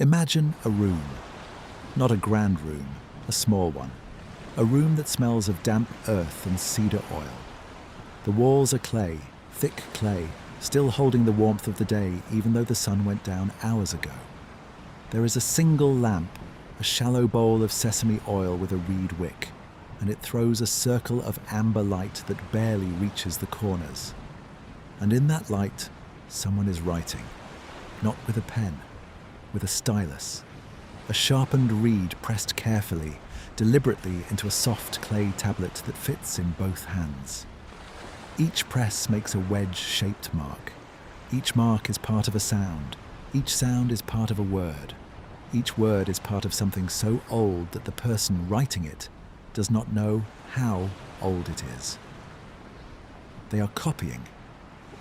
Imagine a room. Not a grand room, a small one. A room that smells of damp earth and cedar oil. The walls are clay, thick clay, still holding the warmth of the day even though the sun went down hours ago. There is a single lamp, a shallow bowl of sesame oil with a reed wick, and it throws a circle of amber light that barely reaches the corners. And in that light, someone is writing, not with a pen, with a stylus, a sharpened reed pressed carefully, deliberately into a soft clay tablet that fits in both hands. Each press makes a wedge-shaped mark. Each mark is part of a sound. Each sound is part of a word. Each word is part of something so old that the person writing it does not know how old it is. They are copying.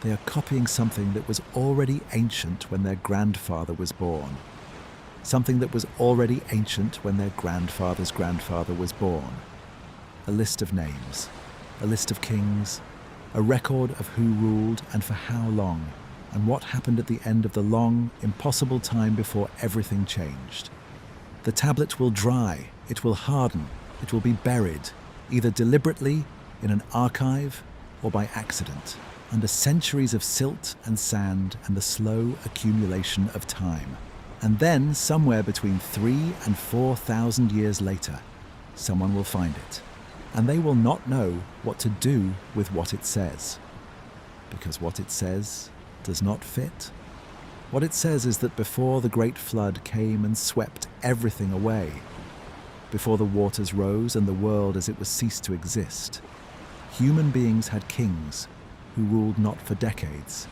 They are copying something that was already ancient when their grandfather was born. Something that was already ancient when their grandfather's grandfather was born. A list of names, a list of kings, a record of who ruled and for how long, and what happened at the end of the long, impossible time before everything changed. The tablet will dry, it will harden, it will be buried, either deliberately in an archive or by accident, under centuries of silt and sand and the slow accumulation of time. And then, somewhere between 3,000 and 4,000 years later, someone will find it, and they will not know what to do with what it says. Because what it says does not fit. What it says is that before the great flood came and swept everything away, before the waters rose and the world as it was ceased to exist, human beings had kings who ruled not for decades,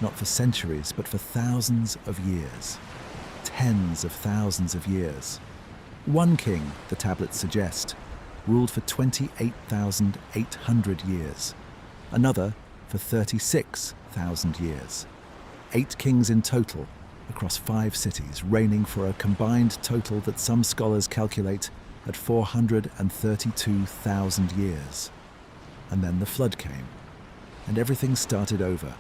not for centuries, but for thousands of years. Tens of thousands of years. One king, the tablets suggest, ruled for 28,800 years. Another for 36,000 years. 8 kings in total, across 5 cities, reigning for a combined total that some scholars calculate at 432,000 years. And then the flood came, and everything started over.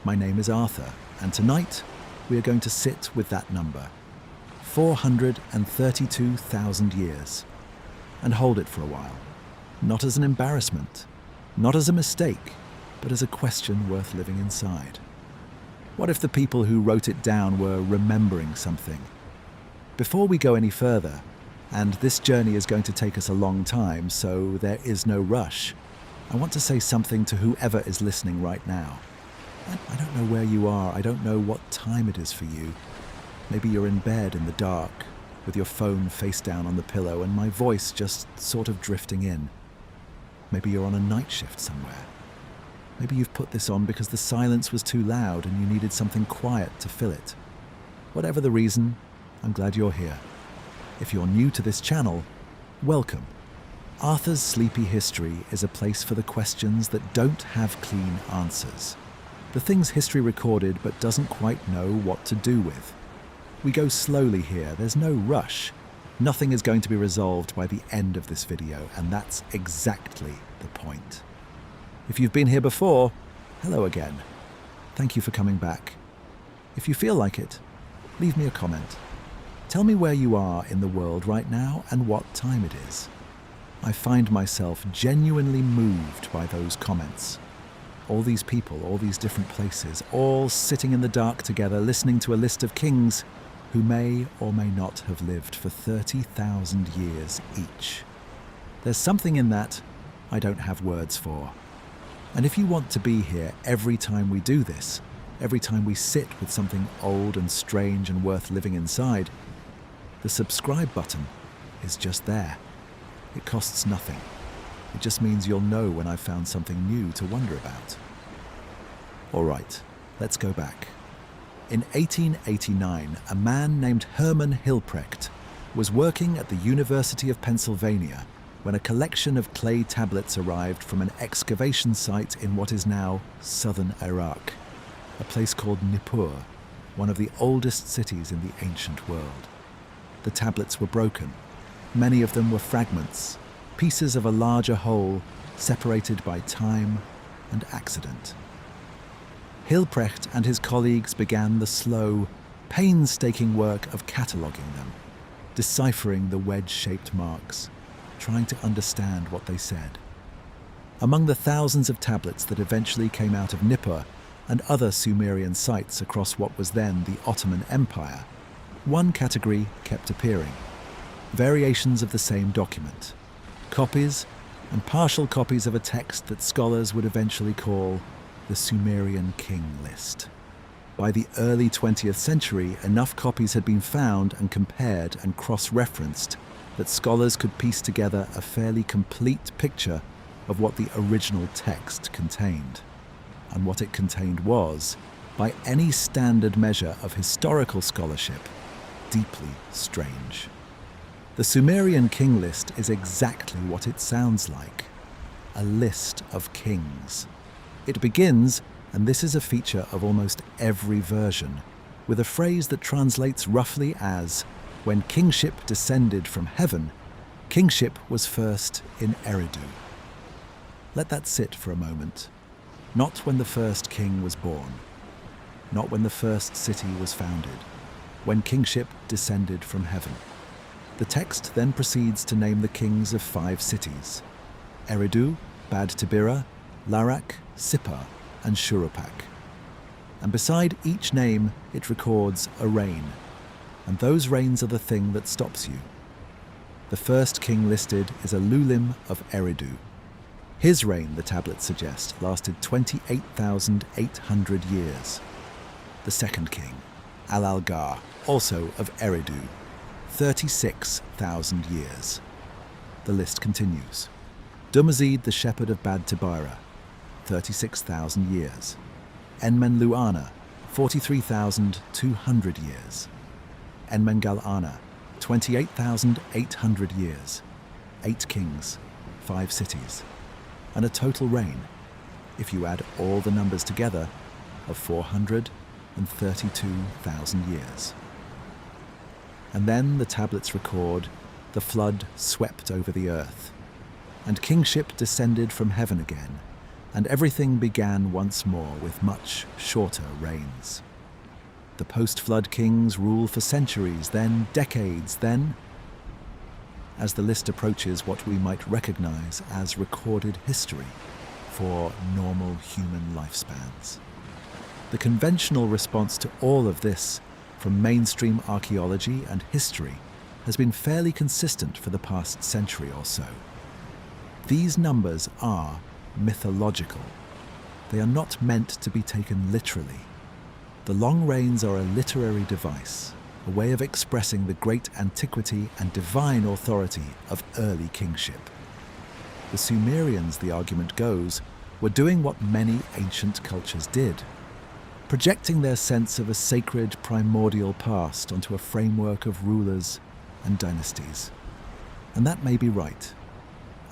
My name is Arthur, and tonight we are going to sit with that number, 432,000 years, and hold it for a while, not as an embarrassment, not as a mistake, but as a question worth living inside. What if the people who wrote it down were remembering something? Before we go any further, and this journey is going to take us a long time, so there is no rush, I want to say something to whoever is listening right now. I don't know where you are. I don't know what time it is for you. Maybe you're in bed in the dark, with your phone face down on the pillow and my voice just sort of drifting in. Maybe you're on a night shift somewhere. Maybe you've put this on because the silence was too loud and you needed something quiet to fill it. Whatever the reason, I'm glad you're here. If you're new to this channel, welcome. Arthur's Sleepy History is a place for the questions that don't have clean answers. The things history recorded but doesn't quite know what to do with. We go slowly here, there's no rush. Nothing is going to be resolved by the end of this video, and that's exactly the point. If you've been here before, hello again. Thank you for coming back. If you feel like it, leave me a comment. Tell me where you are in the world right now and what time it is. I find myself genuinely moved by those comments. All these people, all these different places, all sitting in the dark together, listening to a list of kings who may or may not have lived for 30,000 years each. There's something in that I don't have words for. And if you want to be here every time we do this, every time we sit with something old and strange and worth living inside, the subscribe button is just there. It costs nothing. It just means you'll know when I've found something new to wonder about. All right, let's go back. In 1889, a man named Hermann Hilprecht was working at the University of Pennsylvania when a collection of clay tablets arrived from an excavation site in what is now southern Iraq, a place called Nippur, one of the oldest cities in the ancient world. The tablets were broken. Many of them were fragments, pieces of a larger whole separated by time and accident. Hilprecht and his colleagues began the slow, painstaking work of cataloguing them, deciphering the wedge-shaped marks, trying to understand what they said. Among the thousands of tablets that eventually came out of Nippur and other Sumerian sites across what was then the Ottoman Empire, one category kept appearing: variations of the same document, copies and partial copies of a text that scholars would eventually call the Sumerian King List. By the early 20th century, enough copies had been found and compared and cross-referenced that scholars could piece together a fairly complete picture of what the original text contained. And what it contained was, by any standard measure of historical scholarship, deeply strange. The Sumerian King List is exactly what it sounds like: a list of kings. It begins, and this is a feature of almost every version, with a phrase that translates roughly as, "When kingship descended from heaven, kingship was first in Eridu." Let that sit for a moment. Not when the first king was born, not when the first city was founded, when kingship descended from heaven. The text then proceeds to name the kings of 5 cities: Eridu, Bad Tibira, Larak, Sippar, and Shuruppak. And beside each name, it records a reign, and those reigns are the thing that stops you. The first king listed is Alulim of Eridu. His reign, the tablets suggest, lasted 28,800 years. The second king, Al-Algar, also of Eridu, 36,000 years. The list continues. Dumazid, the shepherd of Bad Tibira, 36,000 years. Enmenluana, 43,200 years. Enmengalana, 28,800 years. 8 kings, 5 cities, and a total reign, if you add all the numbers together, of 432,000 years. And then the tablets record the flood swept over the earth, and kingship descended from heaven again, and everything began once more with much shorter reigns. The post-flood kings rule for centuries, then decades, then, as the list approaches what we might recognize as recorded history for normal human lifespans. The conventional response to all of this from mainstream archaeology and history has been fairly consistent for the past century or so. These numbers are mythological. They are not meant to be taken literally. The long reigns are a literary device, a way of expressing the great antiquity and divine authority of early kingship. The Sumerians, the argument goes, were doing what many ancient cultures did, projecting their sense of a sacred primordial past onto a framework of rulers and dynasties. And that may be right.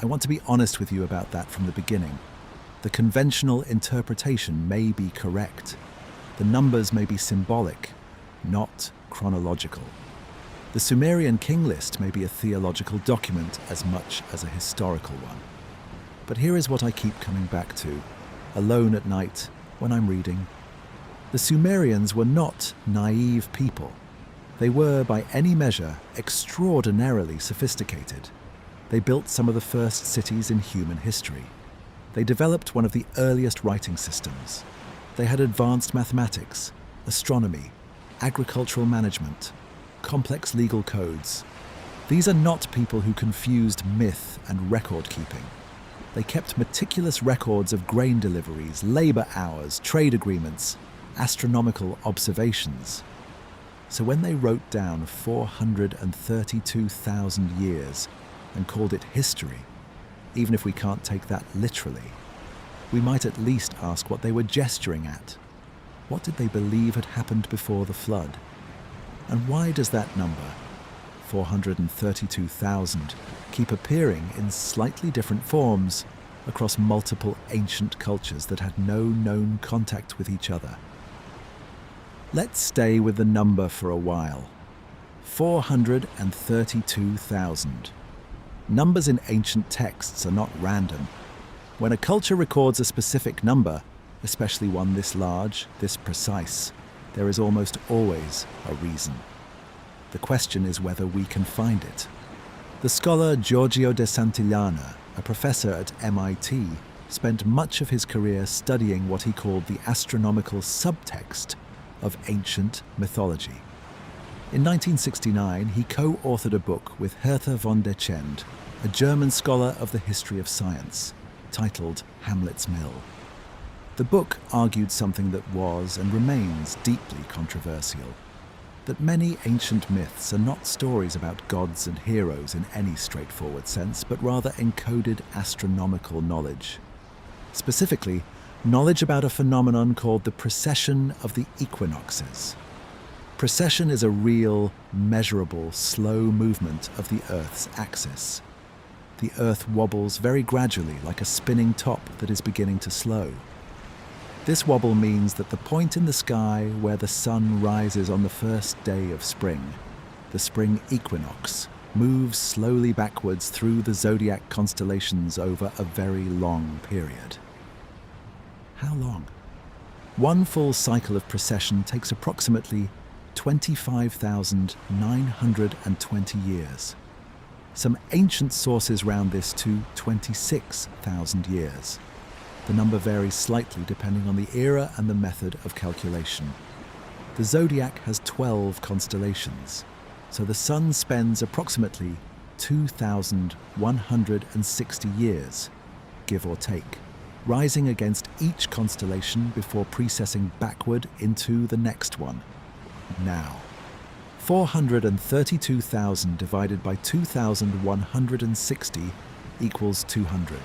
I want to be honest with you about that from the beginning. The conventional interpretation may be correct. The numbers may be symbolic, not chronological. The Sumerian King List may be a theological document as much as a historical one. But here is what I keep coming back to, alone at night when I'm reading. The Sumerians were not naive people. They were, by any measure, extraordinarily sophisticated. They built some of the first cities in human history. They developed one of the earliest writing systems. They had advanced mathematics, astronomy, agricultural management, complex legal codes. These are not people who confused myth and record-keeping. They kept meticulous records of grain deliveries, labor hours, trade agreements, astronomical observations. So when they wrote down 432,000 years and called it history, even if we can't take that literally, we might at least ask what they were gesturing at. What did they believe had happened before the flood? And why does that number, 432,000, keep appearing in slightly different forms across multiple ancient cultures that had no known contact with each other? Let's stay with the number for a while. 432,000. Numbers in ancient texts are not random. When a culture records a specific number, especially one this large, this precise, there is almost always a reason. The question is whether we can find it. The scholar Giorgio de Santillana, a professor at MIT, spent much of his career studying what he called the astronomical subtext of ancient mythology. In 1969, he co-authored a book with Hertha von der Chend, a German scholar of the history of science, titled Hamlet's Mill. The book argued something that was and remains deeply controversial, that many ancient myths are not stories about gods and heroes in any straightforward sense, but rather encoded astronomical knowledge. Specifically, knowledge about a phenomenon called the precession of the equinoxes. Precession is a real, measurable, slow movement of the Earth's axis. The Earth wobbles very gradually, like a spinning top that is beginning to slow. This wobble means that the point in the sky where the sun rises on the first day of spring, the spring equinox, moves slowly backwards through the zodiac constellations over a very long period. How long? One full cycle of precession takes approximately 25,920 years. Some ancient sources round this to 26,000 years. The number varies slightly depending on the era and the method of calculation. The zodiac has 12 constellations, so the sun spends approximately 2,160 years, give or take, rising against each constellation before precessing backward into the next one. Now, 432,000 divided by 2,160 equals 200.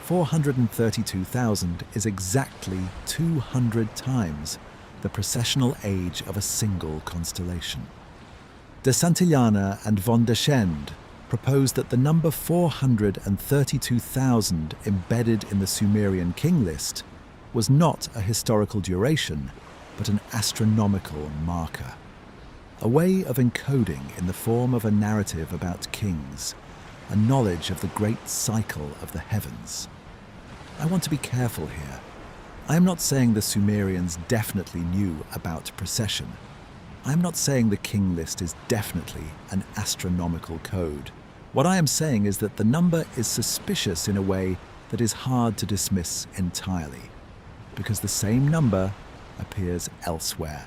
432,000 is exactly 200 times the precessional age of a single constellation. De Santillana and von der Chend proposed that the number 432,000 embedded in the Sumerian King List was not a historical duration, but an astronomical marker. A way of encoding in the form of a narrative about kings, a knowledge of the great cycle of the heavens. I want to be careful here. I am not saying the Sumerians definitely knew about precession. I am not saying the King List is definitely an astronomical code. What I am saying is that the number is suspicious in a way that is hard to dismiss entirely, because the same number appears elsewhere.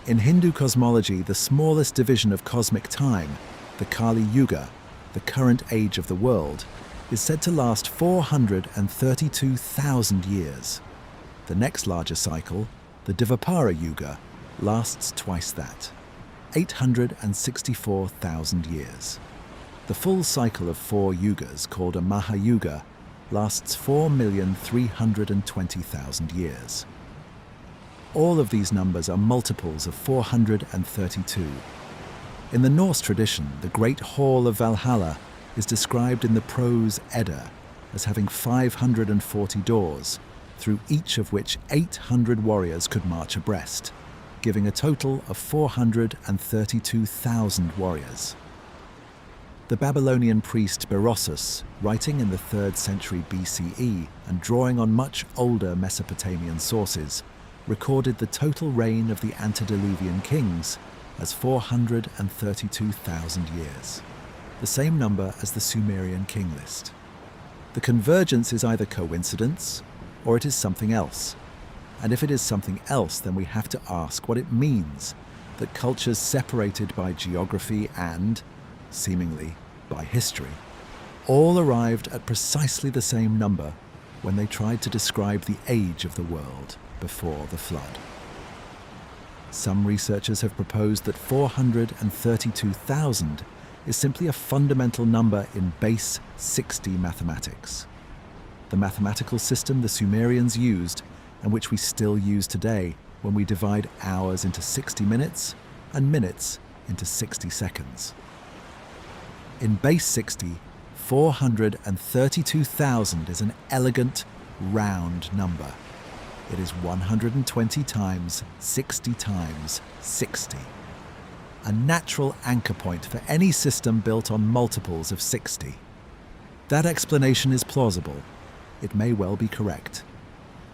In Hindu cosmology, the smallest division of cosmic time, the Kali Yuga, the current age of the world, is said to last 432,000 years. The next larger cycle, the Dvapara Yuga, lasts twice that, 864,000 years. The full cycle of 4 yugas, called a Mahayuga, lasts 4,320,000 years. All of these numbers are multiples of 432. In the Norse tradition, the Great Hall of Valhalla is described in the prose Edda as having 540 doors, through each of which 800 warriors could march abreast, giving a total of 432,000 warriors. The Babylonian priest Berossus, writing in the 3rd century BCE and drawing on much older Mesopotamian sources, recorded the total reign of the Antediluvian Kings as 432,000 years, the same number as the Sumerian King List. The convergence is either coincidence or it is something else. And if it is something else, then we have to ask what it means that cultures separated by geography and, seemingly, by history, all arrived at precisely the same number when they tried to describe the age of the world before the flood. Some researchers have proposed that 432,000 is simply a fundamental number in base 60 mathematics. The mathematical system the Sumerians used, and which we still use today when we divide hours into 60 minutes and minutes into 60 seconds. In base 60, 432,000 is an elegant, round number. It is 120 times 60 times 60. A natural anchor point for any system built on multiples of 60. That explanation is plausible. It may well be correct.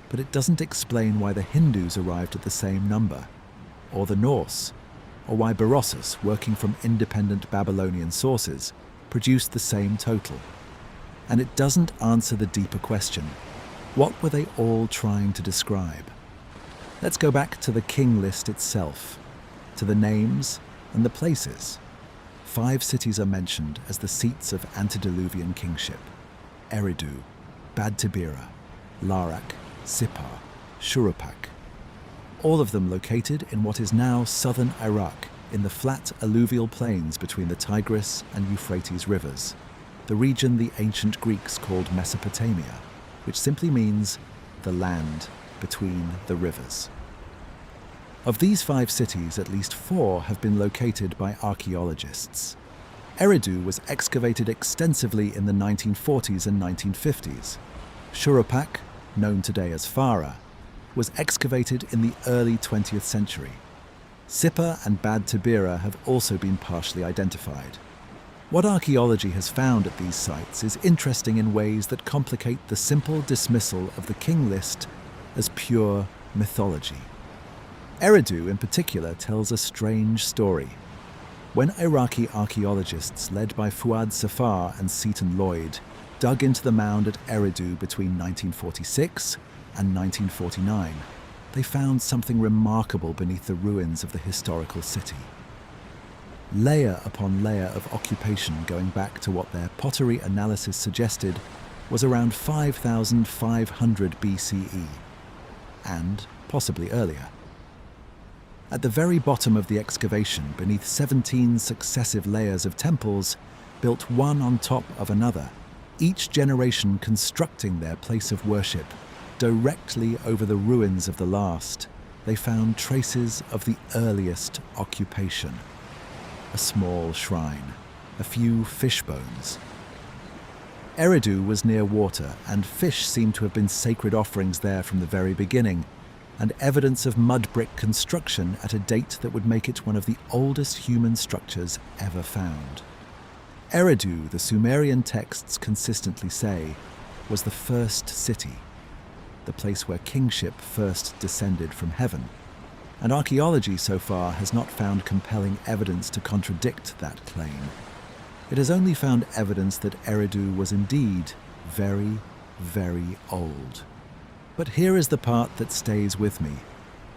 but it doesn't explain why the Hindus arrived at the same number, or the Norse, or why Berossus, working from independent Babylonian sources, produced the same total. And it doesn't answer the deeper question: what were they all trying to describe? Let's go back to the King List itself, to the names and the places. 5 cities are mentioned as the seats of Antediluvian Kingship: Eridu, Bad Tibira, Larak, Sippar, Shuruppak. All of them located in what is now southern Iraq, in the flat alluvial plains between the Tigris and Euphrates rivers, the region the ancient Greeks called Mesopotamia, which simply means the land between the rivers. Of these 5 cities, at least 4 have been located by archaeologists. Eridu was excavated extensively in the 1940s and 1950s. Shuruppak, known today as Farah, was excavated in the early 20th century. Sippar and Bad Tibira have also been partially identified. What archaeology has found at these sites is interesting in ways that complicate the simple dismissal of the King List as pure mythology. Eridu, in particular, tells a strange story. When Iraqi archaeologists led by Fuad Safar and Seton Lloyd dug into the mound at Eridu between 1946 and 1949, they found something remarkable beneath the ruins of the historical city. Layer upon layer of occupation going back to what their pottery analysis suggested was around 5,500 BCE, and possibly earlier. At the very bottom of the excavation, beneath 17 successive layers of temples, built one on top of another, each generation constructing their place of worship directly over the ruins of the last, they found traces of the earliest occupation. A small shrine, a few fish bones. Eridu was near water, and fish seemed to have been sacred offerings there from the very beginning, and evidence of mud brick construction at a date that would make it one of the oldest human structures ever found. Eridu, the Sumerian texts consistently say, was the first city, the place where kingship first descended from heaven, and archaeology so far has not found compelling evidence to contradict that claim. It has only found evidence that Eridu was indeed very, very old. But here is the part that stays with me.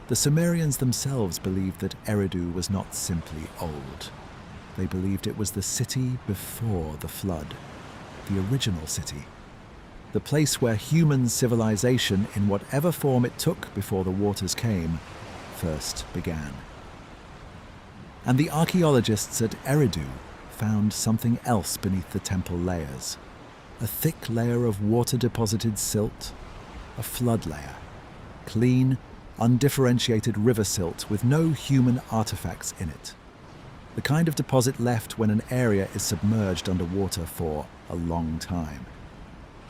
The Sumerians themselves believed that Eridu was not simply old. They believed it was the city before the flood, the original city, the place where human civilization, in whatever form it took before the waters came, first began. And the archaeologists at Eridu found something else beneath the temple layers, a thick layer of water-deposited silt, a flood layer, clean, undifferentiated river silt with no human artifacts in it. The kind of deposit left when an area is submerged underwater for a long time.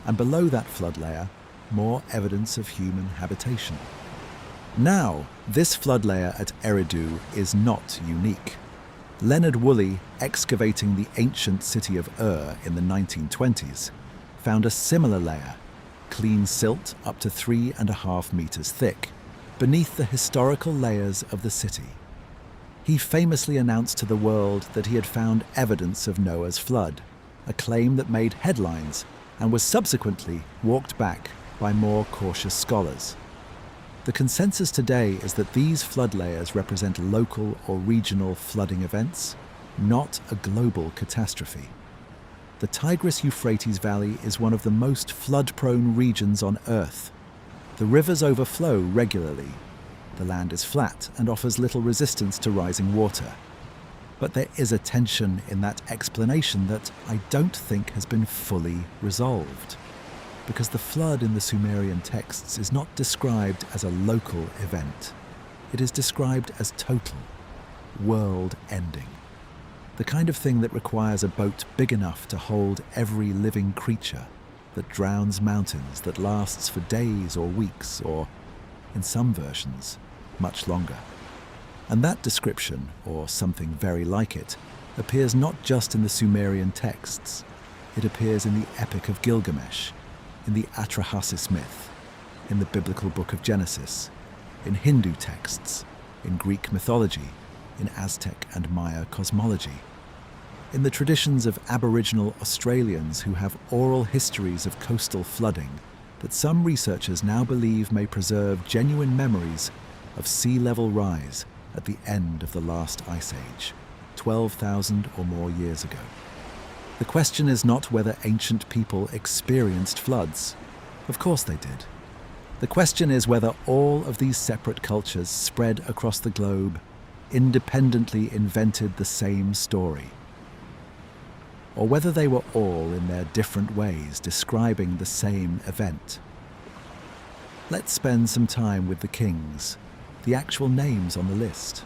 And below that flood layer, more evidence of human habitation. Now, this flood layer at Eridu is not unique. Leonard Woolley, excavating the ancient city of Ur in the 1920s, found a similar layer, clean silt up to 3.5 meters thick, beneath the historical layers of the city. He famously announced to the world that he had found evidence of Noah's flood, a claim that made headlines and was subsequently walked back by more cautious scholars. The consensus today is that these flood layers represent local or regional flooding events, not a global catastrophe. The Tigris-Euphrates Valley is one of the most flood-prone regions on Earth. The rivers overflow regularly. The land is flat and offers little resistance to rising water. But there is a tension in that explanation that I don't think has been fully resolved, because the flood in the Sumerian texts is not described as a local event. It is described as total, world-ending. The kind of thing that requires a boat big enough to hold every living creature, that drowns mountains, that lasts for days or weeks, or, in some versions, much longer. And that description, or something very like it, appears not just in the Sumerian texts. It appears in the Epic of Gilgamesh, in the Atrahasis myth, in the biblical book of Genesis, in Hindu texts, in Greek mythology, in Aztec and Maya cosmology, in the traditions of Aboriginal Australians who have oral histories of coastal flooding that some researchers now believe may preserve genuine memories of sea level rise at the end of the last ice age, 12,000 or more years ago. The question is not whether ancient people experienced floods. Of course they did. The question is whether all of these separate cultures spread across the globe independently invented the same story, or whether they were all in their different ways describing the same event. Let's spend some time with the kings, the actual names on the list,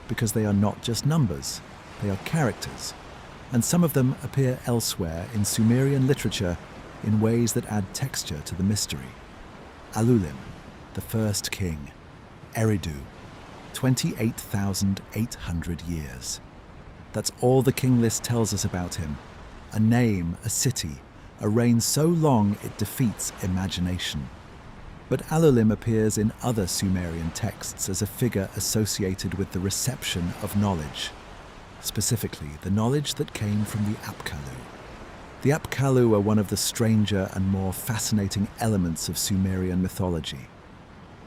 because they are not just numbers, they are characters, and some of them appear elsewhere in Sumerian literature in ways that add texture to the mystery. Alulim, the first king. Eridu, 28,800 years. That's all the king list tells us about him. A name, a city, a reign so long it defeats imagination. But Alulim appears in other Sumerian texts as a figure associated with the reception of knowledge, specifically the knowledge that came from the Apkallu. The Apkallu are one of the stranger and more fascinating elements of Sumerian mythology.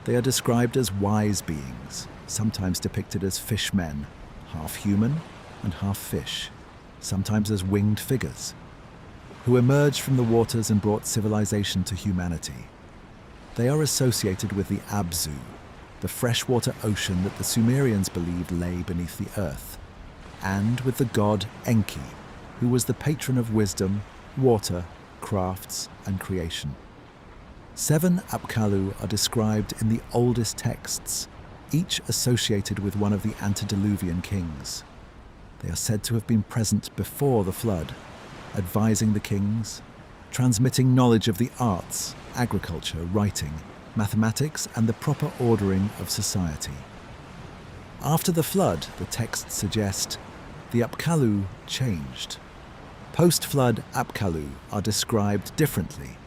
They are described as wise beings, sometimes depicted as fishmen, half human and half fish, sometimes as winged figures, who emerged from the waters and brought civilization to humanity. They are associated with the Abzu, the freshwater ocean that the Sumerians believed lay beneath the earth, and with the god Enki, who was the patron of wisdom, water, crafts, and creation. 7 Apkallu are described in the oldest texts, each associated with one of the Antediluvian kings. They are said to have been present before the flood, advising the kings, transmitting knowledge of the arts, agriculture, writing, mathematics, and the proper ordering of society. After the flood, the texts suggest, the Apkallu changed. Post-flood Apkallu are described differently,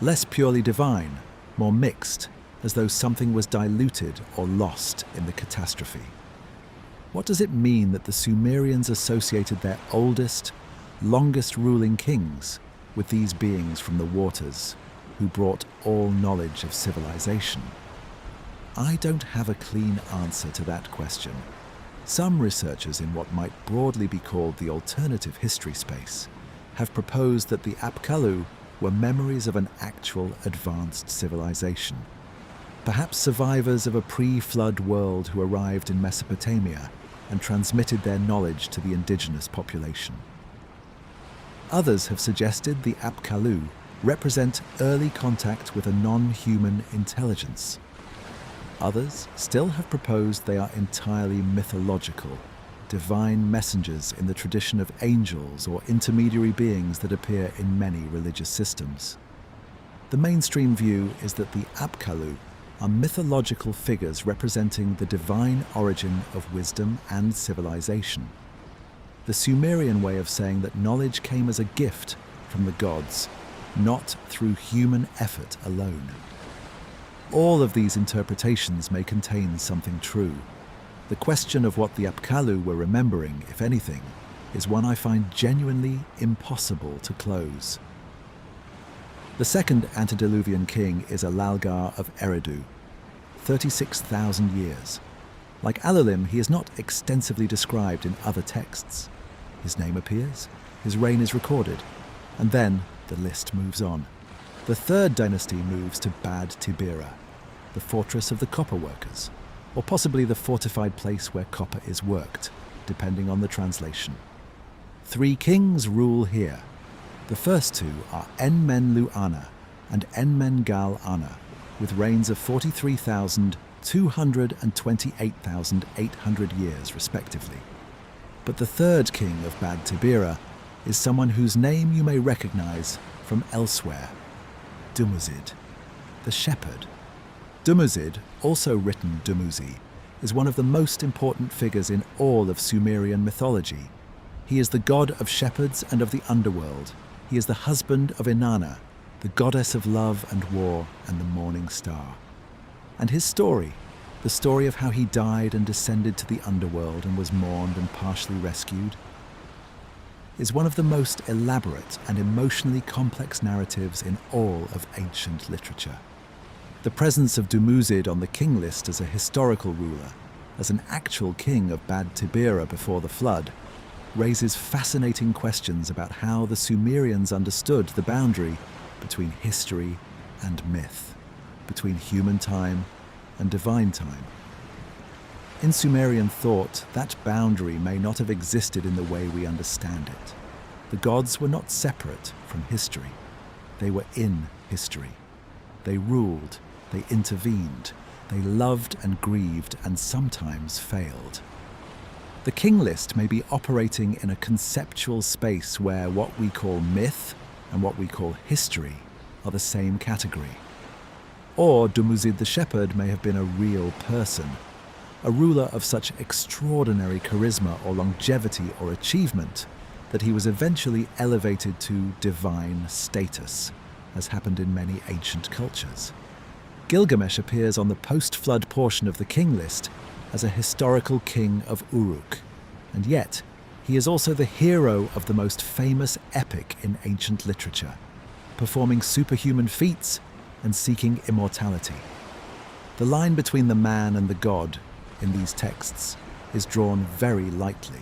less purely divine, more mixed, as though something was diluted or lost in the catastrophe. What does it mean that the Sumerians associated their oldest, longest ruling kings with these beings from the waters, who brought all knowledge of civilization? I don't have a clean answer to that question. Some researchers in what might broadly be called the alternative history space have proposed that the Apkallu were memories of an actual advanced civilization, perhaps survivors of a pre-flood world who arrived in Mesopotamia and transmitted their knowledge to the indigenous population. Others have suggested the Apkallu represent early contact with a non-human intelligence. Others still have proposed they are entirely mythological, divine messengers in the tradition of angels or intermediary beings that appear in many religious systems. The mainstream view is that the Apkallu are mythological figures representing the divine origin of wisdom and civilization. The Sumerian way of saying that knowledge came as a gift from the gods, not through human effort alone. All of these interpretations may contain something true. The question of what the Apkallu were remembering, if anything, is one I find genuinely impossible to close. The second Antediluvian king is Alalgar of Eridu, 36,000 years. Like Alulim, he is not extensively described in other texts. His name appears, his reign is recorded, and then the list moves on. The third dynasty moves to Bad Tibira, the fortress of the copper workers, or possibly the fortified place where copper is worked, depending on the translation. 3 kings rule here. The first 2 are Enmenlu-Ana and Enmengal-Ana, with reigns of 43,200 and 28,800 years, respectively. But the third king of Bad Tibira is someone whose name you may recognize from elsewhere, Dumuzid, the shepherd. Dumuzid, also written Dumuzi, is one of the most important figures in all of Sumerian mythology. He is the god of shepherds and of the underworld. He is the husband of Inanna, the goddess of love and war and the morning star. And his story, the story of how he died and descended to the underworld and was mourned and partially rescued, is one of the most elaborate and emotionally complex narratives in all of ancient literature. The presence of Dumuzid on the king list as a historical ruler, as an actual king of Bad Tibera before the flood, raises fascinating questions about how the Sumerians understood the boundary between history and myth, between human time and divine time. In Sumerian thought, that boundary may not have existed in the way we understand it. The gods were not separate from history. They were in history. They ruled, they intervened, they loved and grieved and sometimes failed. The king list may be operating in a conceptual space where what we call myth and what we call history are the same category. Or Dumuzid the shepherd may have been a real person, a ruler of such extraordinary charisma or longevity or achievement that he was eventually elevated to divine status, as happened in many ancient cultures. Gilgamesh appears on the post-flood portion of the king list as a historical king of Uruk, and yet he is also the hero of the most famous epic in ancient literature, performing superhuman feats and seeking immortality. The line between the man and the god in these texts is drawn very lightly.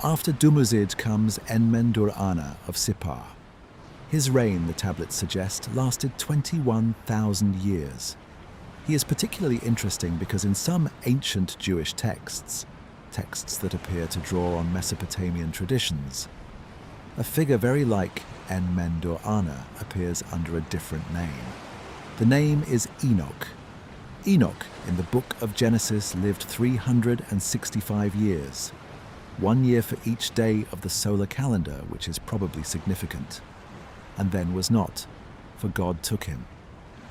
After Dumuzid comes Enmendur-Ana of Sippar. His reign, the tablets suggest, lasted 21,000 years. He is particularly interesting because in some ancient Jewish texts that appear to draw on Mesopotamian traditions, a figure very like Enmendur-Ana appears under a different name. The name is Enoch. Enoch, in the book of Genesis, lived 365 years, 1 year for each day of the solar calendar, which is probably significant, and then was not, for God took him.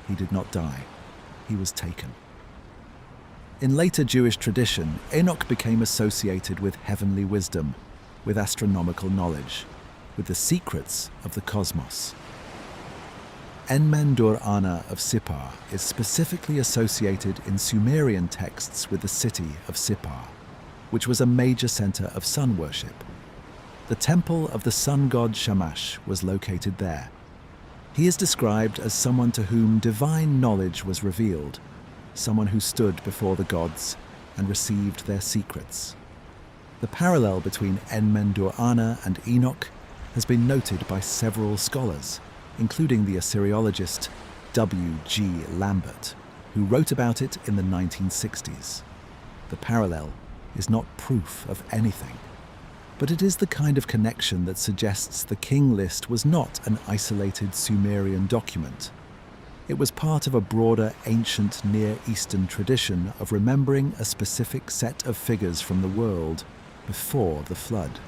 He did not die. He was taken. In later Jewish tradition, Enoch became associated with heavenly wisdom, with astronomical knowledge, with the secrets of the cosmos. Enmendur-Ana of Sippar is specifically associated in Sumerian texts with the city of Sippar, which was a major center of sun worship. The temple of the sun god Shamash was located there. He is described as someone to whom divine knowledge was revealed, someone who stood before the gods and received their secrets. The parallel between Enmendur-Ana and Enoch has been noted by several scholars, including the Assyriologist W.G. Lambert, who wrote about it in the 1960s. The parallel is not proof of anything, but it is the kind of connection that suggests the king list was not an isolated Sumerian document. It was part of a broader ancient Near Eastern tradition of remembering a specific set of figures from the world before the flood.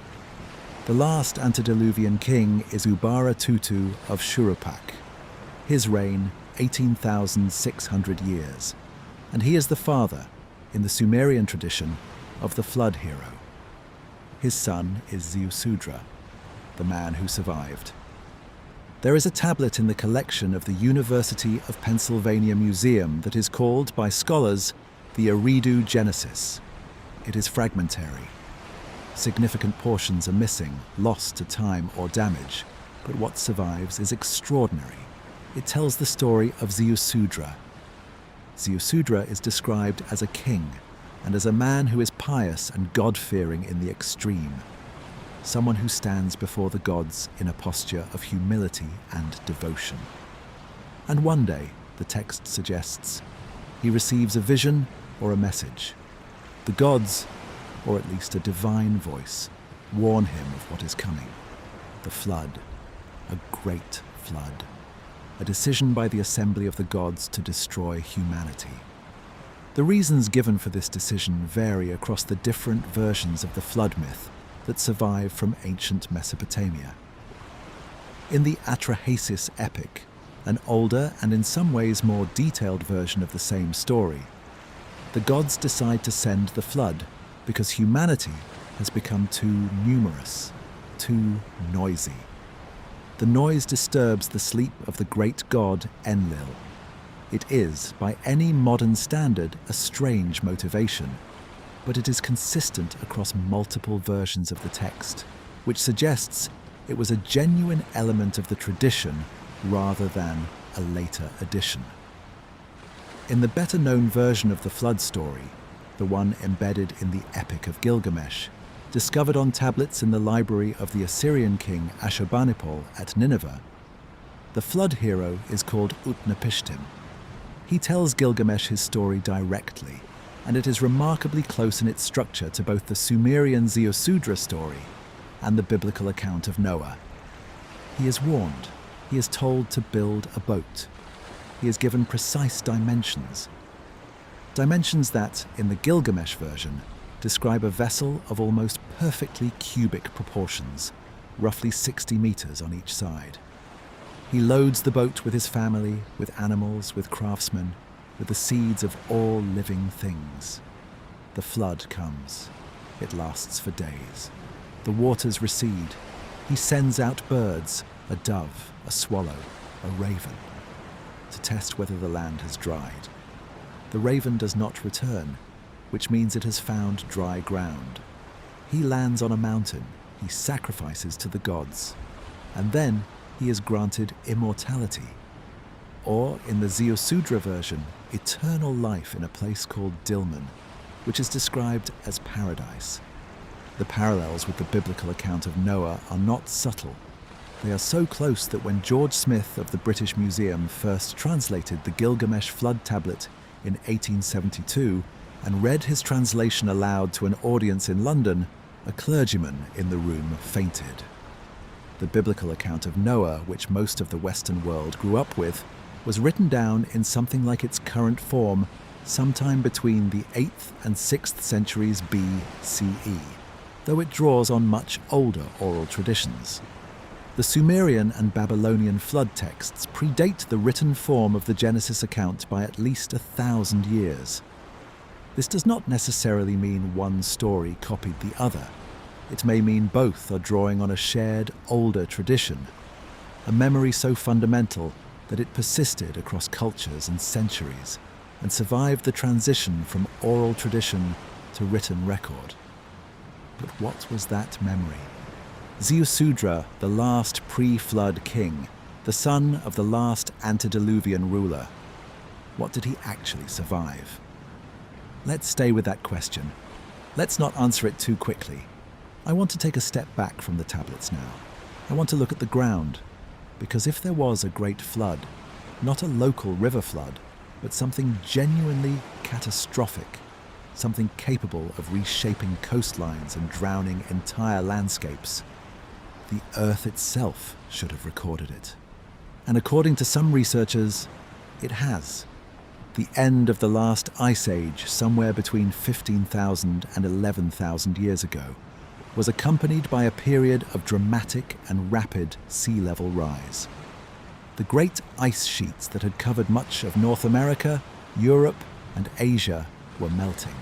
The last antediluvian king is Ubara-Tutu of Shuruppak. His reign, 18,600 years, and he is the father, in the Sumerian tradition, of the flood hero. His son is Ziusudra, the man who survived. There is a tablet in the collection of the University of Pennsylvania Museum that is called by scholars the Eridu Genesis. It is fragmentary. Significant portions are missing, lost to time or damage, but what survives is extraordinary. It tells the story of Ziusudra. Ziusudra is described as a king and as a man who is pious and God-fearing in the extreme, someone who stands before the gods in a posture of humility and devotion. And one day, the text suggests, he receives a vision or a message. The gods, or at least a divine voice, warn him of what is coming. The flood, a great flood, a decision by the assembly of the gods to destroy humanity. The reasons given for this decision vary across the different versions of the flood myth that survive from ancient Mesopotamia. In the Atrahasis epic, an older and in some ways more detailed version of the same story, the gods decide to send the flood because humanity has become too numerous, too noisy. The noise disturbs the sleep of the great god Enlil. It is, by any modern standard, a strange motivation, but it is consistent across multiple versions of the text, which suggests it was a genuine element of the tradition rather than a later addition. In the better-known version of the flood story, the one embedded in the Epic of Gilgamesh, discovered on tablets in the library of the Assyrian king Ashurbanipal at Nineveh, the flood hero is called Utnapishtim. He tells Gilgamesh his story directly, and it is remarkably close in its structure to both the Sumerian Ziusudra story and the biblical account of Noah. He is warned. He is told to build a boat. He is given precise dimensions. Dimensions that, in the Gilgamesh version, describe a vessel of almost perfectly cubic proportions, roughly 60 meters on each side. He loads the boat with his family, with animals, with craftsmen, with the seeds of all living things. The flood comes. It lasts for days. The waters recede. He sends out birds, a dove, a swallow, a raven, to test whether the land has dried. The raven does not return, which means it has found dry ground. He lands on a mountain. He sacrifices to the gods. And then he is granted immortality, or, in the Ziusudra version, eternal life in a place called Dilmun, which is described as paradise. The parallels with the biblical account of Noah are not subtle. They are so close that when George Smith of the British Museum first translated the Gilgamesh flood tablet in 1872 and read his translation aloud to an audience in London, a clergyman in the room fainted. The biblical account of Noah, which most of the Western world grew up with, was written down in something like its current form sometime between the 8th and 6th centuries BCE, though it draws on much older oral traditions. The Sumerian and Babylonian flood texts predate the written form of the Genesis account by at least 1,000 years. This does not necessarily mean one story copied the other. It may mean both are drawing on a shared, older tradition, a memory so fundamental that it persisted across cultures and centuries and survived the transition from oral tradition to written record. But what was that memory? Ziusudra, the last pre-flood king, the son of the last antediluvian ruler. What did he actually survive? Let's stay with that question. Let's not answer it too quickly. I want to take a step back from the tablets now. I want to look at the ground, because if there was a great flood, not a local river flood, but something genuinely catastrophic, something capable of reshaping coastlines and drowning entire landscapes, the Earth itself should have recorded it. And according to some researchers, it has. The end of the last ice age, somewhere between 15,000 and 11,000 years ago, was accompanied by a period of dramatic and rapid sea level rise. The great ice sheets that had covered much of North America, Europe, and Asia were melting.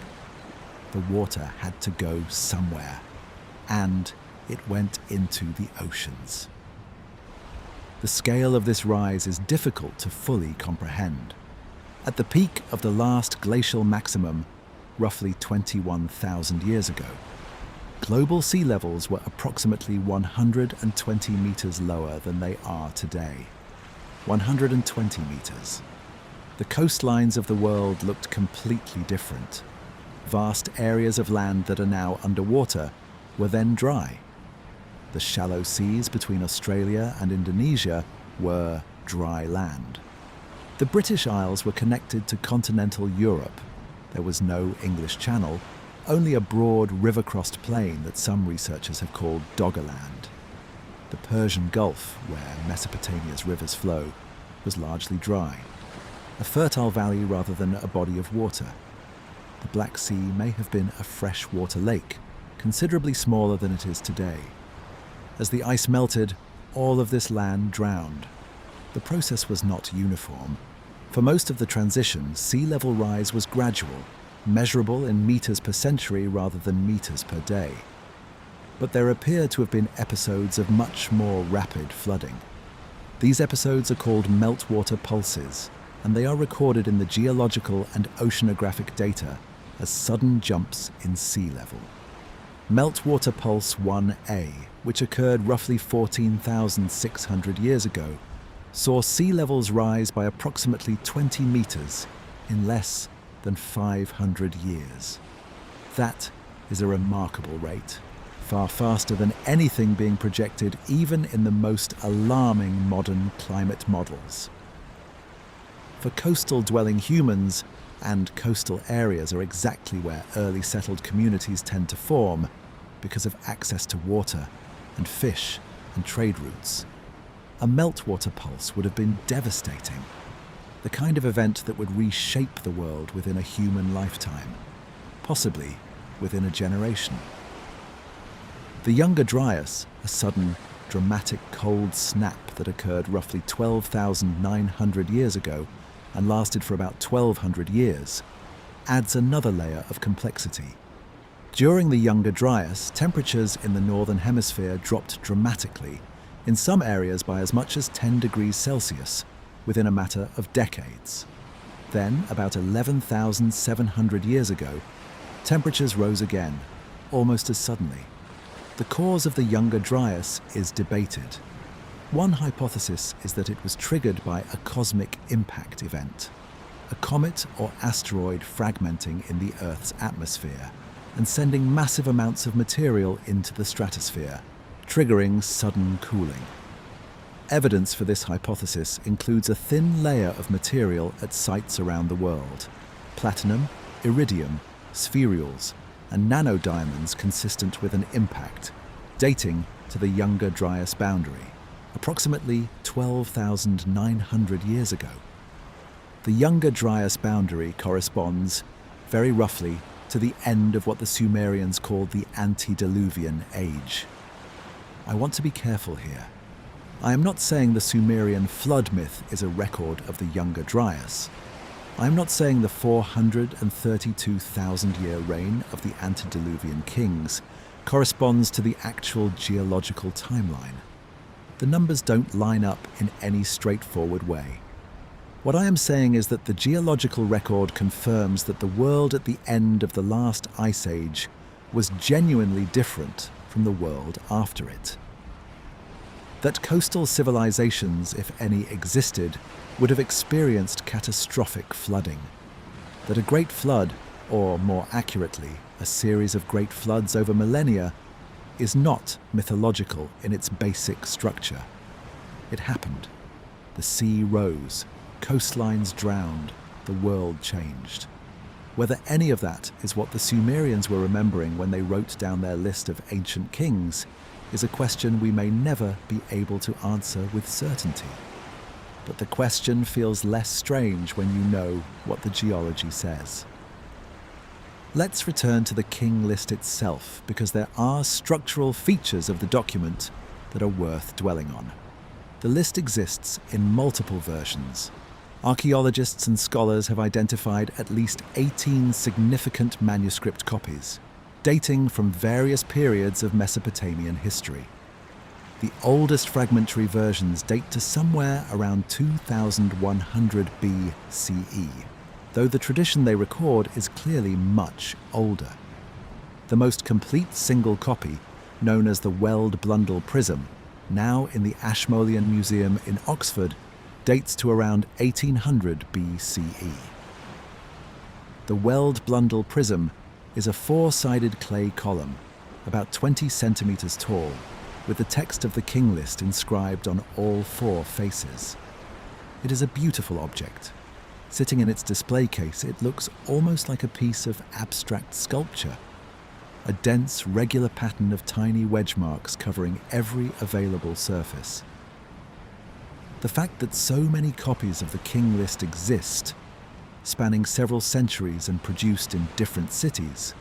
The water had to go somewhere, and it went into the oceans. The scale of this rise is difficult to fully comprehend. At the peak of the last glacial maximum, roughly 21,000 years ago, global sea levels were approximately 120 meters lower than they are today. 120 meters. The coastlines of the world looked completely different. Vast areas of land that are now underwater were then dry. The shallow seas between Australia and Indonesia were dry land. The British Isles were connected to continental Europe. There was no English Channel, only a broad river-crossed plain that some researchers have called Doggerland. The Persian Gulf, where Mesopotamia's rivers flow, was largely dry, a fertile valley rather than a body of water. The Black Sea may have been a freshwater lake, considerably smaller than it is today. As the ice melted, all of this land drowned. The process was not uniform. For most of the transition, sea level rise was gradual, measurable in meters per century rather than meters per day. But there appear to have been episodes of much more rapid flooding. These episodes are called meltwater pulses, and they are recorded in the geological and oceanographic data as sudden jumps in sea level. Meltwater Pulse 1A, which occurred roughly 14,600 years ago, saw sea levels rise by approximately 20 meters in less than 500 years. That is a remarkable rate, far faster than anything being projected even in the most alarming modern climate models. For coastal-dwelling humans, and coastal areas are exactly where early settled communities tend to form because of access to water and fish and trade routes. A meltwater pulse would have been devastating, the kind of event that would reshape the world within a human lifetime, possibly within a generation. The Younger Dryas, a sudden, dramatic cold snap that occurred roughly 12,900 years ago and lasted for about 1,200 years, adds another layer of complexity. During the Younger Dryas, temperatures in the northern hemisphere dropped dramatically, in some areas by as much as 10 degrees Celsius, within a matter of decades. Then, about 11,700 years ago, temperatures rose again, almost as suddenly. The cause of the Younger Dryas is debated. One hypothesis is that it was triggered by a cosmic impact event, a comet or asteroid fragmenting in the Earth's atmosphere and sending massive amounts of material into the stratosphere, triggering sudden cooling. Evidence for this hypothesis includes a thin layer of material at sites around the world: platinum, iridium, spherules, and nanodiamonds consistent with an impact, dating to the Younger Dryas boundary, approximately 12,900 years ago. The Younger Dryas boundary corresponds, very roughly, to the end of what the Sumerians called the Antediluvian age. I want to be careful here. I am not saying the Sumerian flood myth is a record of the Younger Dryas. I am not saying the 432,000-year reign of the Antediluvian Kings corresponds to the actual geological timeline. The numbers don't line up in any straightforward way. What I am saying is that the geological record confirms that the world at the end of the last ice age was genuinely different from the world after it. That coastal civilizations, if any existed, would have experienced catastrophic flooding. That a great flood, or more accurately, a series of great floods over millennia, is not mythological in its basic structure. It happened. The sea rose, coastlines drowned, the world changed. Whether any of that is what the Sumerians were remembering when they wrote down their list of ancient kings is a question we may never be able to answer with certainty. But the question feels less strange when you know what the geology says. Let's return to the King List itself, because there are structural features of the document that are worth dwelling on. The list exists in multiple versions. Archaeologists and scholars have identified at least 18 significant manuscript copies, dating from various periods of Mesopotamian history. The oldest fragmentary versions date to somewhere around 2100 BCE, though the tradition they record is clearly much older. The most complete single copy, known as the Weld Blundell Prism, now in the Ashmolean Museum in Oxford, dates to around 1800 BCE. The Weld Blundell Prism is a four-sided clay column, about 20 centimeters tall, with the text of the King List inscribed on all four faces. It is a beautiful object. Sitting in its display case, it looks almost like a piece of abstract sculpture, a dense, regular pattern of tiny wedge marks covering every available surface. The fact that so many copies of the King List exist, spanning several centuries and produced in different cities,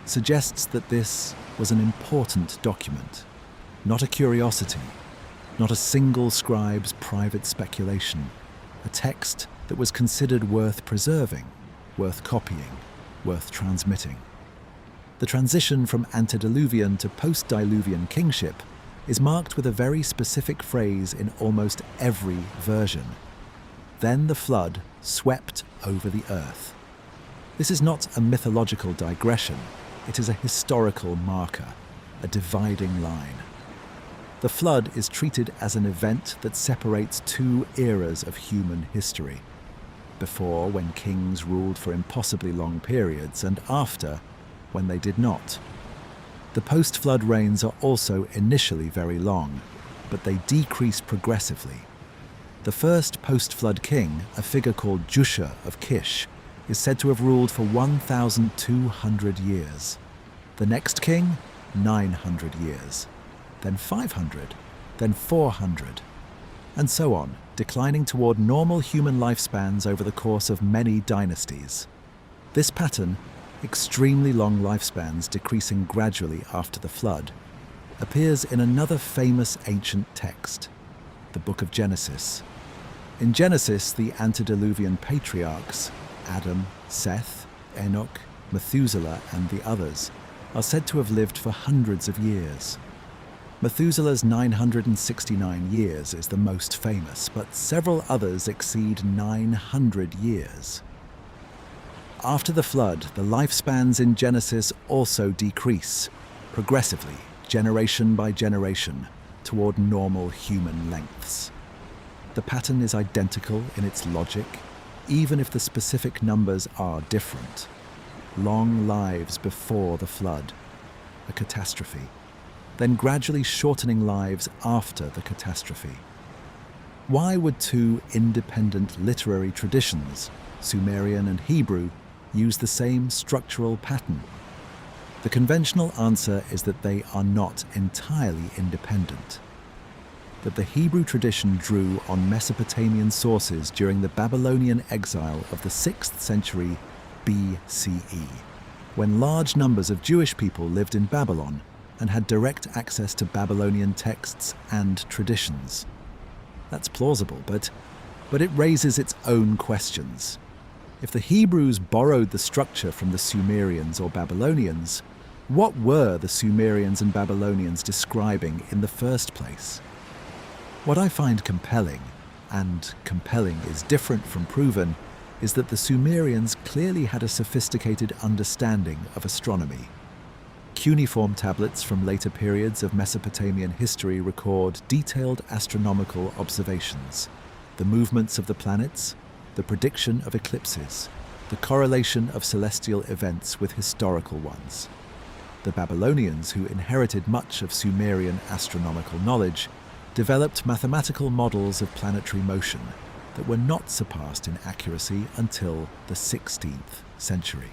suggests that this was an important document, not a curiosity, not a single scribe's private speculation, a text that was considered worth preserving, worth copying, worth transmitting. The transition from Antediluvian to Post-Diluvian kingship is marked with a very specific phrase in almost every version. Then the flood swept over the earth. This is not a mythological digression, it is a historical marker, a dividing line. The flood is treated as an event that separates two eras of human history. Before, when kings ruled for impossibly long periods, and after, when they did not. The post-flood reigns are also initially very long, but they decrease progressively. The first post-flood king, a figure called Jusha of Kish, is said to have ruled for 1,200 years. The next king, 900 years, then 500, then 400, and so on, declining toward normal human lifespans over the course of many dynasties. This pattern, extremely long lifespans decreasing gradually after the flood, appears in another famous ancient text, the Book of Genesis. In Genesis, the antediluvian patriarchs, Adam, Seth, Enoch, Methuselah, and the others, are said to have lived for hundreds of years. Methuselah's 969 years is the most famous, but several others exceed 900 years. After the flood, the lifespans in Genesis also decrease, progressively, generation by generation, toward normal human lengths. The pattern is identical in its logic, even if the specific numbers are different. Long lives before the flood, a catastrophe, then gradually shortening lives after the catastrophe. Why would two independent literary traditions, Sumerian and Hebrew, use the same structural pattern? The conventional answer is that they are not entirely independent. That the Hebrew tradition drew on Mesopotamian sources during the Babylonian exile of the 6th century BCE, when large numbers of Jewish people lived in Babylon and had direct access to Babylonian texts and traditions. That's plausible, but it raises its own questions. If the Hebrews borrowed the structure from the Sumerians or Babylonians, what were the Sumerians and Babylonians describing in the first place? What I find compelling, and compelling is different from proven, is that the Sumerians clearly had a sophisticated understanding of astronomy. Cuneiform tablets from later periods of Mesopotamian history record detailed astronomical observations, the movements of the planets, the prediction of eclipses, the correlation of celestial events with historical ones. The Babylonians, who inherited much of Sumerian astronomical knowledge, developed mathematical models of planetary motion that were not surpassed in accuracy until the 16th century.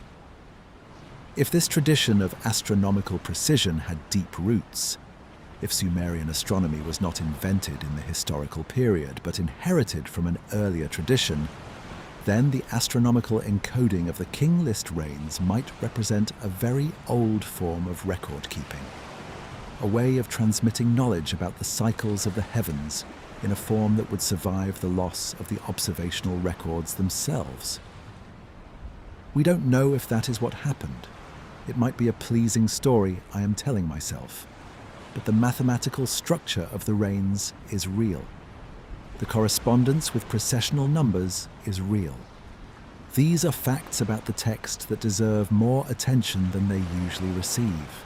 If this tradition of astronomical precision had deep roots, if Sumerian astronomy was not invented in the historical period but inherited from an earlier tradition, then the astronomical encoding of the King List reigns might represent a very old form of record-keeping, a way of transmitting knowledge about the cycles of the heavens in a form that would survive the loss of the observational records themselves. We don't know if that is what happened. It might be a pleasing story I am telling myself, but the mathematical structure of the reigns is real. The correspondence with precessional numbers is real. These are facts about the text that deserve more attention than they usually receive.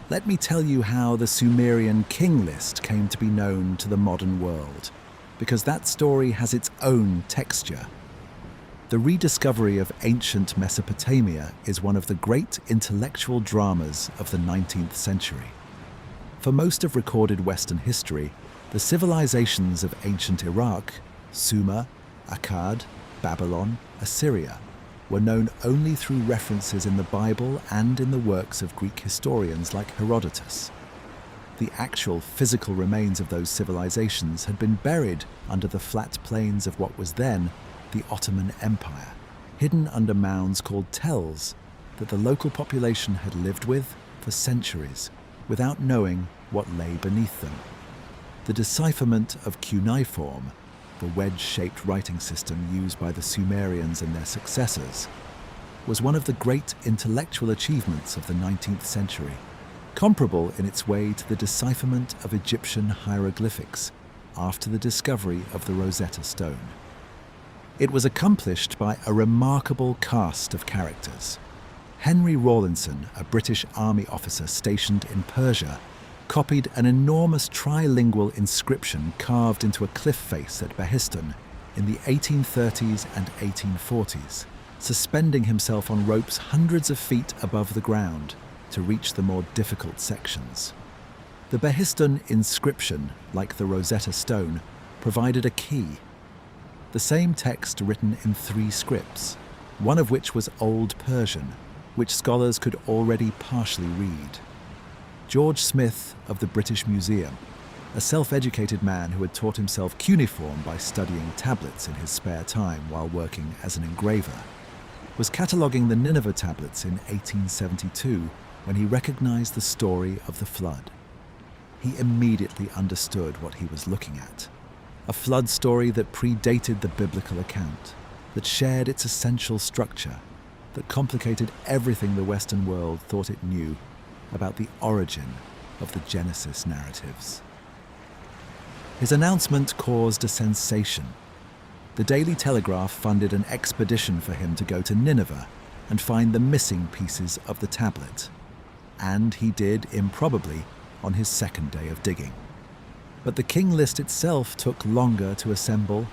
Let me tell you how the Sumerian King List came to be known to the modern world, because that story has its own texture. The rediscovery of ancient Mesopotamia is one of the great intellectual dramas of the 19th century. For most of recorded Western history, the civilizations of ancient Iraq, Sumer, Akkad, Babylon, Assyria, were known only through references in the Bible and in the works of Greek historians like Herodotus. The actual physical remains of those civilizations had been buried under the flat plains of what was then the Ottoman Empire, hidden under mounds called tells that the local population had lived with for centuries without knowing what lay beneath them. The decipherment of cuneiform, the wedge-shaped writing system used by the Sumerians and their successors, was one of the great intellectual achievements of the 19th century. comparable in its way to the decipherment of Egyptian hieroglyphics after the discovery of the Rosetta Stone. It was accomplished by a remarkable cast of characters. Henry Rawlinson, a British army officer stationed in Persia, copied an enormous trilingual inscription carved into a cliff face at Behistun in the 1830s and 1840s, suspending himself on ropes hundreds of feet above the ground to reach the more difficult sections. The Behistun inscription, like the Rosetta Stone, provided a key. The same text written in 3 scripts, one of which was Old Persian, which scholars could already partially read. George Smith of the British Museum, a self-educated man who had taught himself cuneiform by studying tablets in his spare time while working as an engraver, was cataloguing the Nineveh tablets in 1872 when he recognized the story of the flood. He immediately understood what he was looking at. A flood story that predated the biblical account, that shared its essential structure, that complicated everything the Western world thought it knew about the origin of the Genesis narratives. His announcement caused a sensation. The Daily Telegraph funded an expedition for him to go to Nineveh and find the missing pieces of the tablet. And he did, improbably, on his second day of digging. But the King List itself took longer to assemble.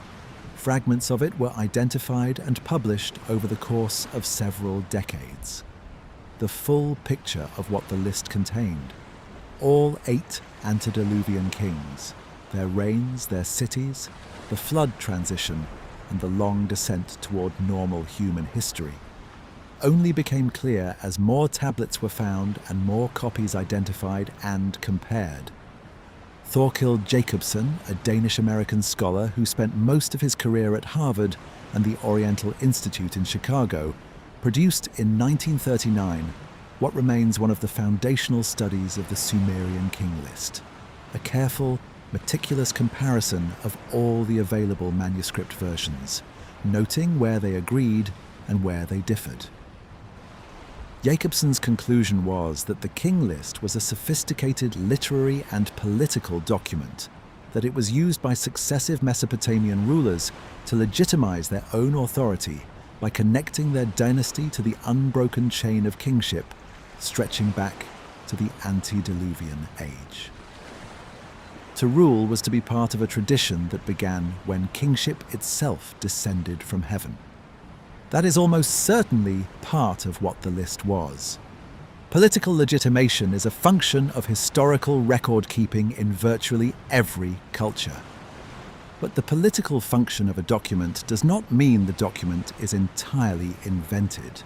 Fragments of it were identified and published over the course of several decades. The full picture of what the list contained, all 8 Antediluvian kings, their reigns, their cities, the flood transition, and the long descent toward normal human history, only became clear as more tablets were found and more copies identified and compared. Thorkild Jacobsen, a Danish-American scholar who spent most of his career at Harvard and the Oriental Institute in Chicago, produced in 1939 what remains one of the foundational studies of the Sumerian King List, a careful, meticulous comparison of all the available manuscript versions, noting where they agreed and where they differed. Jacobsen's conclusion was that the King List was a sophisticated literary and political document, that it was used by successive Mesopotamian rulers to legitimize their own authority by connecting their dynasty to the unbroken chain of kingship stretching back to the Antediluvian age. To rule was to be part of a tradition that began when kingship itself descended from heaven. That is almost certainly part of what the list was. Political legitimation is a function of historical record-keeping in virtually every culture. But the political function of a document does not mean the document is entirely invented.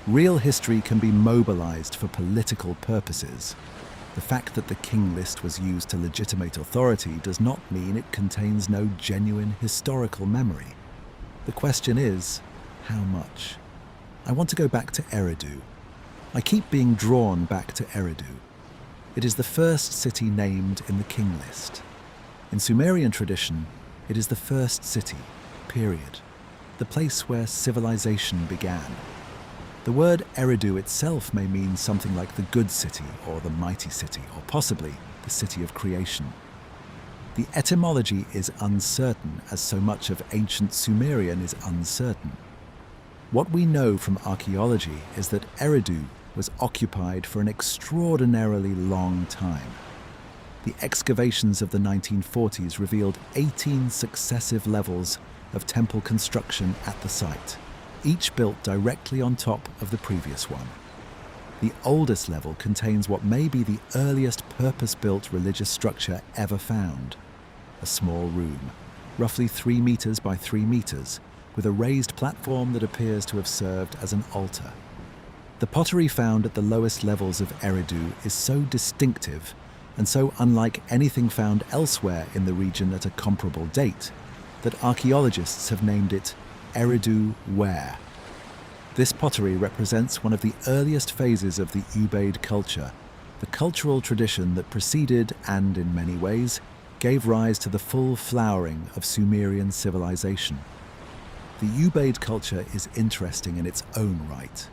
Real history can be mobilized for political purposes. The fact that the King List was used to legitimate authority does not mean it contains no genuine historical memory. The question is, how much? I want to go back to Eridu. I keep being drawn back to Eridu. It is the first city named in the King List. In Sumerian tradition, it is the first city, period. The place where civilization began. The word Eridu itself may mean something like the good city or the mighty city, or possibly the city of creation. The etymology is uncertain, as so much of ancient Sumerian is uncertain. What we know from archaeology is that Eridu was occupied for an extraordinarily long time. The excavations of the 1940s revealed 18 successive levels of temple construction at the site, each built directly on top of the previous one. The oldest level contains what may be the earliest purpose-built religious structure ever found, a small room, roughly 3 meters by 3 meters, with a raised platform that appears to have served as an altar. The pottery found at the lowest levels of Eridu is so distinctive and so unlike anything found elsewhere in the region at a comparable date that archaeologists have named it Eridu Ware. This pottery represents one of the earliest phases of the Ubaid culture, the cultural tradition that preceded and, in many ways, gave rise to the full flowering of Sumerian civilization. The Ubaid culture is interesting in its own right.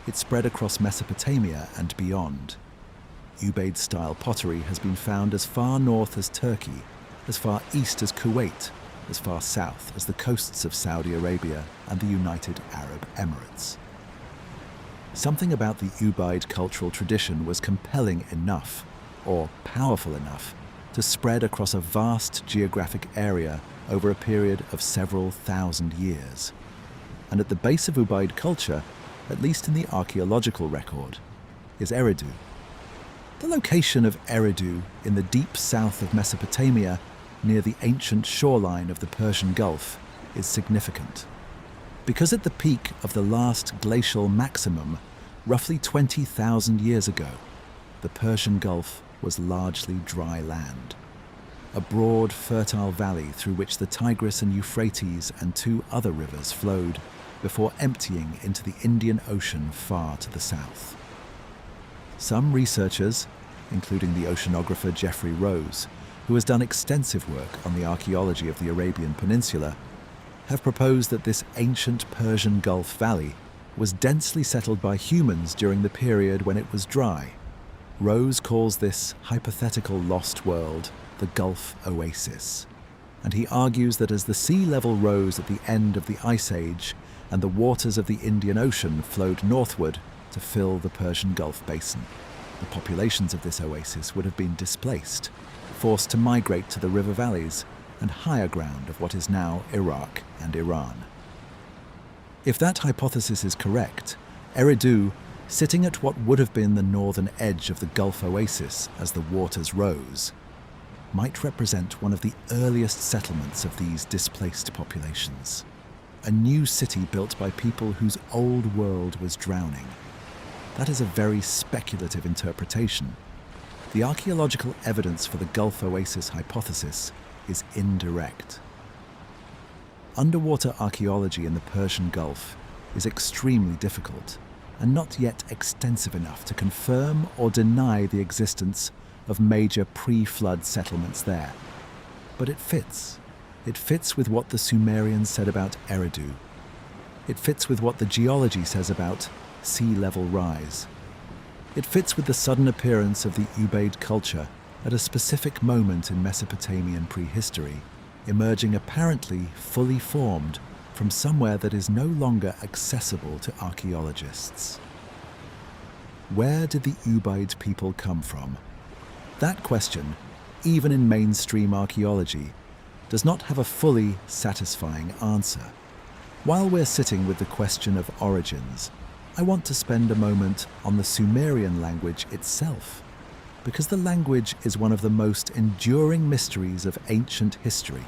It spread across Mesopotamia and beyond. Ubaid-style pottery has been found as far north as Turkey, as far east as Kuwait, as far south as the coasts of Saudi Arabia and the United Arab Emirates. Something about the Ubaid cultural tradition was compelling enough, or powerful enough, to spread across a vast geographic area over a period of several thousand years. And at the base of Ubaid culture, at least in the archaeological record, is Eridu. The location of Eridu in the deep south of Mesopotamia, near the ancient shoreline of the Persian Gulf, is significant. Because at the peak of the last glacial maximum, roughly 20,000 years ago, the Persian Gulf was largely dry land. A broad, fertile valley through which the Tigris and Euphrates and two other rivers flowed before emptying into the Indian Ocean far to the south. Some researchers, including the oceanographer Geoffrey Rose, who has done extensive work on the archaeology of the Arabian Peninsula, have proposed that this ancient Persian Gulf valley was densely settled by humans during the period when it was dry. Rose calls this hypothetical lost world the Gulf Oasis, and he argues that as the sea level rose at the end of the Ice Age and the waters of the Indian Ocean flowed northward to fill the Persian Gulf basin, the populations of this oasis would have been displaced, forced to migrate to the river valleys and higher ground of what is now Iraq and Iran. If that hypothesis is correct, Eridu, sitting at what would have been the northern edge of the Gulf Oasis as the waters rose, might represent one of the earliest settlements of these displaced populations. A new city built by people whose old world was drowning. That is a very speculative interpretation. The archaeological evidence for the Gulf Oasis hypothesis is indirect. Underwater archaeology in the Persian Gulf is extremely difficult and not yet extensive enough to confirm or deny the existence of major pre-flood settlements there. But it fits. It fits with what the Sumerians said about Eridu. It fits with what the geology says about sea level rise. It fits with the sudden appearance of the Ubaid culture at a specific moment in Mesopotamian prehistory, emerging apparently fully formed from somewhere that is no longer accessible to archaeologists. Where did the Ubaid people come from? That question, even in mainstream archaeology, does not have a fully satisfying answer. While we're sitting with the question of origins, I want to spend a moment on the Sumerian language itself, because the language is one of the most enduring mysteries of ancient history,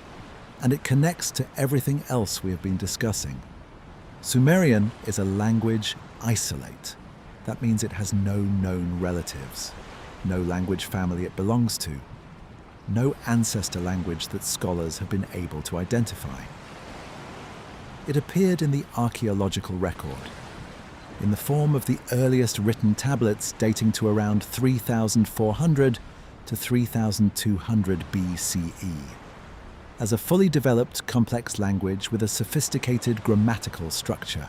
and it connects to everything else we have been discussing. Sumerian is a language isolate. That means it has no known relatives, no language family it belongs to, no ancestor language that scholars have been able to identify. It appeared in the archaeological record, in the form of the earliest written tablets dating to around 3,400 to 3,200 BCE, as a fully developed complex language with a sophisticated grammatical structure.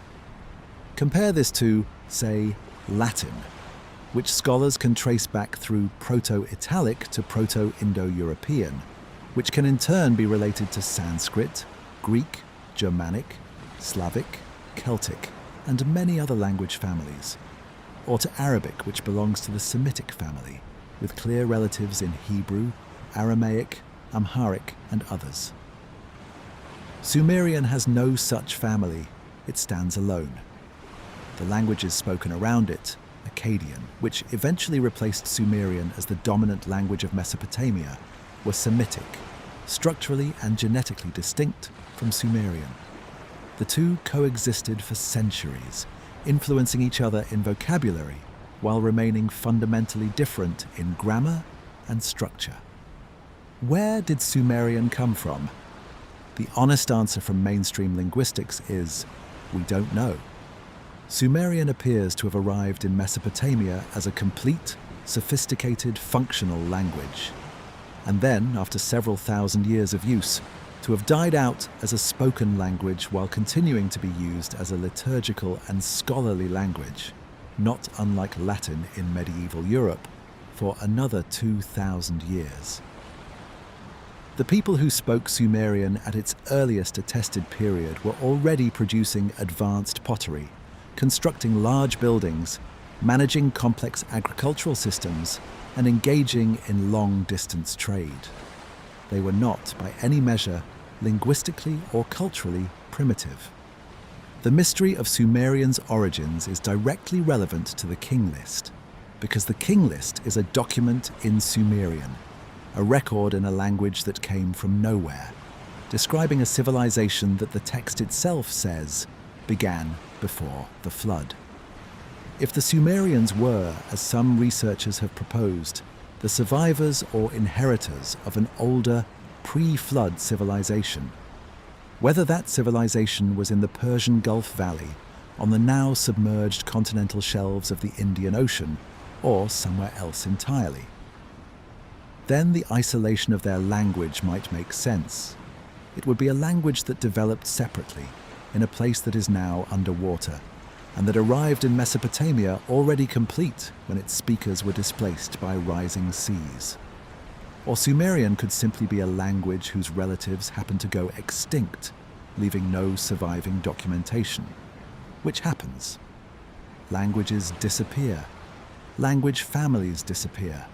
Compare this to, say, Latin, which scholars can trace back through Proto-Italic to Proto-Indo-European, which can in turn be related to Sanskrit, Greek, Germanic, Slavic, Celtic, and many other language families, or to Arabic, which belongs to the Semitic family, with clear relatives in Hebrew, Aramaic, Amharic, and others. Sumerian has no such family, it stands alone. The languages spoken around it, Akkadian, which eventually replaced Sumerian as the dominant language of Mesopotamia, were Semitic, structurally and genetically distinct from Sumerian. The two coexisted for centuries, influencing each other in vocabulary while remaining fundamentally different in grammar and structure. Where did Sumerian come from? The honest answer from mainstream linguistics is, we don't know. Sumerian appears to have arrived in Mesopotamia as a complete, sophisticated, functional language, and then, after several thousand years of use, to have died out as a spoken language while continuing to be used as a liturgical and scholarly language, not unlike Latin in medieval Europe, for another 2,000 years. The people who spoke Sumerian at its earliest attested period were already producing advanced pottery, constructing large buildings, managing complex agricultural systems, and engaging in long-distance trade. They were not, by any measure, linguistically or culturally primitive. The mystery of Sumerians' origins is directly relevant to the King List, because the King List is a document in Sumerian, a record in a language that came from nowhere, describing a civilization that the text itself says began before the flood. If the Sumerians were, as some researchers have proposed, the survivors or inheritors of an older, pre-flood civilization, whether that civilization was in the Persian Gulf Valley, on the now submerged continental shelves of the Indian Ocean, or somewhere else entirely, then the isolation of their language might make sense. It would be a language that developed separately, in a place that is now underwater, and that arrived in Mesopotamia already complete when its speakers were displaced by rising seas. Or Sumerian could simply be a language whose relatives happened to go extinct, leaving no surviving documentation, which happens. Languages disappear. Language families disappear.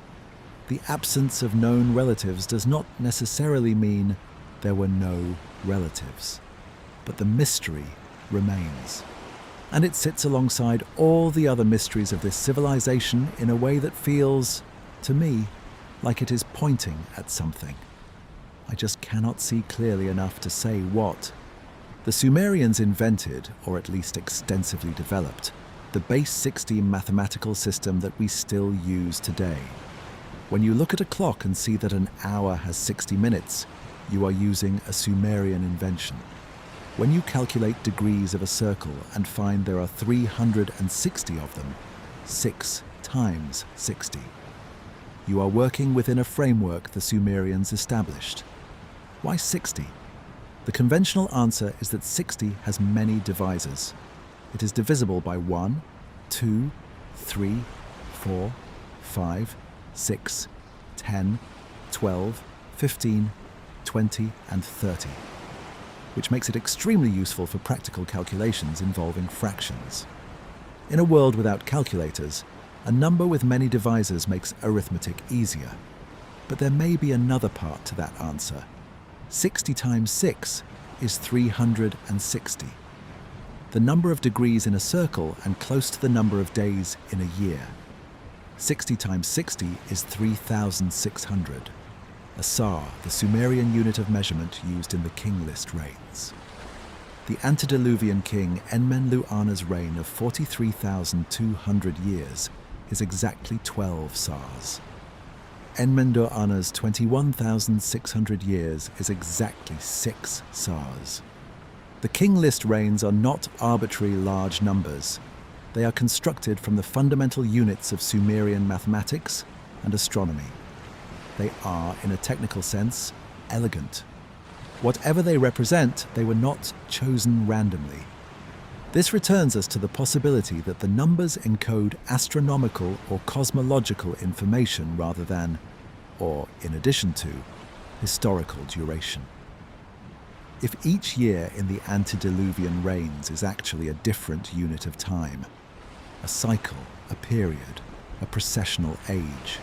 The absence of known relatives does not necessarily mean there were no relatives, but the mystery remains. And it sits alongside all the other mysteries of this civilization in a way that feels, to me, like it is pointing at something. I just cannot see clearly enough to say what. The Sumerians invented, or at least extensively developed, the base 60 mathematical system that we still use today. When you look at a clock and see that an hour has 60 minutes, you are using a Sumerian invention. When you calculate degrees of a circle and find there are 360 of them, 6 times 60, you are working within a framework the Sumerians established. Why 60? The conventional answer is that 60 has many divisors. It is divisible by 1, 2, 3, 4, 5, 6, 10, 12, 15, 20, and 30, which makes it extremely useful for practical calculations involving fractions. In a world without calculators, a number with many divisors makes arithmetic easier. But there may be another part to that answer. 60 times 6 is 360. The number of degrees in a circle and close to the number of days in a year. 60 times 60 is 3,600. A sar, the Sumerian unit of measurement used in the King List reigns. The Antediluvian king Enmenlu-Ana's reign of 43,200 years is exactly 12 sars. Enmendu-Ana's 21,600 years is exactly 6 sars. The King List reigns are not arbitrary large numbers. They are constructed from the fundamental units of Sumerian mathematics and astronomy. They are, in a technical sense, elegant. Whatever they represent, they were not chosen randomly. This returns us to the possibility that the numbers encode astronomical or cosmological information rather than, or in addition to, historical duration. If each year in the Antediluvian reigns is actually a different unit of time, a cycle, a period, a processional age,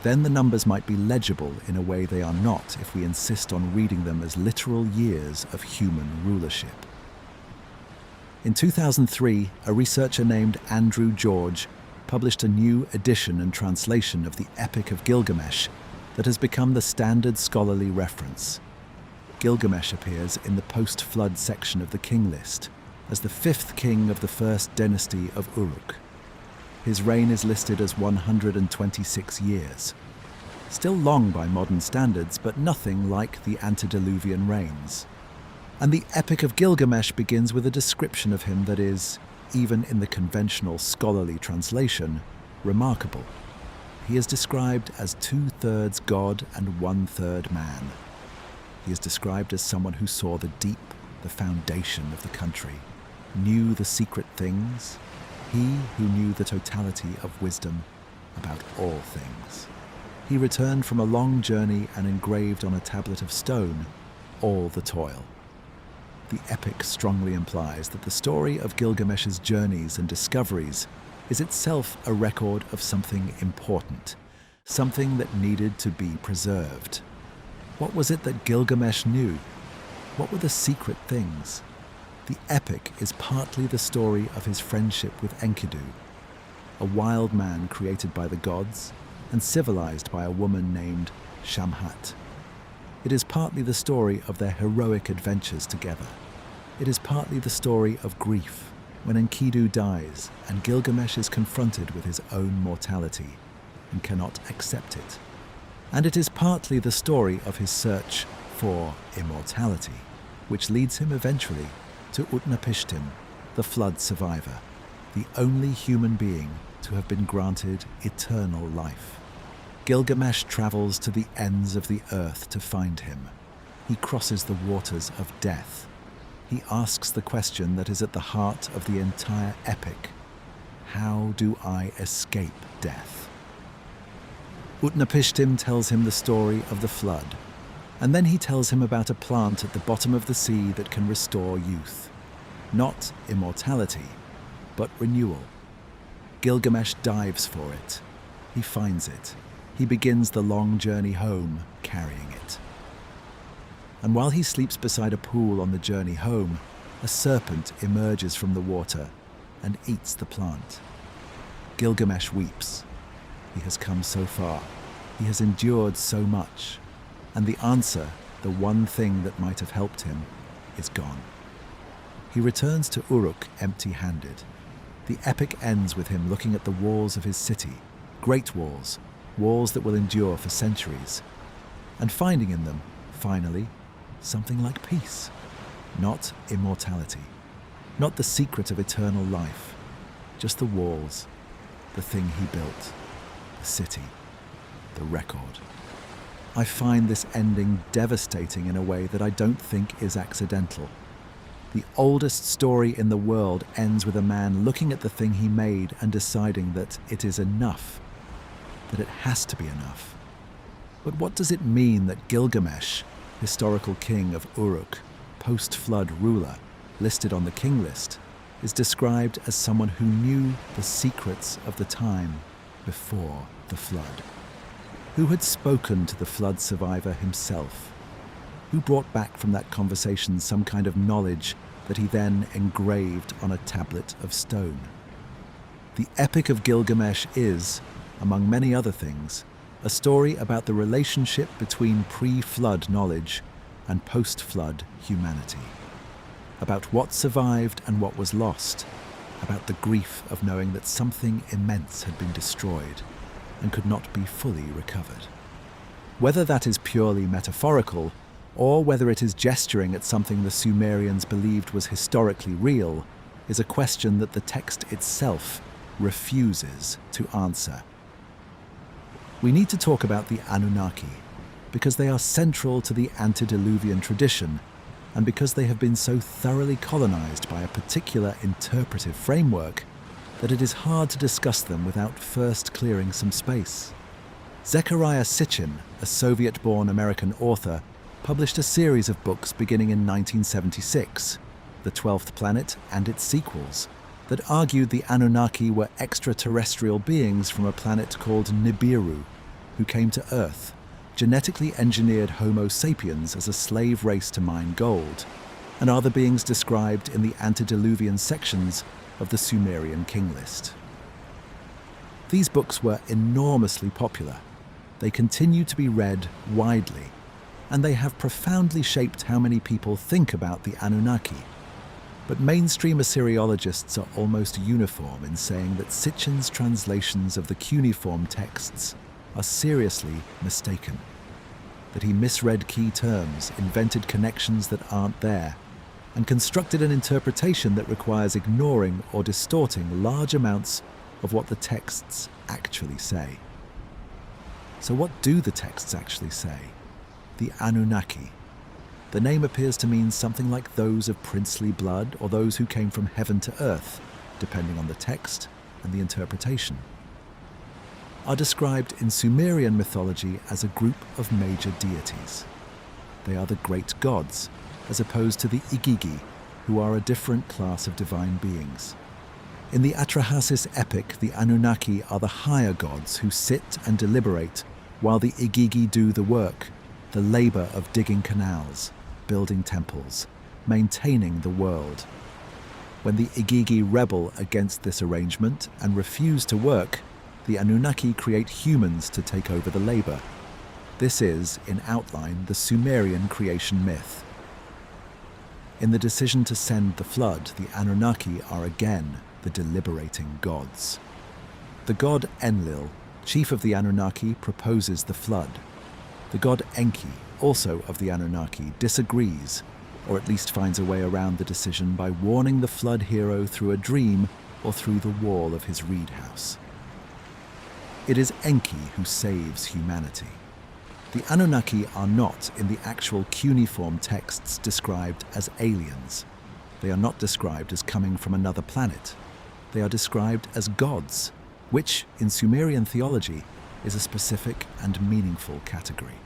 then the numbers might be legible in a way they are not if we insist on reading them as literal years of human rulership. In 2003, a researcher named Andrew George published a new edition and translation of the Epic of Gilgamesh that has become the standard scholarly reference. Gilgamesh appears in the post-flood section of the King List as the 5th king of the first dynasty of Uruk. His reign is listed as 126 years. Still long by modern standards, but nothing like the antediluvian reigns. And the Epic of Gilgamesh begins with a description of him that is, even in the conventional scholarly translation, remarkable. He is described as 2/3 god and 1/3 man. He is described as someone who saw the deep, the foundation of the country, knew the secret things, he who knew the totality of wisdom, about all things. He returned from a long journey and engraved on a tablet of stone all the toil. The epic strongly implies that the story of Gilgamesh's journeys and discoveries is itself a record of something important, something that needed to be preserved. What was it that Gilgamesh knew? What were the secret things? The epic is partly the story of his friendship with Enkidu, a wild man created by the gods and civilized by a woman named Shamhat. It is partly the story of their heroic adventures together. It is partly the story of grief when Enkidu dies and Gilgamesh is confronted with his own mortality and cannot accept it. And it is partly the story of his search for immortality, which leads him eventually to Utnapishtim, the flood survivor, the only human being to have been granted eternal life. Gilgamesh travels to the ends of the earth to find him. He crosses the waters of death. He asks the question that is at the heart of the entire epic: how do I escape death? Utnapishtim tells him the story of the flood, and then he tells him about a plant at the bottom of the sea that can restore youth. Not immortality, but renewal. Gilgamesh dives for it. He finds it. He begins the long journey home carrying it. And while he sleeps beside a pool on the journey home, a serpent emerges from the water and eats the plant. Gilgamesh weeps. He has come so far. He has endured so much. And the answer, the one thing that might have helped him, is gone. He returns to Uruk empty-handed. The epic ends with him looking at the walls of his city, great walls, walls that will endure for centuries, and finding in them, finally, something like peace. Not immortality, not the secret of eternal life, just the walls, the thing he built, the city, the record. I find this ending devastating in a way that I don't think is accidental. The oldest story in the world ends with a man looking at the thing he made and deciding that it is enough, that it has to be enough. But what does it mean that Gilgamesh, historical king of Uruk, post-flood ruler, listed on the king list, is described as someone who knew the secrets of the time before the flood? Who had spoken to the flood survivor himself? Who brought back from that conversation some kind of knowledge that he then engraved on a tablet of stone? The Epic of Gilgamesh is, among many other things, a story about the relationship between pre-flood knowledge and post-flood humanity. About what survived and what was lost. About the grief of knowing that something immense had been destroyed and could not be fully recovered. Whether that is purely metaphorical, or whether it is gesturing at something the Sumerians believed was historically real, is a question that the text itself refuses to answer. We need to talk about the Anunnaki, because they are central to the Antediluvian tradition, and because they have been so thoroughly colonized by a particular interpretive framework that it is hard to discuss them without first clearing some space. Zecharia Sitchin, a Soviet-born American author, published a series of books beginning in 1976, The 12th Planet and its sequels, that argued the Anunnaki were extraterrestrial beings from a planet called Nibiru, who came to Earth, genetically engineered Homo sapiens as a slave race to mine gold, and are the beings described in the Antediluvian sections of the Sumerian King List. These books were enormously popular. They continue to be read widely, and they have profoundly shaped how many people think about the Anunnaki. But mainstream Assyriologists are almost uniform in saying that Sitchin's translations of the cuneiform texts are seriously mistaken, that he misread key terms, invented connections that aren't there, and constructed an interpretation that requires ignoring or distorting large amounts of what the texts actually say. So what do the texts actually say? The Anunnaki. The name appears to mean something like those of princely blood or those who came from heaven to earth, depending on the text and the interpretation. are described in Sumerian mythology as a group of major deities. They are the great gods, as opposed to the Igigi, who are a different class of divine beings. In the Atrahasis epic, the Anunnaki are the higher gods who sit and deliberate, while the Igigi do the work, the labor of digging canals, building temples, maintaining the world. When the Igigi rebel against this arrangement and refuse to work, the Anunnaki create humans to take over the labor. This is, in outline, the Sumerian creation myth. In the decision to send the flood, the Anunnaki are again the deliberating gods. The god Enlil, chief of the Anunnaki, proposes the flood. The god Enki, also of the Anunnaki, disagrees, or at least finds a way around the decision by warning the flood hero through a dream or through the wall of his reed house. It is Enki who saves humanity. The Anunnaki are not, in the actual cuneiform texts, described as aliens. They are not described as coming from another planet. They are described as gods, which, in Sumerian theology, is a specific and meaningful category.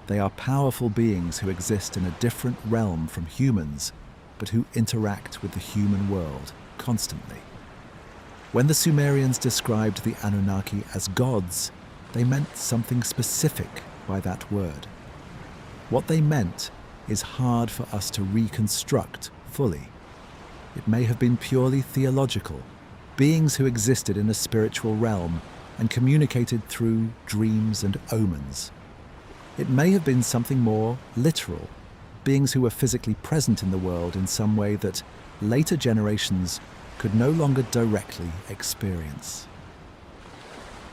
They are powerful beings who exist in a different realm from humans, but who interact with the human world constantly. When the Sumerians described the Anunnaki as gods, they meant something specific by that word. What they meant is hard for us to reconstruct fully. It may have been purely theological, beings who existed in a spiritual realm and communicated through dreams and omens. It may have been something more literal, beings who were physically present in the world in some way that later generations could no longer directly experience.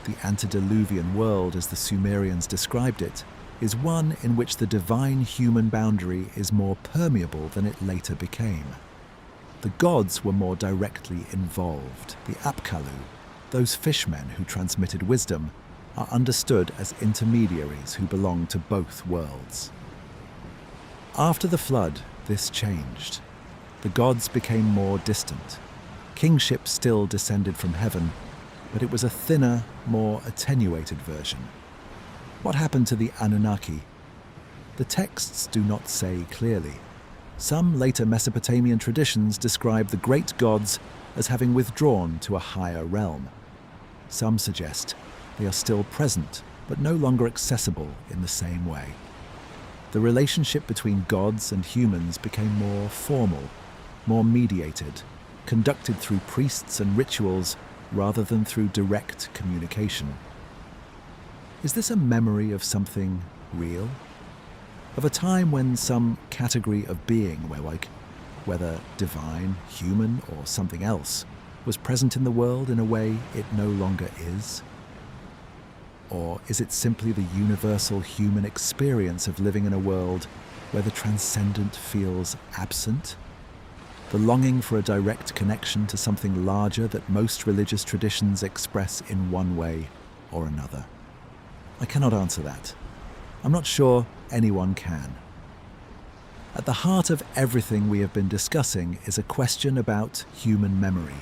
The Antediluvian world, as the Sumerians described it, is one in which the divine human boundary is more permeable than it later became. The gods were more directly involved. The Apkallu, those fishmen who transmitted wisdom, are understood as intermediaries who belong to both worlds. After the flood, this changed. The gods became more distant. Kingship still descended from heaven, but it was a thinner, more attenuated version. What happened to the Anunnaki? The texts do not say clearly. Some later Mesopotamian traditions describe the great gods as having withdrawn to a higher realm. Some suggest they are still present, but no longer accessible in the same way. The relationship between gods and humans became more formal, more mediated, conducted through priests and rituals rather than through direct communication. Is this a memory of something real? Of a time when some category of being, whether divine, human, or something else, was present in the world in a way it no longer is? Or is it simply the universal human experience of living in a world where the transcendent feels absent? The longing for a direct connection to something larger that most religious traditions express in one way or another? I cannot answer that. I'm not sure anyone can. At the heart of everything we have been discussing is a question about human memory,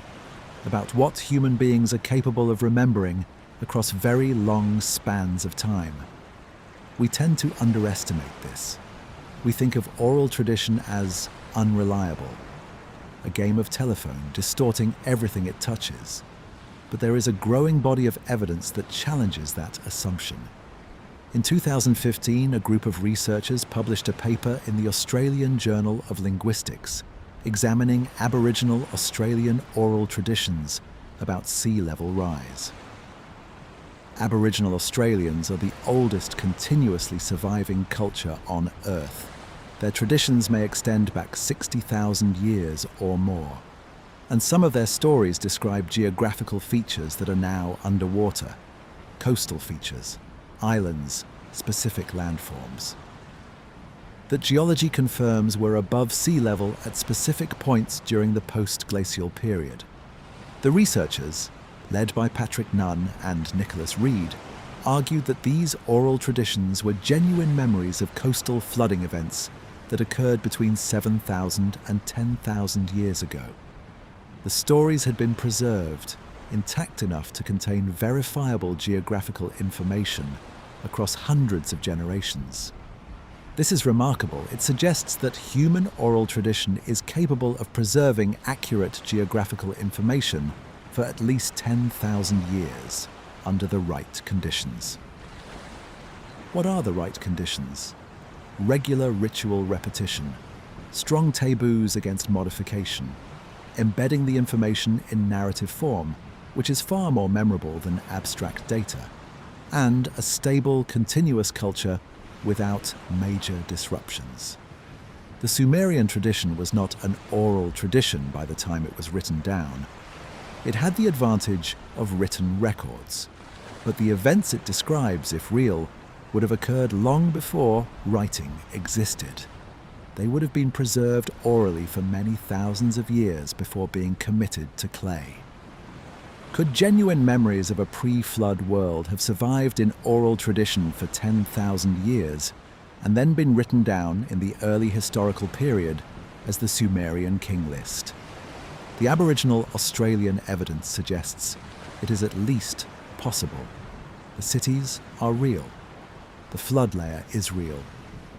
about what human beings are capable of remembering across very long spans of time. We tend to underestimate this. We think of oral tradition as unreliable, a game of telephone distorting everything it touches. But there is a growing body of evidence that challenges that assumption. In 2015, a group of researchers published a paper in the Australian Journal of Linguistics examining Aboriginal Australian oral traditions about sea level rise. Aboriginal Australians are the oldest continuously surviving culture on Earth. Their traditions may extend back 60,000 years or more, and some of their stories describe geographical features that are now underwater, coastal features, islands, specific landforms. That geology confirms we're above sea level at specific points during the post-glacial period. The researchers, led by Patrick Nunn and Nicholas Reed, argued that these oral traditions were genuine memories of coastal flooding events that occurred between 7,000 and 10,000 years ago. The stories had been preserved, intact enough to contain verifiable geographical information across hundreds of generations. This is remarkable. It suggests that human oral tradition is capable of preserving accurate geographical information for at least 10,000 years under the right conditions. What are the right conditions? Regular ritual repetition, strong taboos against modification, embedding the information in narrative form, which is far more memorable than abstract data, and a stable, continuous culture without major disruptions. The Sumerian tradition was not an oral tradition by the time it was written down. It had the advantage of written records, but the events it describes, if real, would have occurred long before writing existed. They would have been preserved orally for many thousands of years before being committed to clay. Could genuine memories of a pre-flood world have survived in oral tradition for 10,000 years and then been written down in the early historical period as the Sumerian King List? The Aboriginal Australian evidence suggests it is at least possible. The cities are real. The flood layer is real.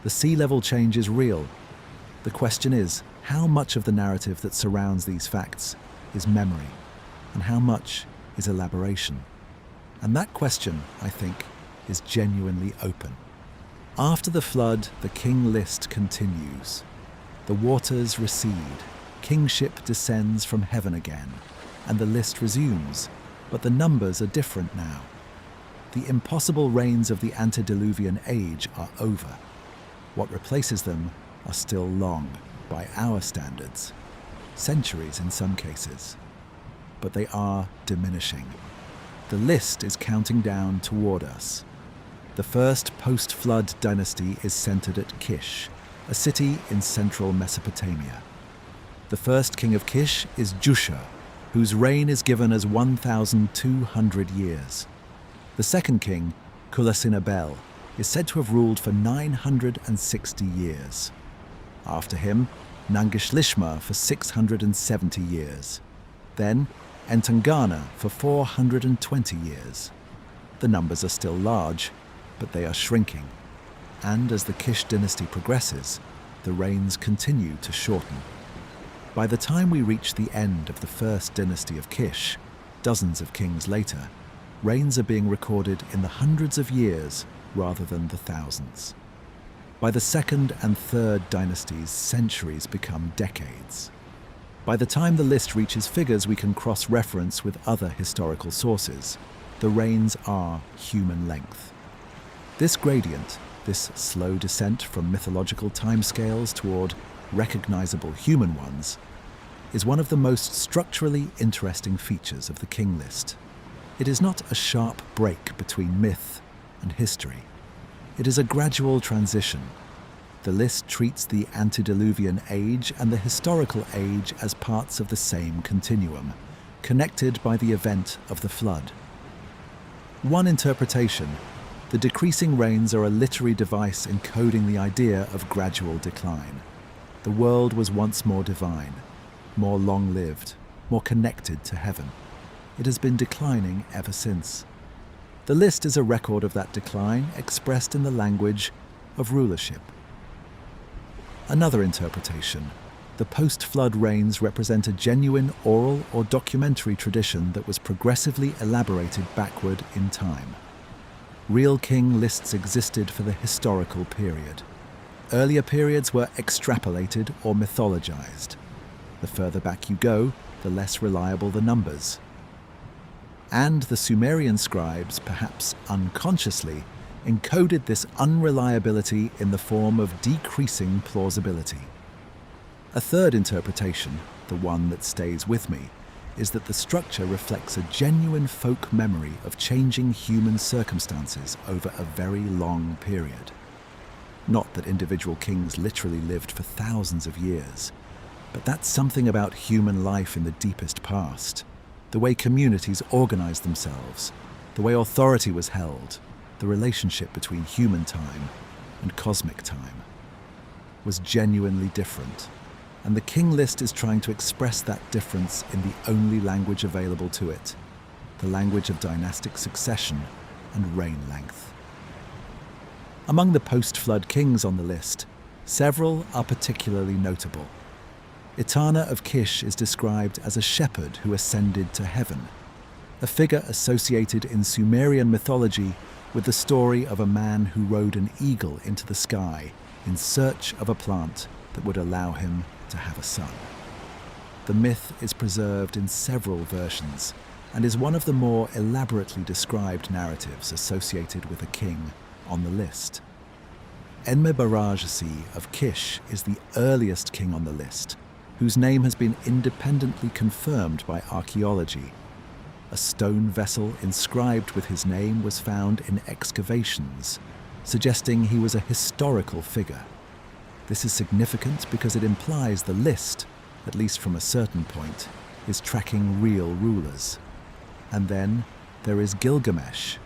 The sea level change is real. The question is, how much of the narrative that surrounds these facts is memory, and how much is elaboration? And that question, I think, is genuinely open. After the flood, the King List continues. The waters recede, kingship descends from heaven again, and the list resumes, but the numbers are different now. The impossible reigns of the Antediluvian age are over. What replaces them are still long, by our standards, centuries in some cases. But they are diminishing. The list is counting down toward us. The first post-flood dynasty is centered at Kish, a city in central Mesopotamia. The first king of Kish is Jusha, whose reign is given as 1,200 years. The second king, Kulasinavel, is said to have ruled for 960 years. After him, Nangishlishma for 670 years. Then, Entangana for 420 years. The numbers are still large, but they are shrinking. And as the Kish dynasty progresses, the reigns continue to shorten. By the time we reach the end of the first dynasty of Kish, dozens of kings later, reigns are being recorded in the hundreds of years rather than the thousands. By the second and third dynasties, centuries become decades. By the time the list reaches figures we can cross-reference with other historical sources, the reigns are human length. This gradient, this slow descent from mythological timescales toward recognizable human ones, is one of the most structurally interesting features of the King List. It is not a sharp break between myth and history. It is a gradual transition. The list treats the Antediluvian age and the historical age as parts of the same continuum, connected by the event of the flood. One interpretation: the decreasing reigns are a literary device encoding the idea of gradual decline. The world was once more divine, more long-lived, more connected to heaven. It has been declining ever since. The list is a record of that decline expressed in the language of rulership. Another interpretation: the post-flood reigns represent a genuine oral or documentary tradition that was progressively elaborated backward in time. Real king lists existed for the historical period. Earlier periods were extrapolated or mythologized. The further back you go, the less reliable the numbers. And the Sumerian scribes, perhaps unconsciously, encoded this unreliability in the form of decreasing plausibility. A third interpretation, the one that stays with me, is that the structure reflects a genuine folk memory of changing human circumstances over a very long period. Not that individual kings literally lived for thousands of years, but that's something about human life in the deepest past. The way communities organized themselves, the way authority was held, the relationship between human time and cosmic time was genuinely different. And the King List is trying to express that difference in the only language available to it, the language of dynastic succession and reign length. Among the post-flood kings on the list, several are particularly notable. Etana of Kish is described as a shepherd who ascended to heaven, a figure associated in Sumerian mythology with the story of a man who rode an eagle into the sky in search of a plant that would allow him to have a son. The myth is preserved in several versions and is one of the more elaborately described narratives associated with a king on the list. Enmebarajasi of Kish is the earliest king on the list, whose name has been independently confirmed by archaeology. A stone vessel inscribed with his name was found in excavations, suggesting he was a historical figure. This is significant because it implies the list, at least from a certain point, is tracking real rulers. And then there is Gilgamesh,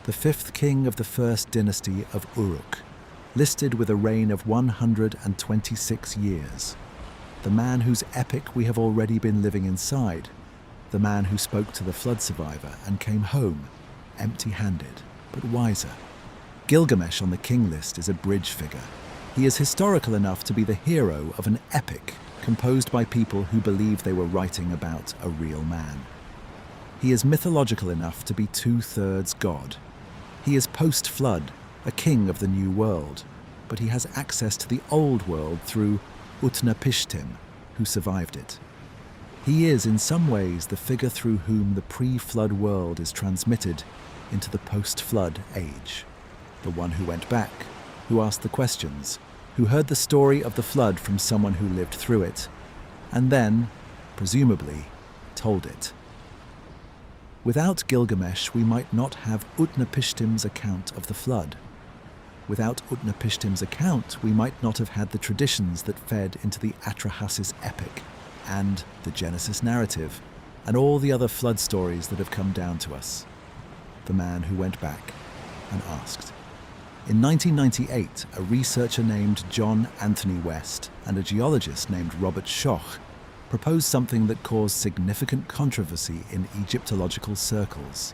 the fifth king of the first dynasty of Uruk, listed with a reign of 126 years. The man whose epic we have already been living inside, the man who spoke to the flood survivor and came home, empty-handed, but wiser. Gilgamesh on the king list is a bridge figure. He is historical enough to be the hero of an epic composed by people who believe they were writing about a real man. He is mythological enough to be 2/3 God. He is post-flood, a king of the new world, but he has access to the old world through Utnapishtim, who survived it. He is, in some ways, the figure through whom the pre-flood world is transmitted into the post-flood age. The one who went back, who asked the questions, who heard the story of the flood from someone who lived through it, and then, presumably, told it. Without Gilgamesh, we might not have Utnapishtim's account of the flood. Without Utnapishtim's account, we might not have had the traditions that fed into the Atrahasis epic, and the Genesis narrative, and all the other flood stories that have come down to us. The man who went back and asked. In 1998, a researcher named John Anthony West and a geologist named Robert Schoch proposed something that caused significant controversy in Egyptological circles,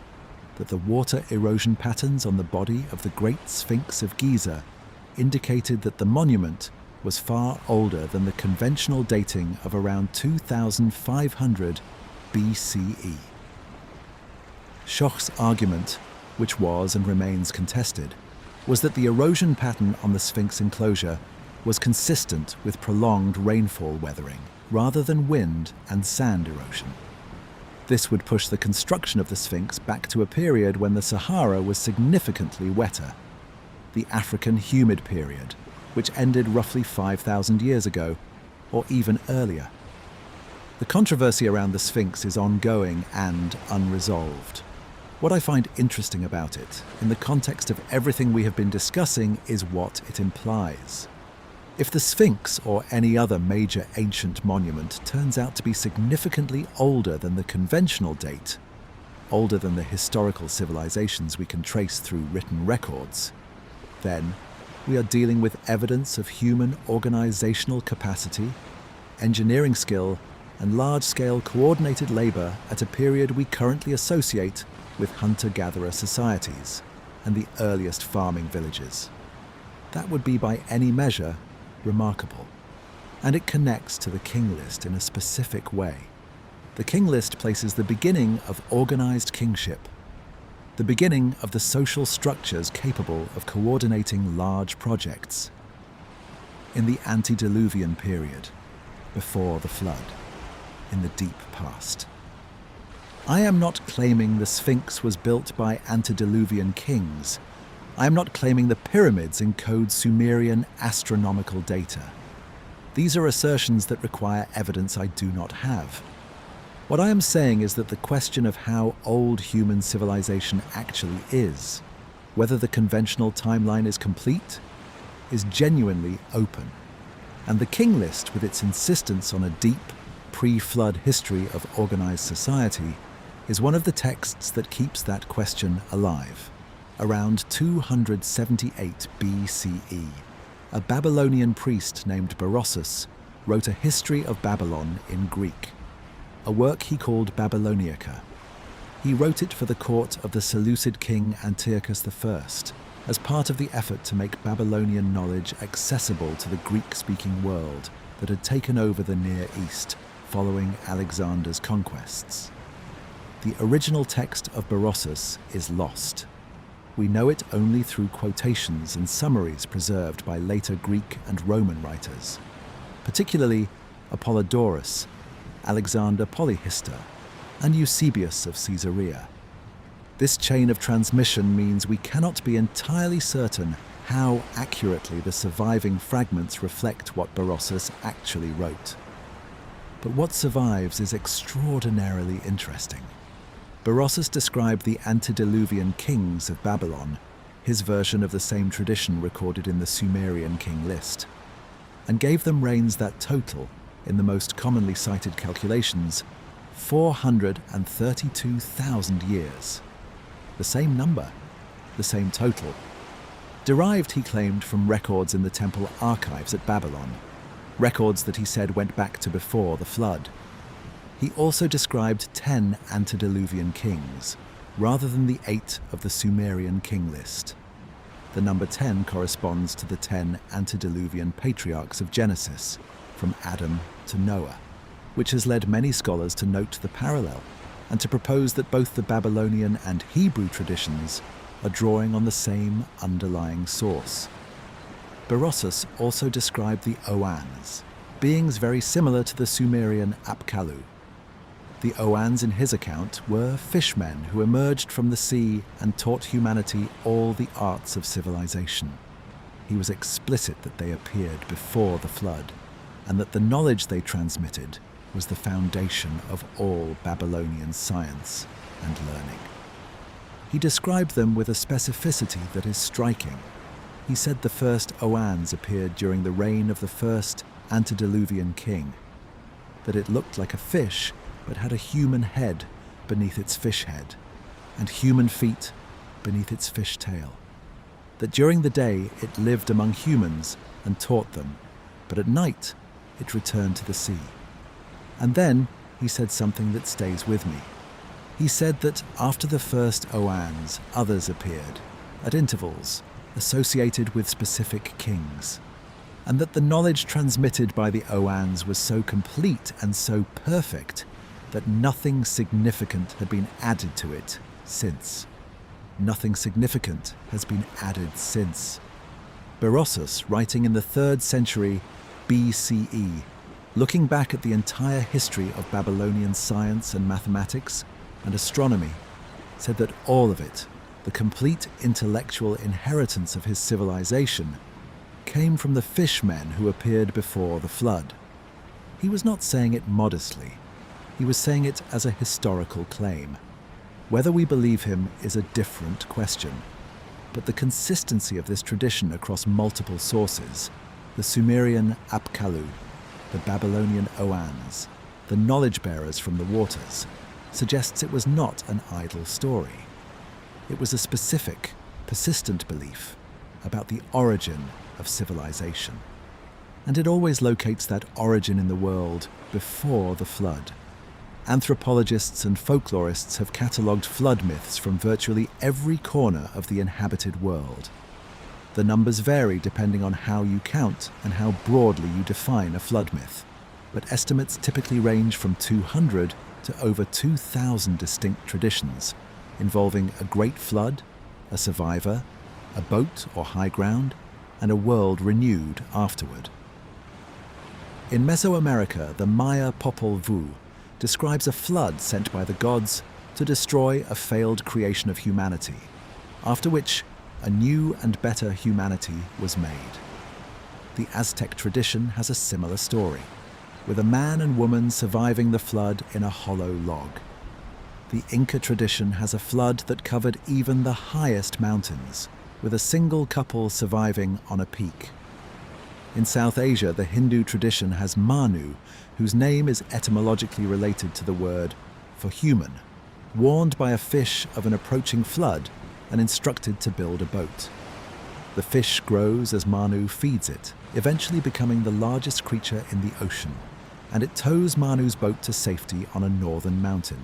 that the water erosion patterns on the body of the Great Sphinx of Giza indicated that the monument was far older than the conventional dating of around 2500 BCE. Schoch's argument, which was and remains contested, was that the erosion pattern on the Sphinx enclosure was consistent with prolonged rainfall weathering, rather than wind and sand erosion. This would push the construction of the Sphinx back to a period when the Sahara was significantly wetter, the African humid period, which ended roughly 5,000 years ago, or even earlier. The controversy around the Sphinx is ongoing and unresolved. What I find interesting about it, in the context of everything we have been discussing, is what it implies. If the Sphinx or any other major ancient monument turns out to be significantly older than the conventional date, older than the historical civilizations we can trace through written records, then we are dealing with evidence of human organizational capacity, engineering skill, and large-scale coordinated labor at a period we currently associate with hunter-gatherer societies and the earliest farming villages. That would be, by any measure, remarkable. And it connects to the King List in a specific way. The King List places the beginning of organized kingship, the beginning of the social structures capable of coordinating large projects, in the Antediluvian period, before the flood, in the deep past. I am not claiming the Sphinx was built by Antediluvian kings. I am not claiming the pyramids encode Sumerian astronomical data. These are assertions that require evidence I do not have. What I am saying is that the question of how old human civilization actually is, whether the conventional timeline is complete, is genuinely open. And the King List, with its insistence on a deep, pre-flood history of organized society, is one of the texts that keeps that question alive. Around 278 BCE, a Babylonian priest named Berossus wrote a history of Babylon in Greek, a work he called Babyloniaca. He wrote it for the court of the Seleucid king Antiochus I, as part of the effort to make Babylonian knowledge accessible to the Greek-speaking world that had taken over the Near East following Alexander's conquests. The original text of Berosus is lost. We know it only through quotations and summaries preserved by later Greek and Roman writers, particularly Apollodorus, Alexander Polyhistor, and Eusebius of Caesarea. This chain of transmission means we cannot be entirely certain how accurately the surviving fragments reflect what Berosus actually wrote. But what survives is extraordinarily interesting. Berosus described the Antediluvian Kings of Babylon, his version of the same tradition recorded in the Sumerian King List, and gave them reigns that total, in the most commonly cited calculations, 432,000 years. The same number, the same total. Derived, he claimed, from records in the temple archives at Babylon, records that he said went back to before the flood. He also described 10 Antediluvian kings, rather than the 8 of the Sumerian King List. The number 10 corresponds to the 10 antediluvian patriarchs of Genesis, from Adam to Noah, which has led many scholars to note the parallel and to propose that both the Babylonian and Hebrew traditions are drawing on the same underlying source. Berosus also described the Oans, beings very similar to the Sumerian Apkallu. The Oans in his account were fishmen who emerged from the sea and taught humanity all the arts of civilization. He was explicit that they appeared before the flood, and that the knowledge they transmitted was the foundation of all Babylonian science and learning. He described them with a specificity that is striking. He said the first Oans appeared during the reign of the first Antediluvian king, that it looked like a fish but had a human head beneath its fish head, and human feet beneath its fish tail. That during the day it lived among humans and taught them, but at night it returned to the sea. And then he said something that stays with me. He said that after the first Oans, others appeared, at intervals, associated with specific kings, and that the knowledge transmitted by the Oans was so complete and so perfect that nothing significant had been added to it since. Nothing significant has been added since. Berosus, writing in the 3rd century BCE, looking back at the entire history of Babylonian science and mathematics and astronomy, said that all of it, the complete intellectual inheritance of his civilization, came from the fishmen who appeared before the flood. He was not saying it modestly. He was saying it as a historical claim. Whether we believe him is a different question. But the consistency of this tradition across multiple sources, the Sumerian Apkallu, the Babylonian Oans, the knowledge bearers from the waters, suggests it was not an idle story. It was a specific, persistent belief about the origin of civilization. And it always locates that origin in the world before the flood. Anthropologists and folklorists have catalogued flood myths from virtually every corner of the inhabited world. The numbers vary depending on how you count and how broadly you define a flood myth, but estimates typically range from 200 to over 2,000 distinct traditions, involving a great flood, a survivor, a boat or high ground, and a world renewed afterward. In Mesoamerica, the Maya Popol Vuh describes a flood sent by the gods to destroy a failed creation of humanity, after which a new and better humanity was made. The Aztec tradition has a similar story, with a man and woman surviving the flood in a hollow log. The Inca tradition has a flood that covered even the highest mountains, with a single couple surviving on a peak. In South Asia, the Hindu tradition has Manu, whose name is etymologically related to the word for human, warned by a fish of an approaching flood and instructed to build a boat. The fish grows as Manu feeds it, eventually becoming the largest creature in the ocean, and it tows Manu's boat to safety on a northern mountain.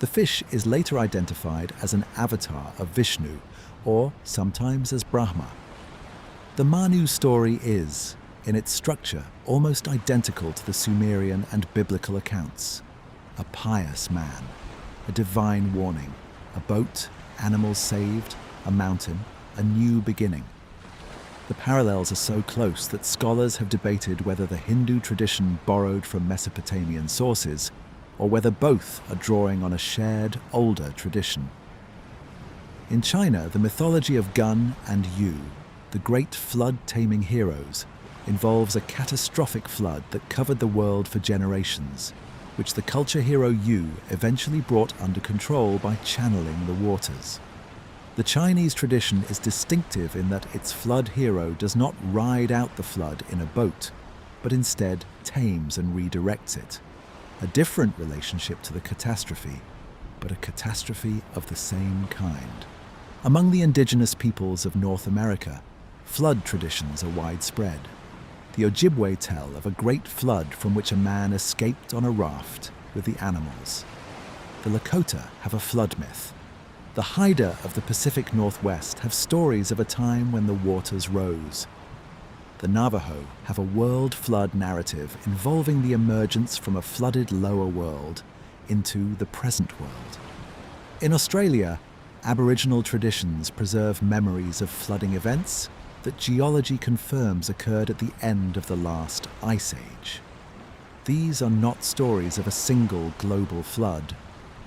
The fish is later identified as an avatar of Vishnu, or sometimes as Brahma. The Manu story is, in its structure, almost identical to the Sumerian and biblical accounts. A pious man, a divine warning, a boat, animals saved, a mountain, a new beginning. The parallels are so close that scholars have debated whether the Hindu tradition borrowed from Mesopotamian sources, or whether both are drawing on a shared, older tradition. In China, the mythology of Gun and Yu, the great flood-taming heroes, involves a catastrophic flood that covered the world for generations, which the culture hero Yu eventually brought under control by channeling the waters. The Chinese tradition is distinctive in that its flood hero does not ride out the flood in a boat, but instead tames and redirects it. A different relationship to the catastrophe, but a catastrophe of the same kind. Among the indigenous peoples of North America, flood traditions are widespread. The Ojibwe tell of a great flood from which a man escaped on a raft with the animals. The Lakota have a flood myth. The Haida of the Pacific Northwest have stories of a time when the waters rose. The Navajo have a world flood narrative involving the emergence from a flooded lower world into the present world. In Australia, Aboriginal traditions preserve memories of flooding events that geology confirms occurred at the end of the last ice age. These are not stories of a single global flood.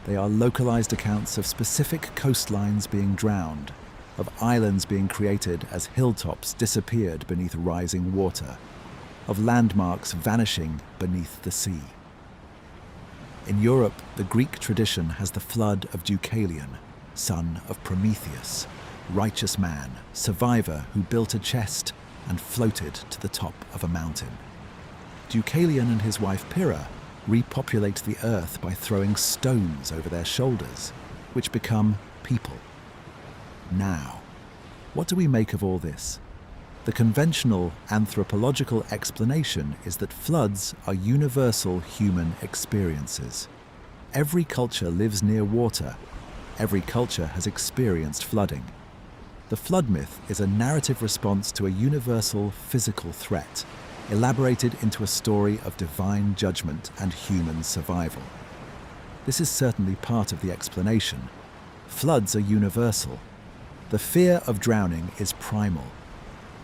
They are localized accounts of specific coastlines being drowned, of islands being created as hilltops disappeared beneath rising water, of landmarks vanishing beneath the sea. In Europe, the Greek tradition has the flood of Deucalion, son of Prometheus, righteous man, survivor who built a chest and floated to the top of a mountain. Deucalion and his wife Pyrrha repopulate the earth by throwing stones over their shoulders, which become people. Now, what do we make of all this? The conventional anthropological explanation is that floods are universal human experiences. Every culture lives near water. Every culture has experienced flooding. The flood myth is a narrative response to a universal physical threat, elaborated into a story of divine judgment and human survival. This is certainly part of the explanation. Floods are universal. The fear of drowning is primal.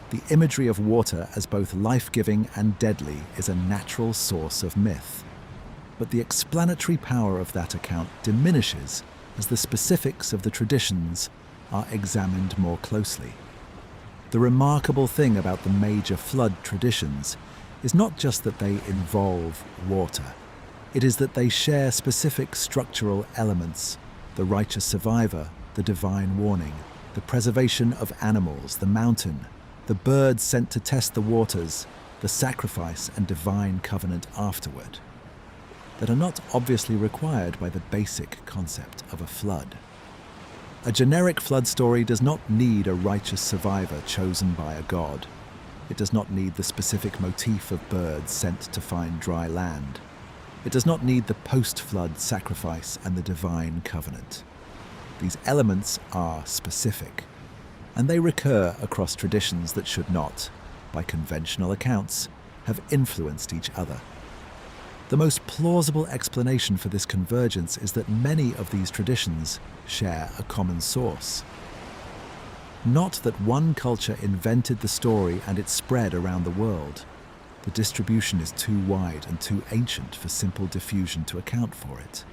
The imagery of water as both life-giving and deadly is a natural source of myth. But the explanatory power of that account diminishes as the specifics of the traditions are examined more closely. The remarkable thing about the major flood traditions is not just that they involve water. It is that they share specific structural elements: the righteous survivor, the divine warning, the preservation of animals, the mountain, the birds sent to test the waters, the sacrifice and divine covenant afterward, that are not obviously required by the basic concept of a flood. A generic flood story does not need a righteous survivor chosen by a god. It does not need the specific motif of birds sent to find dry land. It does not need the post-flood sacrifice and the divine covenant. These elements are specific, and they recur across traditions that should not, by conventional accounts, have influenced each other. The most plausible explanation for this convergence is that many of these traditions share a common source. Not that one culture invented the story and it spread around the world. The distribution is too wide and too ancient for simple diffusion to account for it.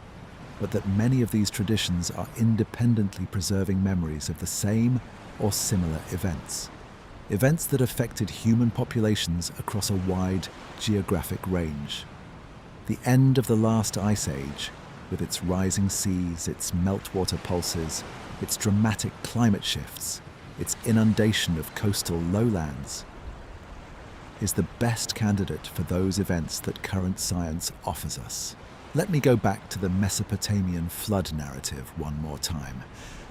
But that many of these traditions are independently preserving memories of the same or similar events. Events that affected human populations across a wide geographic range. The end of the last ice age, with its rising seas, its meltwater pulses, its dramatic climate shifts, its inundation of coastal lowlands, is the best candidate for those events that current science offers us. Let me go back to the Mesopotamian flood narrative one more time,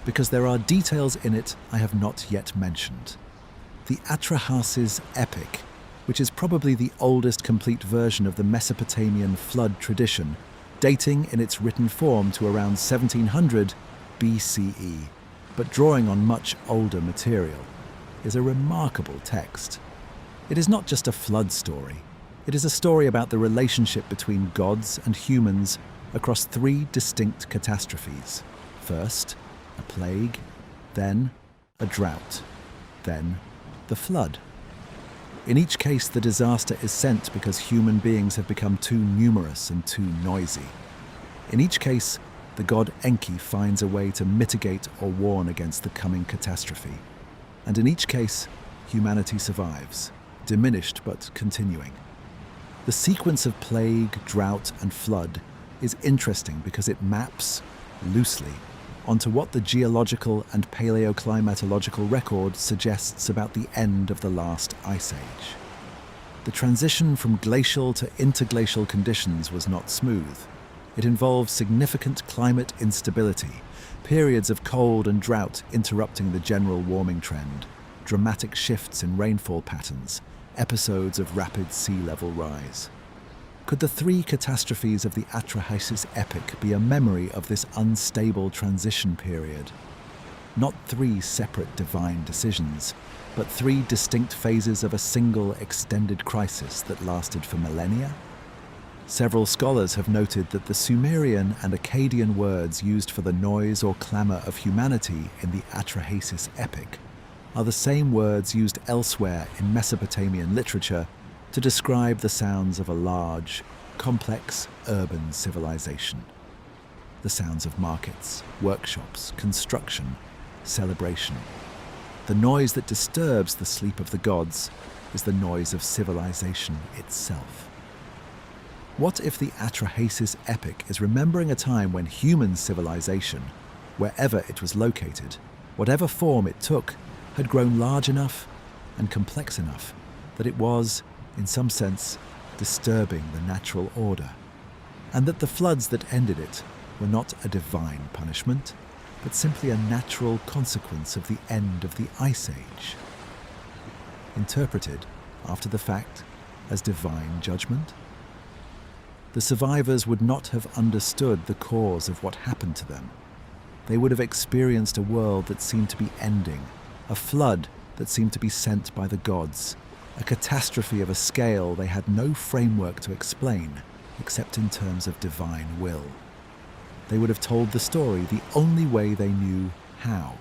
because there are details in it I have not yet mentioned. The Atrahasis epic, which is probably the oldest complete version of the Mesopotamian flood tradition, dating in its written form to around 1700 BCE, but drawing on much older material, is a remarkable text. It is not just a flood story. It is a story about the relationship between gods and humans across three distinct catastrophes. First, a plague, then a drought, then the flood. In each case, the disaster is sent because human beings have become too numerous and too noisy. In each case, the god Enki finds a way to mitigate or warn against the coming catastrophe. And in each case, humanity survives, diminished but continuing. The sequence of plague, drought, and flood is interesting because it maps, loosely, onto what the geological and paleoclimatological record suggests about the end of the last ice age. The transition from glacial to interglacial conditions was not smooth. It involved significant climate instability, periods of cold and drought interrupting the general warming trend, dramatic shifts in rainfall patterns, episodes of rapid sea level rise. Could the three catastrophes of the Atrahasis epic be a memory of this unstable transition period? Not three separate divine decisions, but three distinct phases of a single extended crisis that lasted for millennia? Several scholars have noted that the Sumerian and Akkadian words used for the noise or clamour of humanity in the Atrahasis epic are the same words used elsewhere in Mesopotamian literature to describe the sounds of a large, complex urban civilization. The sounds of markets, workshops, construction, celebration. The noise that disturbs the sleep of the gods is the noise of civilization itself. What if the Atrahasis epic is remembering a time when human civilization, wherever it was located, whatever form it took, had grown large enough and complex enough that it was, in some sense, disturbing the natural order, and that the floods that ended it were not a divine punishment, but simply a natural consequence of the end of the Ice Age, interpreted, after the fact, as divine judgment? The survivors would not have understood the cause of what happened to them. They would have experienced a world that seemed to be ending, a flood that seemed to be sent by the gods, a catastrophe of a scale they had no framework to explain, except in terms of divine will. They would have told the story the only way they knew how,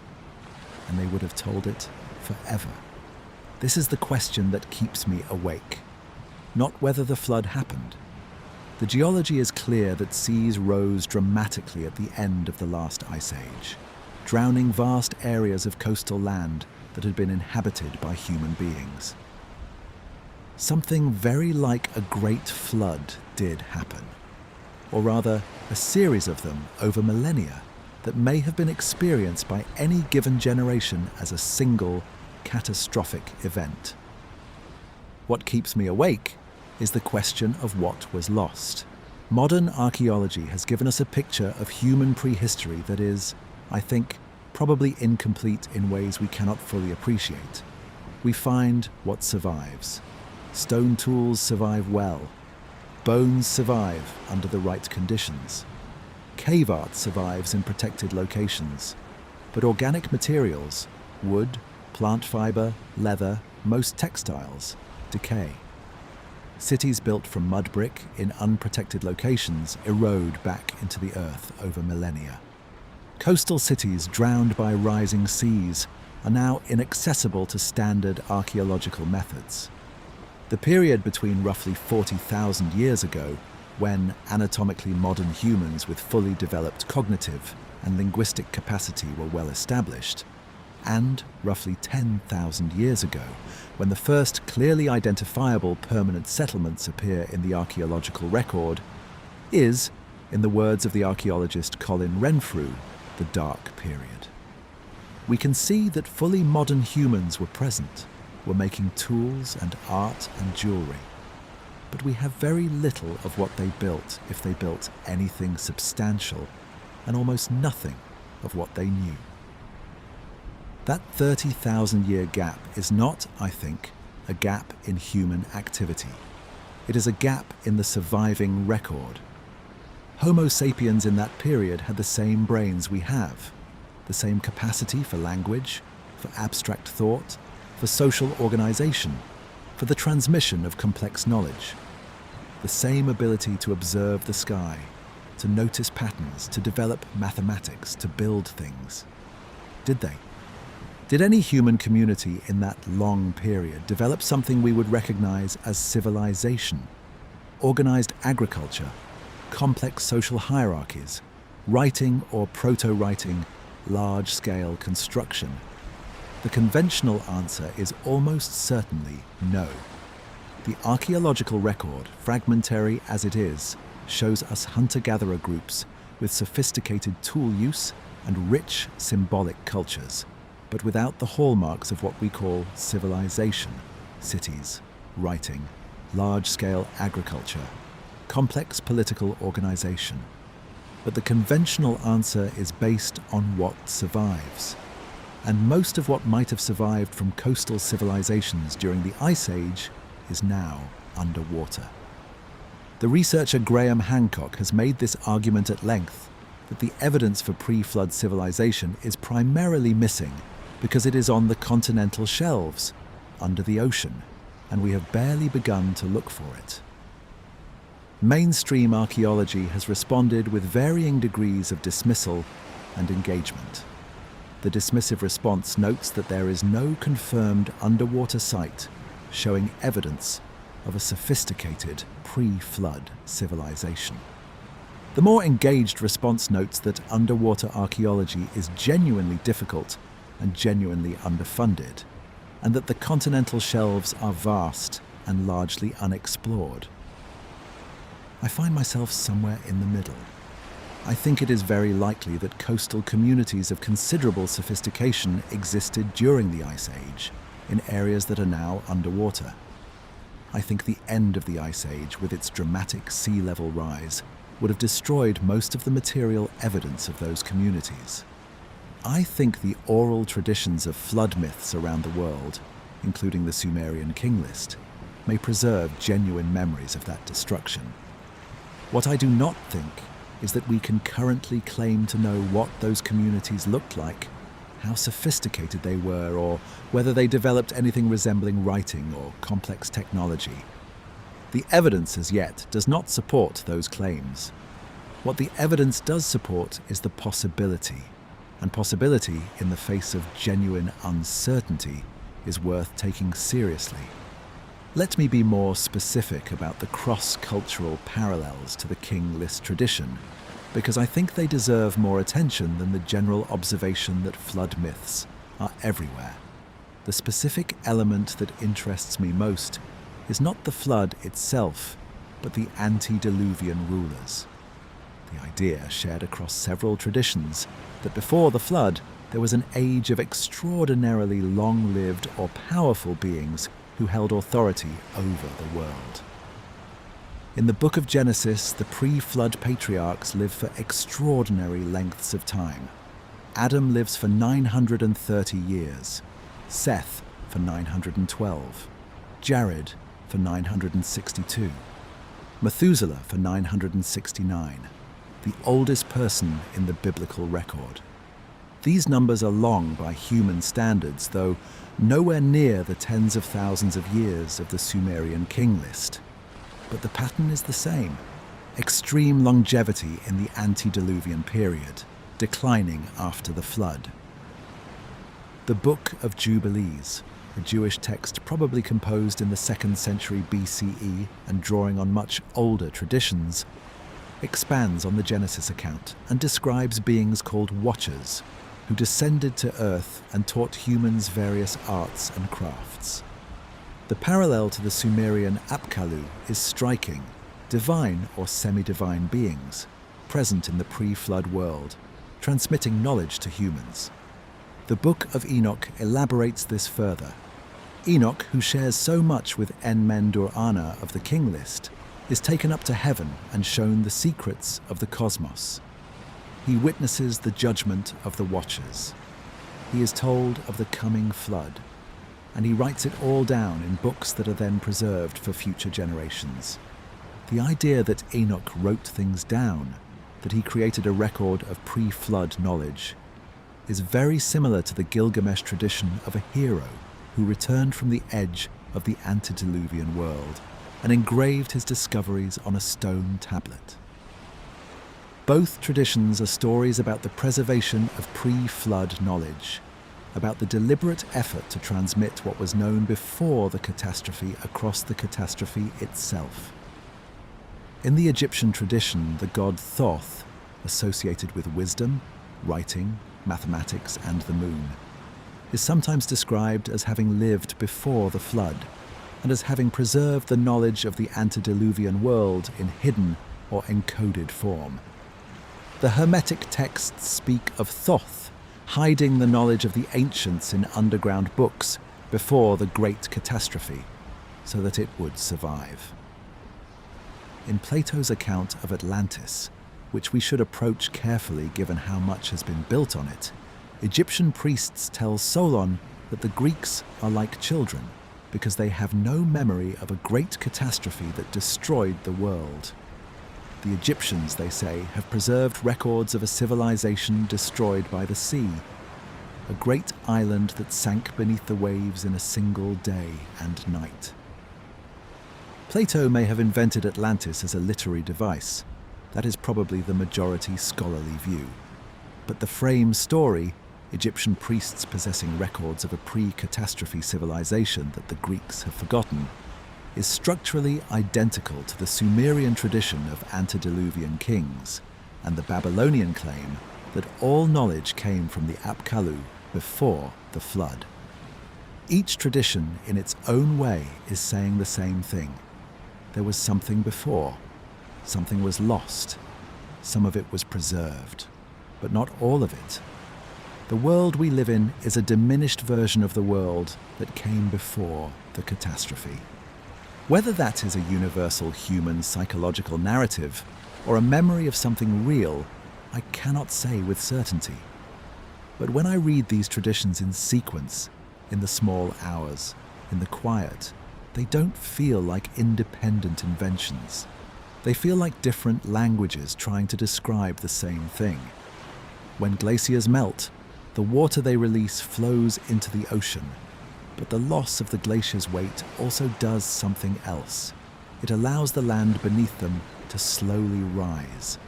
and they would have told it forever. This is the question that keeps me awake, not whether the flood happened. The geology is clear that seas rose dramatically at the end of the last ice age, drowning vast areas of coastal land that had been inhabited by human beings. Something very like a great flood did happen, or rather, a series of them over millennia that may have been experienced by any given generation as a single, catastrophic event. What keeps me awake is the question of what was lost. Modern archaeology has given us a picture of human prehistory that is, I think, probably incomplete in ways we cannot fully appreciate. We find what survives. Stone tools survive well. Bones survive under the right conditions. Cave art survives in protected locations. But organic materials, wood, plant fiber, leather, most textiles, decay. Cities built from mud brick in unprotected locations erode back into the earth over millennia. Coastal cities drowned by rising seas are now inaccessible to standard archaeological methods. The period between roughly 40,000 years ago, when anatomically modern humans with fully developed cognitive and linguistic capacity were well established, and roughly 10,000 years ago, when the first clearly identifiable permanent settlements appear in the archaeological record, is, in the words of the archaeologist Colin Renfrew, the dark period. We can see that fully modern humans were present, were making tools and art and jewelry, but we have very little of what they built, if they built anything substantial, and almost nothing of what they knew. That 30,000-year gap is not, I think, a gap in human activity. It is a gap in the surviving record. Homo sapiens in that period had the same brains we have, the same capacity for language, for abstract thought, for social organization, for the transmission of complex knowledge, the same ability to observe the sky, to notice patterns, to develop mathematics, to build things. Did they? Did any human community in that long period develop something we would recognize as civilization? Organized agriculture, complex social hierarchies, writing or proto-writing, large-scale construction? The conventional answer is almost certainly no. The archaeological record, fragmentary as it is, shows us hunter-gatherer groups with sophisticated tool use and rich symbolic cultures, but without the hallmarks of what we call civilization: cities, writing, large-scale agriculture, complex political organization. But the conventional answer is based on what survives. And most of what might have survived from coastal civilizations during the Ice Age is now underwater. The researcher Graham Hancock has made this argument at length, that the evidence for pre-flood civilization is primarily missing because it is on the continental shelves, under the ocean, and we have barely begun to look for it. Mainstream archaeology has responded with varying degrees of dismissal and engagement. The dismissive response notes that there is no confirmed underwater site showing evidence of a sophisticated pre-flood civilization. The more engaged response notes that underwater archaeology is genuinely difficult and genuinely underfunded, and that the continental shelves are vast and largely unexplored. I find myself somewhere in the middle. I think it is very likely that coastal communities of considerable sophistication existed during the Ice Age, in areas that are now underwater. I think the end of the Ice Age, with its dramatic sea level rise, would have destroyed most of the material evidence of those communities. I think the oral traditions of flood myths around the world, including the Sumerian King List, may preserve genuine memories of that destruction. What I do not think is that we can currently claim to know what those communities looked like, how sophisticated they were, or whether they developed anything resembling writing or complex technology. The evidence as yet does not support those claims. What the evidence does support is the possibility, and possibility in the face of genuine uncertainty is worth taking seriously. Let me be more specific about the cross-cultural parallels to the King List tradition, because I think they deserve more attention than the general observation that flood myths are everywhere. The specific element that interests me most is not the flood itself, but the antediluvian rulers. The idea, shared across several traditions, that before the flood there was an age of extraordinarily long-lived or powerful beings who held authority over the world. In the book of Genesis, the pre-flood patriarchs live for extraordinary lengths of time. Adam lives for 930 years, Seth for 912, Jared for 962, Methuselah for 969, the oldest person in the biblical record. These numbers are long by human standards, though nowhere near the tens of thousands of years of the Sumerian King List. But the pattern is the same: extreme longevity in the Antediluvian period, declining after the flood. The Book of Jubilees, a Jewish text probably composed in the 2nd century BCE and drawing on much older traditions, expands on the Genesis account and describes beings called Watchers, who descended to earth and taught humans various arts and crafts. The parallel to the Sumerian Apkallu is striking: divine or semi-divine beings, present in the pre-flood world, transmitting knowledge to humans. The Book of Enoch elaborates this further. Enoch, who shares so much with Enmendur-Ana of the King List, is taken up to heaven and shown the secrets of the cosmos. He witnesses the judgment of the Watchers. He is told of the coming flood, and he writes it all down in books that are then preserved for future generations. The idea that Enoch wrote things down that he created a record of pre-flood knowledge, is very similar to the Gilgamesh tradition of a hero who returned from the edge of the Antediluvian world and engraved his discoveries on a stone tablet. Both traditions are stories about the preservation of pre-flood knowledge, about the deliberate effort to transmit what was known before the catastrophe across the catastrophe itself. In the Egyptian tradition, the god Thoth, associated with wisdom, writing, mathematics, and the moon, is sometimes described as having lived before the flood and as having preserved the knowledge of the antediluvian world in hidden or encoded form. The Hermetic texts speak of Thoth hiding the knowledge of the ancients in underground books before the great catastrophe, so that it would survive. In Plato's account of Atlantis, which we should approach carefully given how much has been built on it, Egyptian priests tell Solon that the Greeks are like children because they have no memory of a great catastrophe that destroyed the world. The Egyptians, they say, have preserved records of a civilization destroyed by the sea, a great island that sank beneath the waves in a single day and night. Plato may have invented Atlantis as a literary device. That is probably the majority scholarly view. But the frame story, Egyptian priests possessing records of a pre-catastrophe civilization that the Greeks have forgotten, is structurally identical to the Sumerian tradition of Antediluvian Kings and the Babylonian claim that all knowledge came from the Apkallu before the flood. Each tradition, in its own way, is saying the same thing. There was something before. Something was lost. Some of it was preserved, but not all of it. The world we live in is a diminished version of the world that came before the catastrophe. Whether that is a universal human psychological narrative or a memory of something real, I cannot say with certainty. But when I read these traditions in sequence, in the small hours, in the quiet, they don't feel like independent inventions. They feel like different languages trying to describe the same thing. When glaciers melt, the water they release flows into the ocean. But the loss of the glacier's weight also does something else. It allows the land beneath them to slowly rise,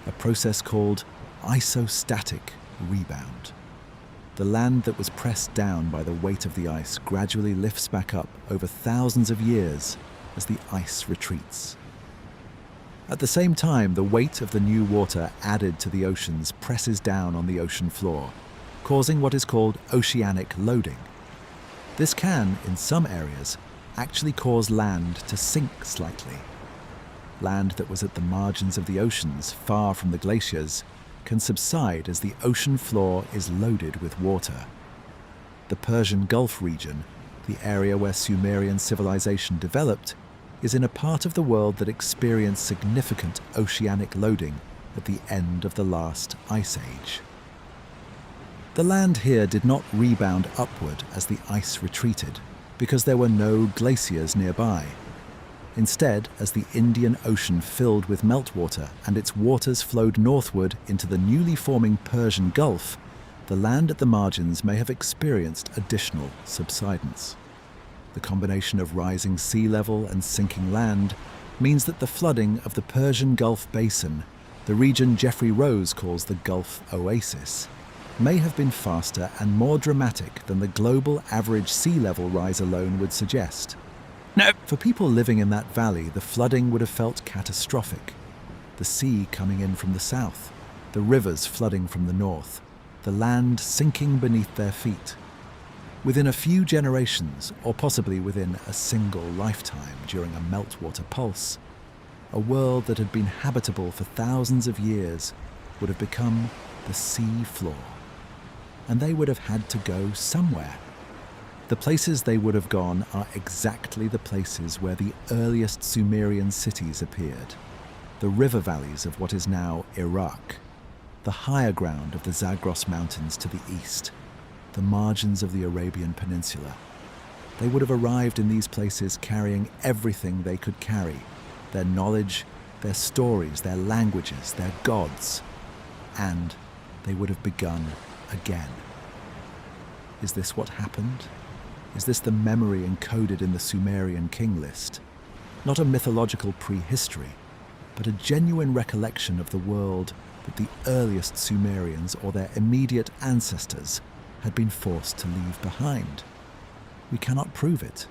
a process called isostatic rebound. The land that was pressed down by the weight of the ice gradually lifts back up over thousands of years as the ice retreats. At the same time, the weight of the new water added to the oceans presses down on the ocean floor, causing what is called oceanic loading. This can, in some areas, actually cause land to sink slightly. Land that was at the margins of the oceans, far from the glaciers, can subside as the ocean floor is loaded with water. The Persian Gulf region, the area where Sumerian civilization developed, is in a part of the world that experienced significant oceanic loading at the end of the last ice age. The land here did not rebound upward as the ice retreated, because there were no glaciers nearby. Instead, as the Indian Ocean filled with meltwater and its waters flowed northward into the newly forming Persian Gulf, the land at the margins may have experienced additional subsidence. The combination of rising sea level and sinking land means that the flooding of the Persian Gulf Basin, the region Jeffrey Rose calls the Gulf Oasis, may have been faster and more dramatic than the global average sea level rise alone would suggest. No. For people living in that valley, the flooding would have felt catastrophic. The sea coming in from the south, the rivers flooding from the north, the land sinking beneath their feet. Within a few generations, or possibly within a single lifetime during a meltwater pulse, a world that had been habitable for thousands of years would have become the sea floor. And they would have had to go somewhere. The places they would have gone are exactly the places where the earliest Sumerian cities appeared. The river valleys of what is now Iraq, the higher ground of the Zagros Mountains to the east, the margins of the Arabian Peninsula. They would have arrived in these places carrying everything they could carry, their knowledge, their stories, their languages, their gods, and they would have begun again. Is this what happened? Is this the memory encoded in the Sumerian King List? Not a mythological prehistory, but a genuine recollection of the world that the earliest Sumerians or their immediate ancestors had been forced to leave behind. We cannot prove it.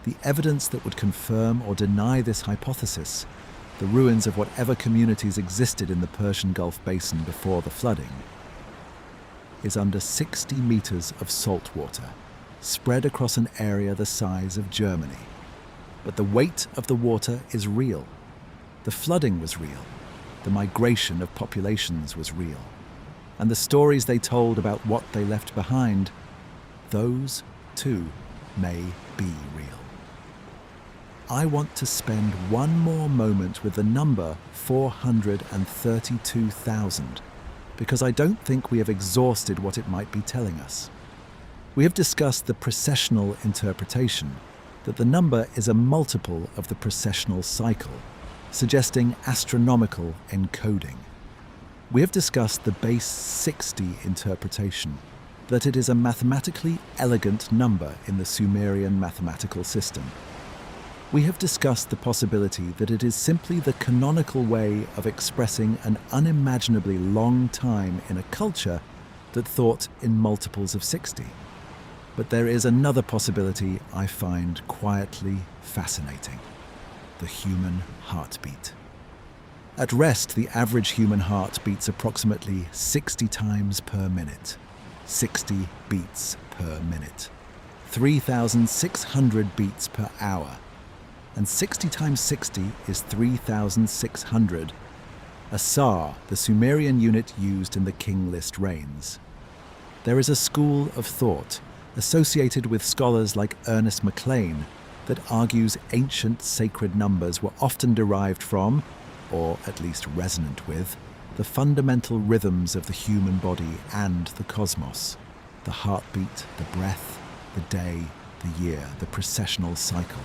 The evidence that would confirm or deny this hypothesis, the ruins of whatever communities existed in the Persian Gulf basin before the flooding, is under 60 meters of salt water, spread across an area the size of Germany. But the weight of the water is real. The flooding was real. The migration of populations was real. And the stories they told about what they left behind, those, too, may be real. I want to spend one more moment with the number 432,000, because I don't think we have exhausted what it might be telling us. We have discussed the precessional interpretation, that the number is a multiple of the precessional cycle, suggesting astronomical encoding. We have discussed the base 60 interpretation, that it is a mathematically elegant number in the Sumerian mathematical system. We have discussed the possibility that it is simply the canonical way of expressing an unimaginably long time in a culture that thought in multiples of 60. But there is another possibility I find quietly fascinating: the human heartbeat. At rest, the average human heart beats approximately 60 times per minute. 60 beats per minute. 3,600 beats per hour. And 60 times 60 is 3,600. A sar, the Sumerian unit used in the King List reigns. There is a school of thought associated with scholars like Ernest MacLean that argues ancient sacred numbers were often derived from, or at least resonant with, the fundamental rhythms of the human body and the cosmos: the heartbeat, the breath, the day, the year, the precessional cycle.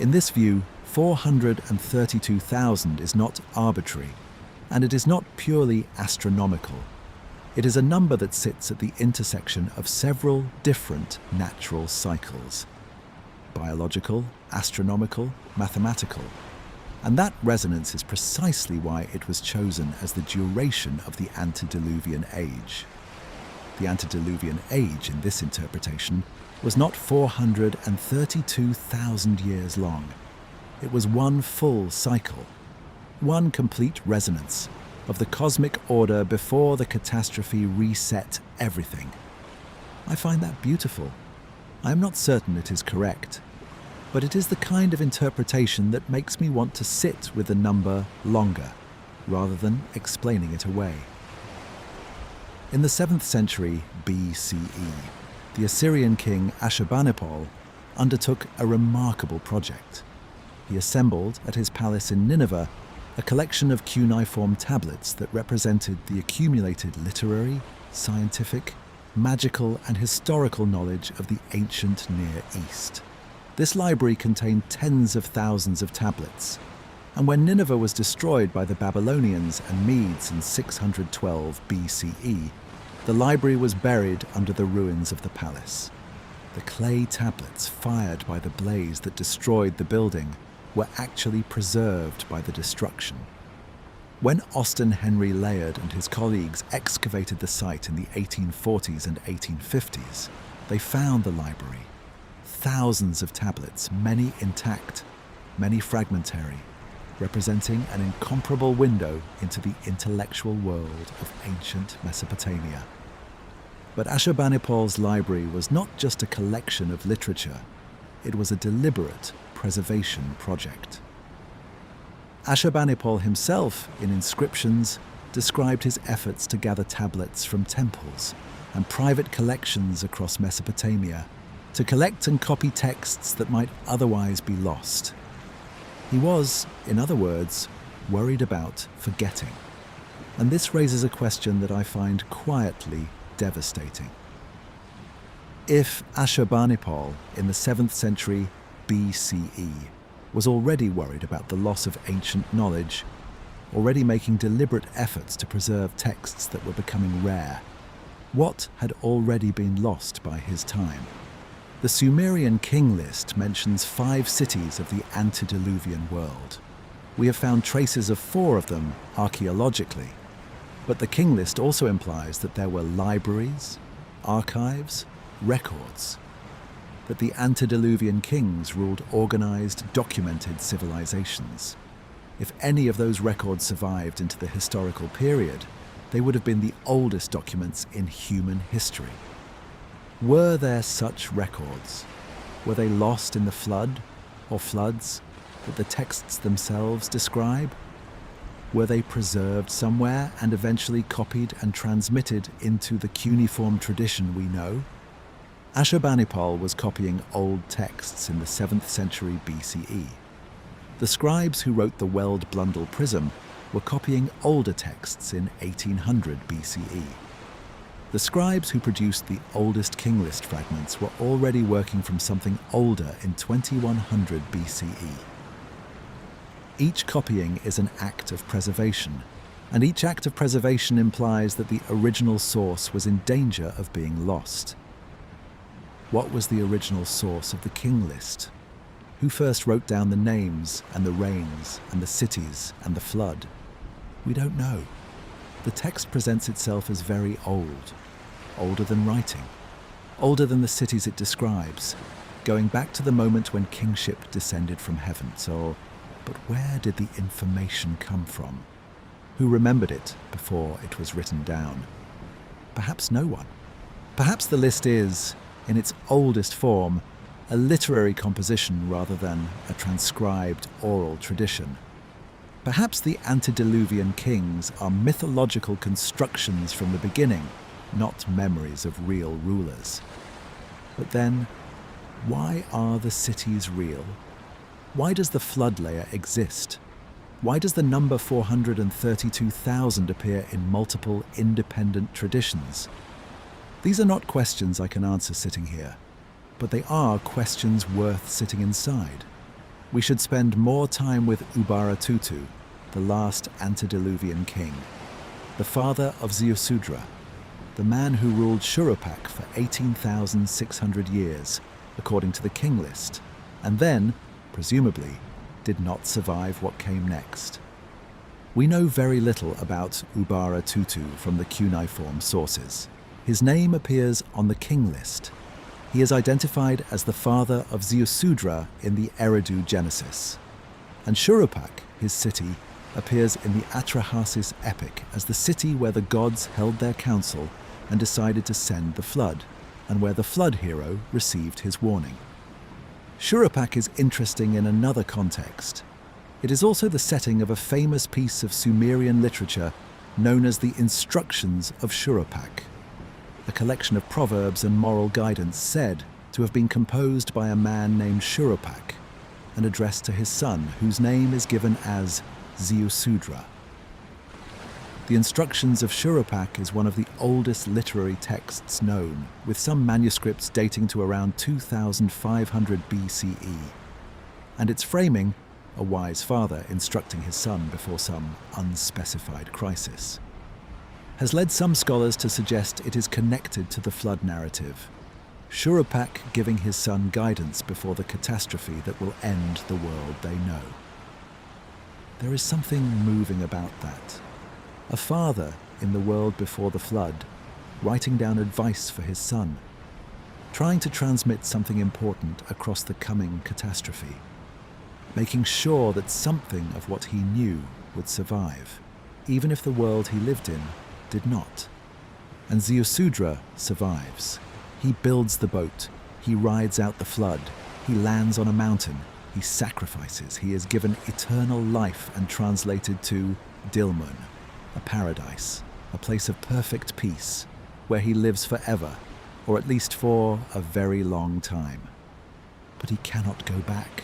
In this view, 432,000 is not arbitrary, and it is not purely astronomical. It is a number that sits at the intersection of several different natural cycles: biological, astronomical, mathematical. And that resonance is precisely why it was chosen as the duration of the Antediluvian age. The Antediluvian age, in this interpretation, was not 432,000 years long. It was one full cycle, one complete resonance of the cosmic order before the catastrophe reset everything. I find that beautiful. I am not certain it is correct, but it is the kind of interpretation that makes me want to sit with the number longer, rather than explaining it away. In the 7th century BCE, the Assyrian king Ashurbanipal undertook a remarkable project. He assembled at his palace in Nineveh a collection of cuneiform tablets that represented the accumulated literary, scientific, magical, and historical knowledge of the ancient Near East. This library contained tens of thousands of tablets, and when Nineveh was destroyed by the Babylonians and Medes in 612 BCE, the library was buried under the ruins of the palace. The clay tablets fired by the blaze that destroyed the building were actually preserved by the destruction. When Austen Henry Layard and his colleagues excavated the site in the 1840s and 1850s, they found the library. Thousands of tablets, many intact, many fragmentary, representing an incomparable window into the intellectual world of ancient Mesopotamia. But Ashurbanipal's library was not just a collection of literature, it was a deliberate preservation project. Ashurbanipal himself, in inscriptions, described his efforts to gather tablets from temples and private collections across Mesopotamia to collect and copy texts that might otherwise be lost. He was, in other words, worried about forgetting. And this raises a question that I find quietly devastating. If Ashurbanipal, in the 7th century BCE, was already worried about the loss of ancient knowledge, already making deliberate efforts to preserve texts that were becoming rare. What had already been lost by his time? The Sumerian King List mentions 5 cities of the Antediluvian world. We have found traces of 4 of them archaeologically, but the King List also implies that there were libraries, archives, records, that the Antediluvian kings ruled organized, documented civilizations. If any of those records survived into the historical period, they would have been the oldest documents in human history. Were there such records? Were they lost in the flood or floods that the texts themselves describe? Were they preserved somewhere and eventually copied and transmitted into the cuneiform tradition we know? Ashurbanipal was copying old texts in the 7th century BCE. The scribes who wrote the Weld Blundell Prism were copying older texts in 1800 BCE. The scribes who produced the oldest King List fragments were already working from something older in 2100 BCE. Each copying is an act of preservation, and each act of preservation implies that the original source was in danger of being lost. What was the original source of the King List? Who first wrote down the names and the reigns and the cities and the flood? We don't know. The text presents itself as very old, older than writing, older than the cities it describes, going back to the moment when kingship descended from heaven. But where did the information come from? Who remembered it before it was written down? Perhaps no one. Perhaps the list is, in its oldest form, a literary composition rather than a transcribed oral tradition. Perhaps the Antediluvian kings are mythological constructions from the beginning, not memories of real rulers. But then, why are the cities real? Why does the flood layer exist? Why does the number 432,000 appear in multiple independent traditions? These are not questions I can answer sitting here, but they are questions worth sitting inside. We should spend more time with Ubaratutu, the last Antediluvian king, the father of Ziusudra, the man who ruled Shuruppak for 18,600 years, according to the King List, and then, presumably, did not survive what came next. We know very little about Ubaratutu from the cuneiform sources. His name appears on the King List. He is identified as the father of Ziusudra in the Eridu Genesis. And Shuruppak, his city, appears in the Atrahasis epic as the city where the gods held their council and decided to send the flood, and where the flood hero received his warning. Shuruppak is interesting in another context. It is also the setting of a famous piece of Sumerian literature known as the Instructions of Shuruppak, a collection of proverbs and moral guidance said to have been composed by a man named Shuruppak and addressed to his son, whose name is given as Ziusudra. The Instructions of Shuruppak is one of the oldest literary texts known, with some manuscripts dating to around 2500 BCE, and its framing, a wise father instructing his son before some unspecified crisis, has led some scholars to suggest it is connected to the flood narrative, Shuruppak giving his son guidance before the catastrophe that will end the world they know. There is something moving about that. A father in the world before the flood, writing down advice for his son, trying to transmit something important across the coming catastrophe, making sure that something of what he knew would survive, even if the world he lived in did not. And Ziusudra survives. He builds the boat, he rides out the flood, he lands on a mountain, he sacrifices, he is given eternal life and translated to Dilmun, a paradise, a place of perfect peace, where he lives forever, or at least for a very long time. But he cannot go back.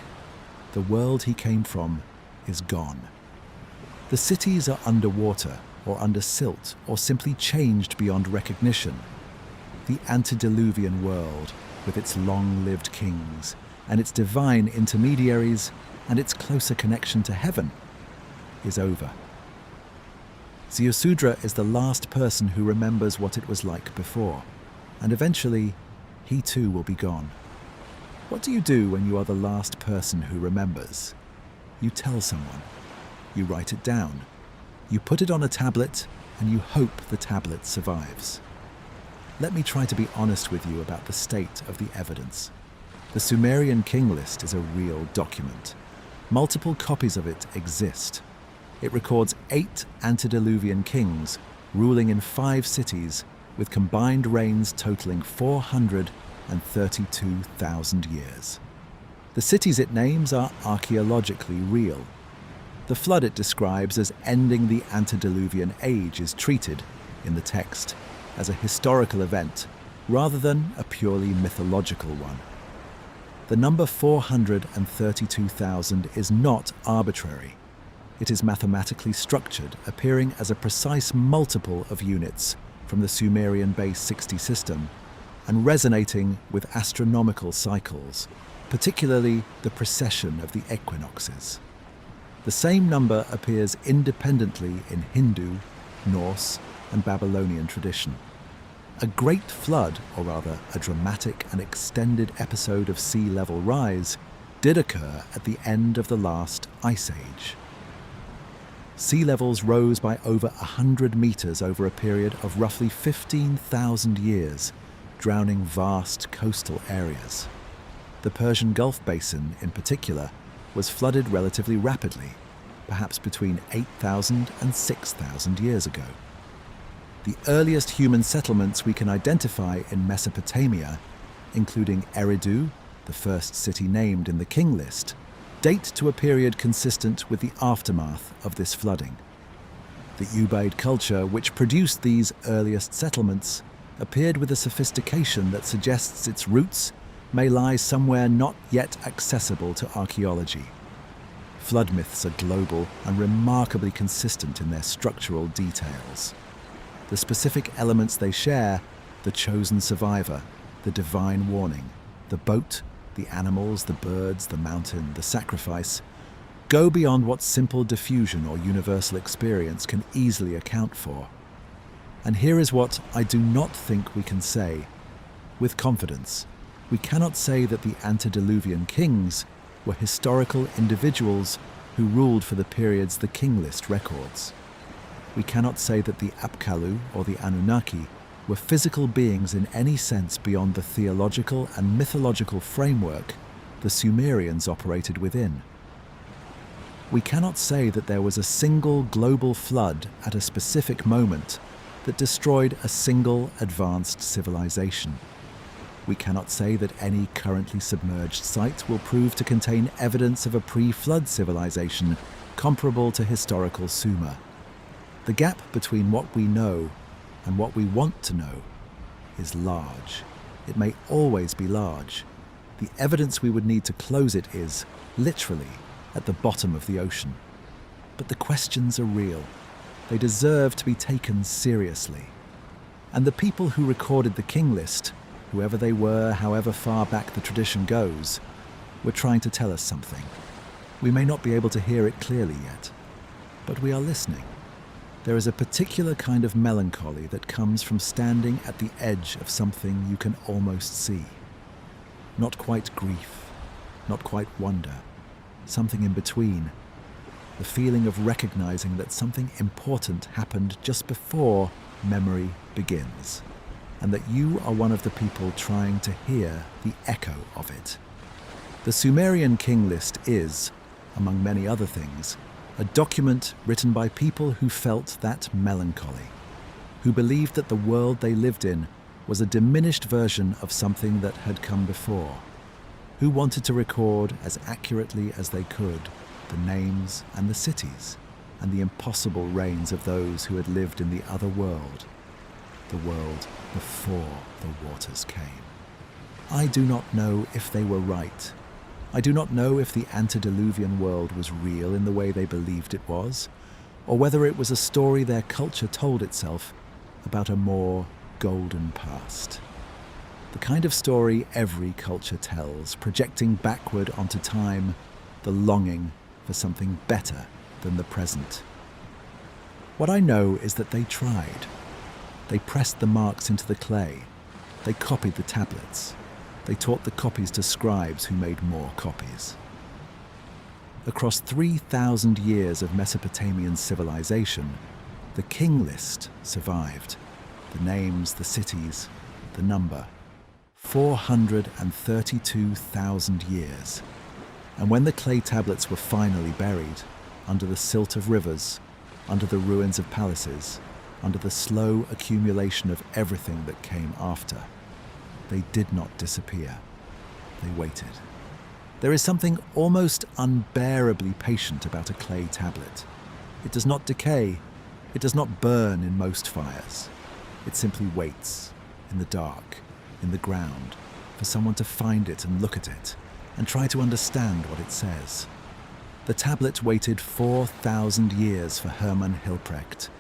The world he came from is gone. The cities are underwater, or under silt, or simply changed beyond recognition. The antediluvian world, with its long-lived kings, and its divine intermediaries, and its closer connection to heaven is over. Ziusudra is the last person who remembers what it was like before, and eventually he too will be gone. What do you do when you are the last person who remembers? You tell someone. You write it down. You put it on a tablet, and you hope the tablet survives. Let me try to be honest with you about the state of the evidence. The Sumerian King List is a real document. Multiple copies of it exist. It records 8 antediluvian kings ruling in 5 cities with combined reigns totaling 432,000 years. The cities it names are archaeologically real. The flood it describes as ending the Antediluvian age is treated, in the text, as a historical event rather than a purely mythological one. The number 432,000 is not arbitrary. It is mathematically structured, appearing as a precise multiple of units from the Sumerian base 60 system and resonating with astronomical cycles, particularly the precession of the equinoxes. The same number appears independently in Hindu, Norse, and Babylonian tradition. A great flood, or rather a dramatic and extended episode of sea level rise, did occur at the end of the last ice age. Sea levels rose by over 100 meters over a period of roughly 15,000 years, drowning vast coastal areas. The Persian Gulf basin, in particular, was flooded relatively rapidly, perhaps between 8,000 and 6,000 years ago. The earliest human settlements we can identify in Mesopotamia, including Eridu, the first city named in the King List, date to a period consistent with the aftermath of this flooding. The Ubaid culture, which produced these earliest settlements, appeared with a sophistication that suggests its roots may lie somewhere not yet accessible to archaeology. Flood myths are global and remarkably consistent in their structural details. The specific elements they share, the chosen survivor, the divine warning, the boat, the animals, the birds, the mountain, the sacrifice, go beyond what simple diffusion or universal experience can easily account for. And here is what I do not think we can say. With confidence, we cannot say that the Antediluvian kings were historical individuals who ruled for the periods the King List records. We cannot say that the Apkallu or the Anunnaki were physical beings in any sense beyond the theological and mythological framework the Sumerians operated within. We cannot say that there was a single global flood at a specific moment that destroyed a single advanced civilization. We cannot say that any currently submerged site will prove to contain evidence of a pre-flood civilization comparable to historical Sumer. The gap between what we know and what we want to know is large. It may always be large. The evidence we would need to close it is, literally, at the bottom of the ocean. But the questions are real. They deserve to be taken seriously. And the people who recorded the King List, whoever they were, however far back the tradition goes, were trying to tell us something. We may not be able to hear it clearly yet, but we are listening. There is a particular kind of melancholy that comes from standing at the edge of something you can almost see. Not quite grief, not quite wonder, something in between. The feeling of recognizing that something important happened just before memory begins, and that you are one of the people trying to hear the echo of it. The Sumerian King List is, among many other things, a document written by people who felt that melancholy, who believed that the world they lived in was a diminished version of something that had come before, who wanted to record as accurately as they could the names and the cities and the impossible reigns of those who had lived in the other world, the world before the waters came. I do not know if they were right. I do not know if the antediluvian world was real in the way they believed it was, or whether it was a story their culture told itself about a more golden past. The kind of story every culture tells, projecting backward onto time the longing for something better than the present. What I know is that they tried. They pressed the marks into the clay. They copied the tablets. They taught the copies to scribes who made more copies. Across 3,000 years of Mesopotamian civilization, the King List survived. The names, the cities, the number. 432,000 years. And when the clay tablets were finally buried, under the silt of rivers, under the ruins of palaces, under the slow accumulation of everything that came after, they did not disappear. They waited. There is something almost unbearably patient about a clay tablet. It does not decay. It does not burn in most fires. It simply waits, in the dark, in the ground, for someone to find it and look at it, and try to understand what it says. The tablet waited 4,000 years for Hermann Hilprecht.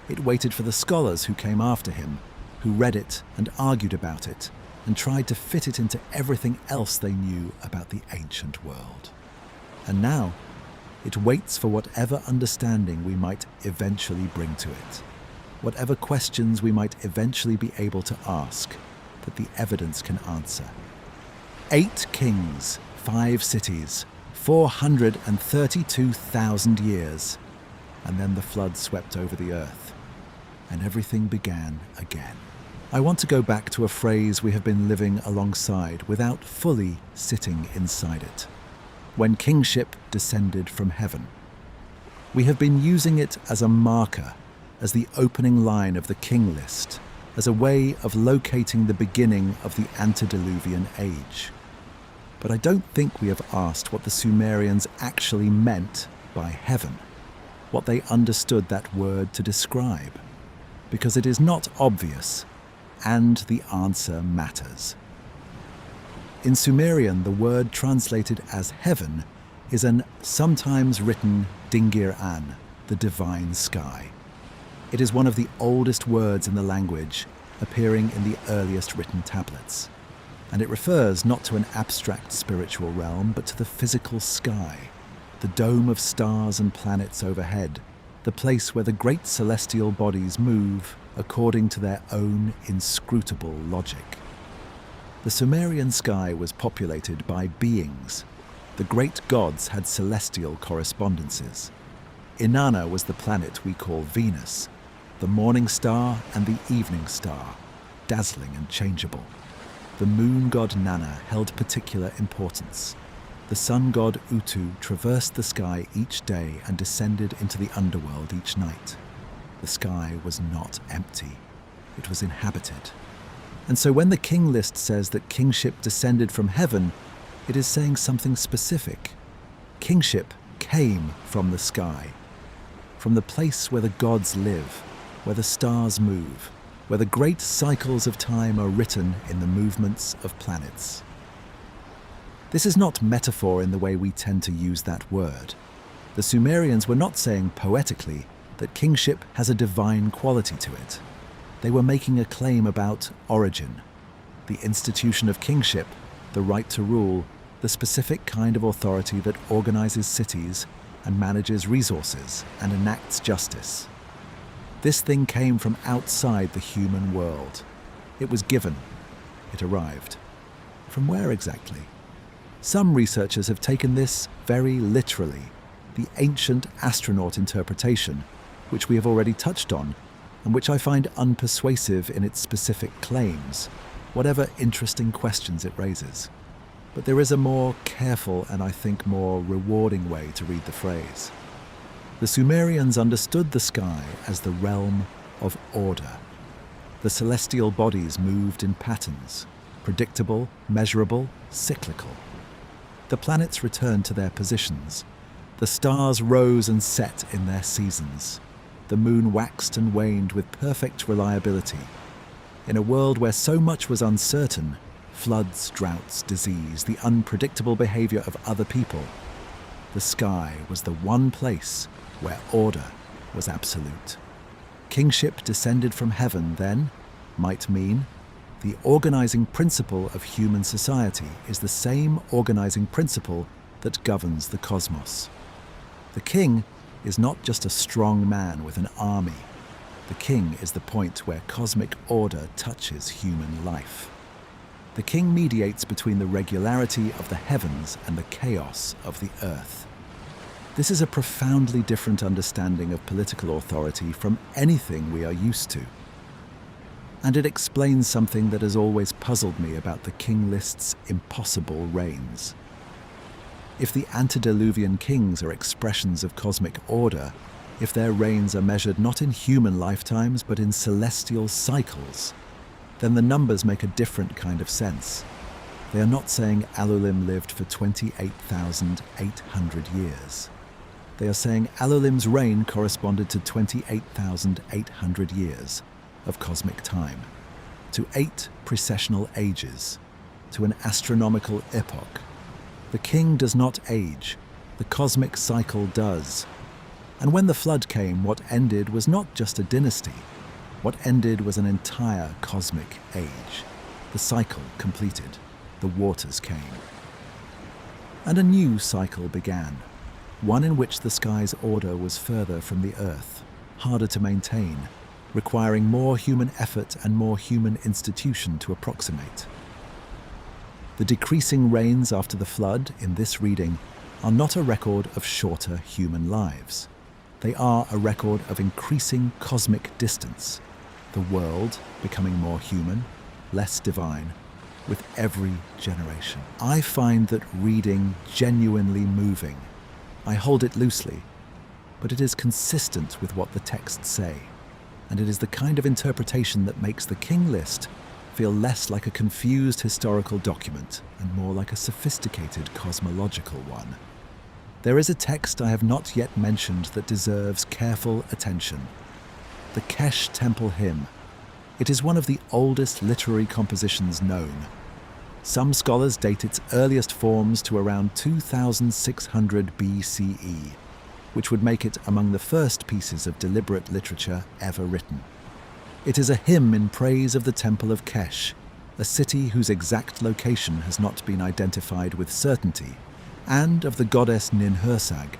It waited for the scholars who came after him, who read it and argued about it, and tried to fit it into everything else they knew about the ancient world. And now, it waits for whatever understanding we might eventually bring to it, whatever questions we might eventually be able to ask that the evidence can answer. 8 kings, 5 cities, 432,000 years, and then the flood swept over the earth, and everything began again. I want to go back to a phrase we have been living alongside without fully sitting inside it. When kingship descended from heaven. We have been using it as a marker, as the opening line of the King List, as a way of locating the beginning of the Antediluvian age. But I don't think we have asked what the Sumerians actually meant by heaven, what they understood that word to describe, because it is not obvious, and the answer matters. In Sumerian, the word translated as heaven is an sometimes written dingir an, the divine sky. It is one of the oldest words in the language, appearing in the earliest written tablets. And it refers not to an abstract spiritual realm, but to the physical sky, the dome of stars and planets overhead, the place where the great celestial bodies move according to their own inscrutable logic. The Sumerian sky was populated by beings. The great gods had celestial correspondences. Inanna was the planet we call Venus, the morning star and the evening star, dazzling and changeable. The moon god Nanna held particular importance. The sun god Utu traversed the sky each day and descended into the underworld each night. The sky was not empty. It was inhabited. And so when the King List says that kingship descended from heaven, it is saying something specific. Kingship came from the sky, from the place where the gods live, where the stars move, where the great cycles of time are written in the movements of planets. This is not metaphor in the way we tend to use that word. The Sumerians were not saying poetically that kingship has a divine quality to it. They were making a claim about origin, the institution of kingship, the right to rule, the specific kind of authority that organizes cities and manages resources and enacts justice. This thing came from outside the human world. It was given. It arrived. From where exactly? Some researchers have taken this very literally, the ancient astronaut interpretation, which we have already touched on, and which I find unpersuasive in its specific claims, whatever interesting questions it raises. But there is a more careful and I think more rewarding way to read the phrase. The Sumerians understood the sky as the realm of order. The celestial bodies moved in patterns, predictable, measurable, cyclical. The planets returned to their positions. The stars rose and set in their seasons. The moon waxed and waned with perfect reliability. In a world where so much was uncertain, floods, droughts, disease, the unpredictable behavior of other people, the sky was the one place where order was absolute. Kingship descended from heaven, then, might mean the organizing principle of human society is the same organizing principle that governs the cosmos. The king is not just a strong man with an army. The king is the point where cosmic order touches human life. The king mediates between the regularity of the heavens and the chaos of the earth. This is a profoundly different understanding of political authority from anything we are used to. And it explains something that has always puzzled me about the King List's impossible reigns. If the Antediluvian kings are expressions of cosmic order, if their reigns are measured not in human lifetimes but in celestial cycles, then the numbers make a different kind of sense. They are not saying Alulim lived for 28,800 years. They are saying Alulim's reign corresponded to 28,800 years of cosmic time, to 8 precessional ages, to an astronomical epoch. The king does not age, the cosmic cycle does. And when the flood came, what ended was not just a dynasty. What ended was an entire cosmic age. The cycle completed. The waters came. And a new cycle began, one in which the sky's order was further from the earth, harder to maintain, requiring more human effort and more human institution to approximate. The decreasing rains after the flood in this reading are not a record of shorter human lives. They are a record of increasing cosmic distance, the world becoming more human, less divine, with every generation. I find that reading genuinely moving. I hold it loosely, but it is consistent with what the texts say, and it is the kind of interpretation that makes the King List feel less like a confused historical document and more like a sophisticated cosmological one. There is a text I have not yet mentioned that deserves careful attention. The Kesh Temple Hymn. It is one of the oldest literary compositions known. Some scholars date its earliest forms to around 2600 BCE, which would make it among the first pieces of deliberate literature ever written. It is a hymn in praise of the Temple of Kesh, a city whose exact location has not been identified with certainty, and of the goddess Ninhursag,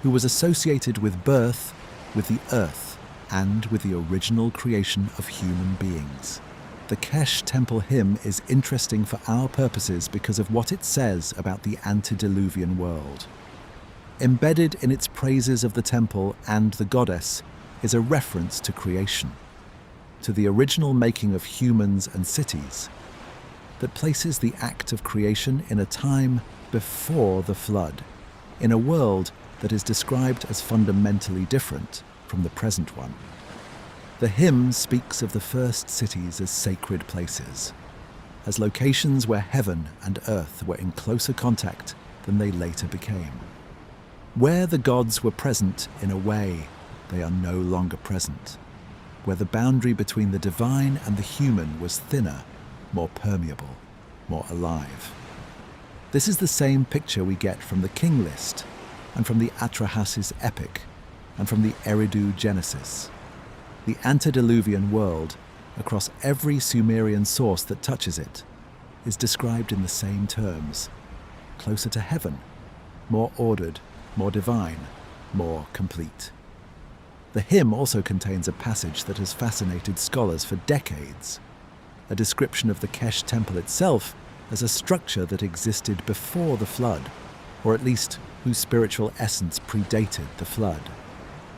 who was associated with birth, with the earth, and with the original creation of human beings. The Kesh Temple Hymn is interesting for our purposes because of what it says about the antediluvian world. Embedded in its praises of the temple and the goddess is a reference to creation, to the original making of humans and cities, that places the act of creation in a time before the flood, in a world that is described as fundamentally different from the present one. The hymn speaks of the first cities as sacred places, as locations where heaven and earth were in closer contact than they later became. Where the gods were present in a way, they are no longer present. Where the boundary between the divine and the human was thinner, more permeable, more alive. This is the same picture we get from the King List, and from the Atrahasis epic, and from the Eridu Genesis. The antediluvian world, across every Sumerian source that touches it, is described in the same terms: closer to heaven, more ordered, more divine, more complete. The hymn also contains a passage that has fascinated scholars for decades, a description of the Kesh temple itself as a structure that existed before the flood, or at least whose spiritual essence predated the flood,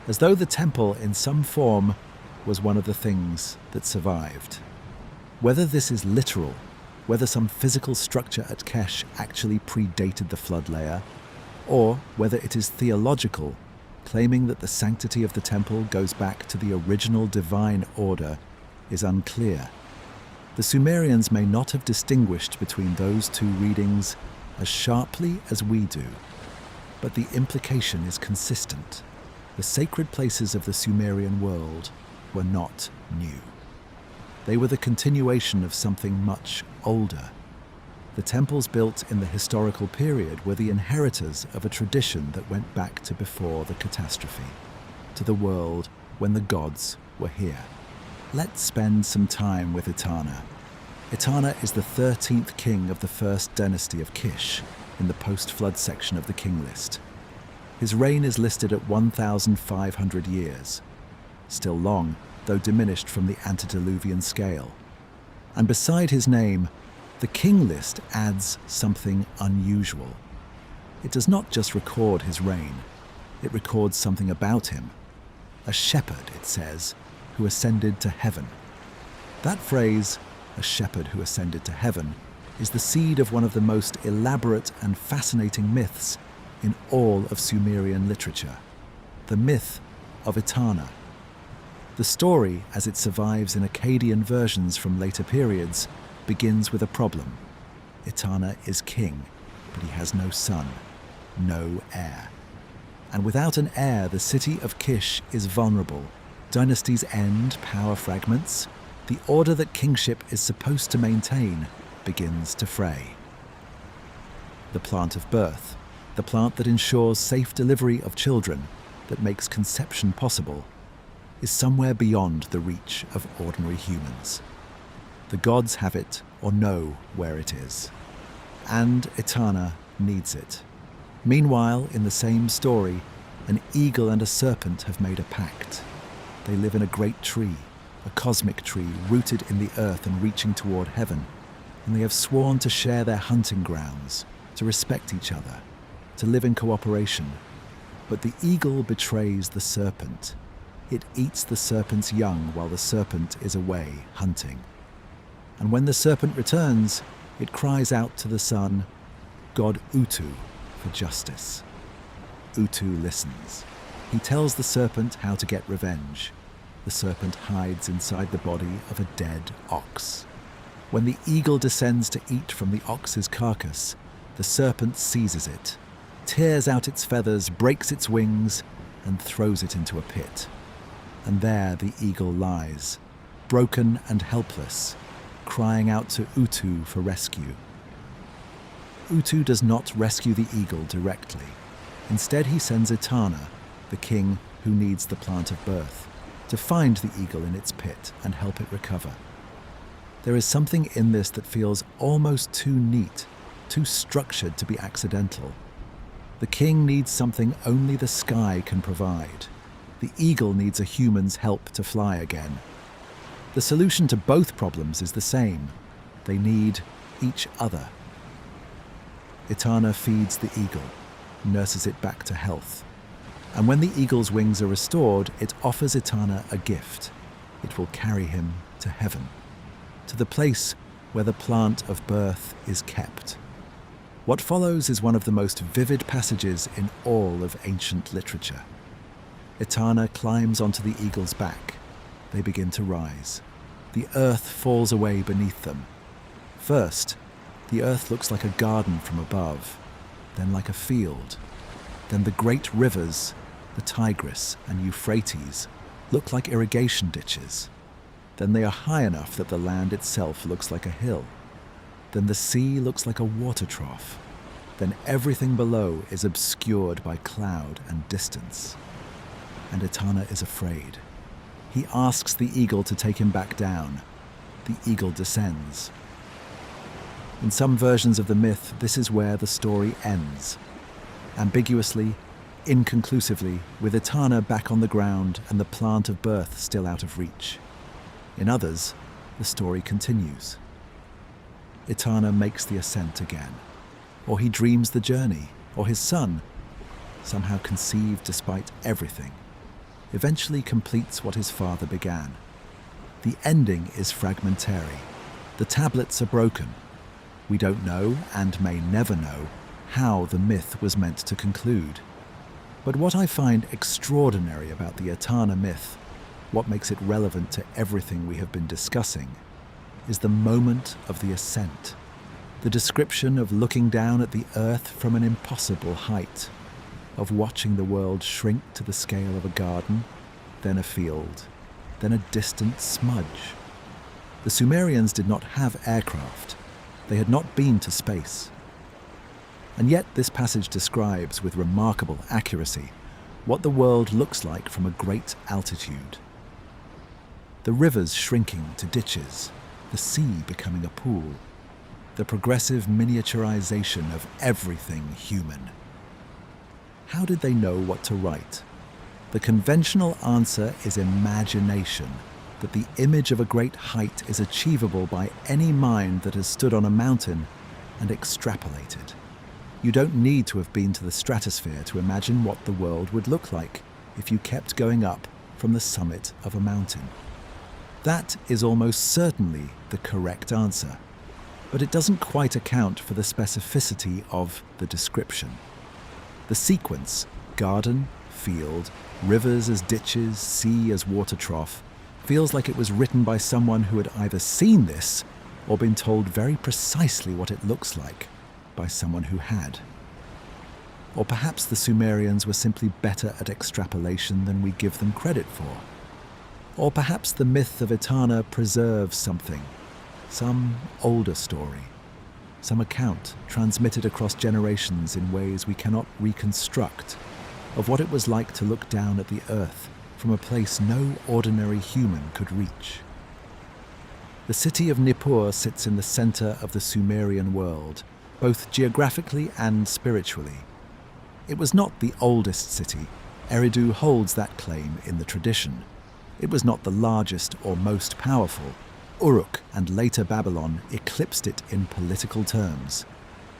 as though the temple in some form was one of the things that survived. Whether this is literal, whether some physical structure at Kesh actually predated the flood layer, or whether it is theological, claiming that the sanctity of the temple goes back to the original divine order, is unclear. The Sumerians may not have distinguished between those two readings as sharply as we do, but the implication is consistent. The sacred places of the Sumerian world were not new. They were the continuation of something much older. The temples built in the historical period were the inheritors of a tradition that went back to before the catastrophe, to the world when the gods were here. Let's spend some time with Etana. Etana is the 13th king of the first dynasty of Kish, in the post-flood section of the King List. His reign is listed at 1,500 years, still long, though diminished from the Antediluvian scale. And beside his name, the King List adds something unusual. It does not just record his reign, it records something about him. A shepherd, it says, who ascended to heaven. That phrase, a shepherd who ascended to heaven, is the seed of one of the most elaborate and fascinating myths in all of Sumerian literature, the myth of Etana. The story, as it survives in Akkadian versions from later periods, begins with a problem. Etana is king, but he has no son, no heir. And without an heir, the city of Kish is vulnerable. Dynasties end, power fragments. The order that kingship is supposed to maintain begins to fray. The plant of birth, the plant that ensures safe delivery of children, that makes conception possible, is somewhere beyond the reach of ordinary humans. The gods have it or know where it is. And Etana needs it. Meanwhile, in the same story, an eagle and a serpent have made a pact. They live in a great tree, a cosmic tree rooted in the earth and reaching toward heaven, and they have sworn to share their hunting grounds, to respect each other, to live in cooperation. But the eagle betrays the serpent. It eats the serpent's young while the serpent is away hunting. And when the serpent returns, it cries out to the sun, God Utu, for justice. Utu listens. He tells the serpent how to get revenge. The serpent hides inside the body of a dead ox. When the eagle descends to eat from the ox's carcass, the serpent seizes it, tears out its feathers, breaks its wings, and throws it into a pit. And there the eagle lies, broken and helpless, crying out to Utu for rescue. Utu does not rescue the eagle directly. Instead, he sends Etana, the king who needs the plant of birth, to find the eagle in its pit and help it recover. There is something in this that feels almost too neat, too structured to be accidental. The king needs something only the sky can provide. The eagle needs a human's help to fly again. The solution to both problems is the same. They need each other. Etana feeds the eagle, nurses it back to health. And when the eagle's wings are restored, it offers Etana a gift. It will carry him to heaven, to the place where the plant of birth is kept. What follows is one of the most vivid passages in all of ancient literature. Etana climbs onto the eagle's back. They begin to rise. The earth falls away beneath them. First, the earth looks like a garden from above, then like a field. Then the great rivers, the Tigris and Euphrates, look like irrigation ditches. Then they are high enough that the land itself looks like a hill. Then the sea looks like a water trough. Then everything below is obscured by cloud and distance. And Etana is afraid. He asks the eagle to take him back down. The eagle descends. In some versions of the myth, this is where the story ends. Ambiguously, inconclusively, with Etana back on the ground and the plant of birth still out of reach. In others, the story continues. Etana makes the ascent again. Or he dreams the journey, or his son, somehow conceived despite everything, eventually completes what his father began. The ending is fragmentary. The tablets are broken. We don't know, and may never know, how the myth was meant to conclude. But what I find extraordinary about the Etana myth, what makes it relevant to everything we have been discussing, is the moment of the ascent. The description of looking down at the earth from an impossible height, of watching the world shrink to the scale of a garden, then a field, then a distant smudge. The Sumerians did not have aircraft. They had not been to space. And yet this passage describes with remarkable accuracy what the world looks like from a great altitude. The rivers shrinking to ditches, the sea becoming a pool, the progressive miniaturization of everything human. How did they know what to write? The conventional answer is imagination, that the image of a great height is achievable by any mind that has stood on a mountain and extrapolated. You don't need to have been to the stratosphere to imagine what the world would look like if you kept going up from the summit of a mountain. That is almost certainly the correct answer, but it doesn't quite account for the specificity of the description. The sequence, garden, field, rivers as ditches, sea as water trough, feels like it was written by someone who had either seen this or been told very precisely what it looks like by someone who had. Or perhaps the Sumerians were simply better at extrapolation than we give them credit for. Or perhaps the myth of Etana preserves something, some older story, some account transmitted across generations in ways we cannot reconstruct, of what it was like to look down at the earth from a place no ordinary human could reach. The city of Nippur sits in the center of the Sumerian world, both geographically and spiritually. It was not the oldest city. Eridu holds that claim in the tradition. It was not the largest or most powerful. Uruk and later Babylon eclipsed it in political terms.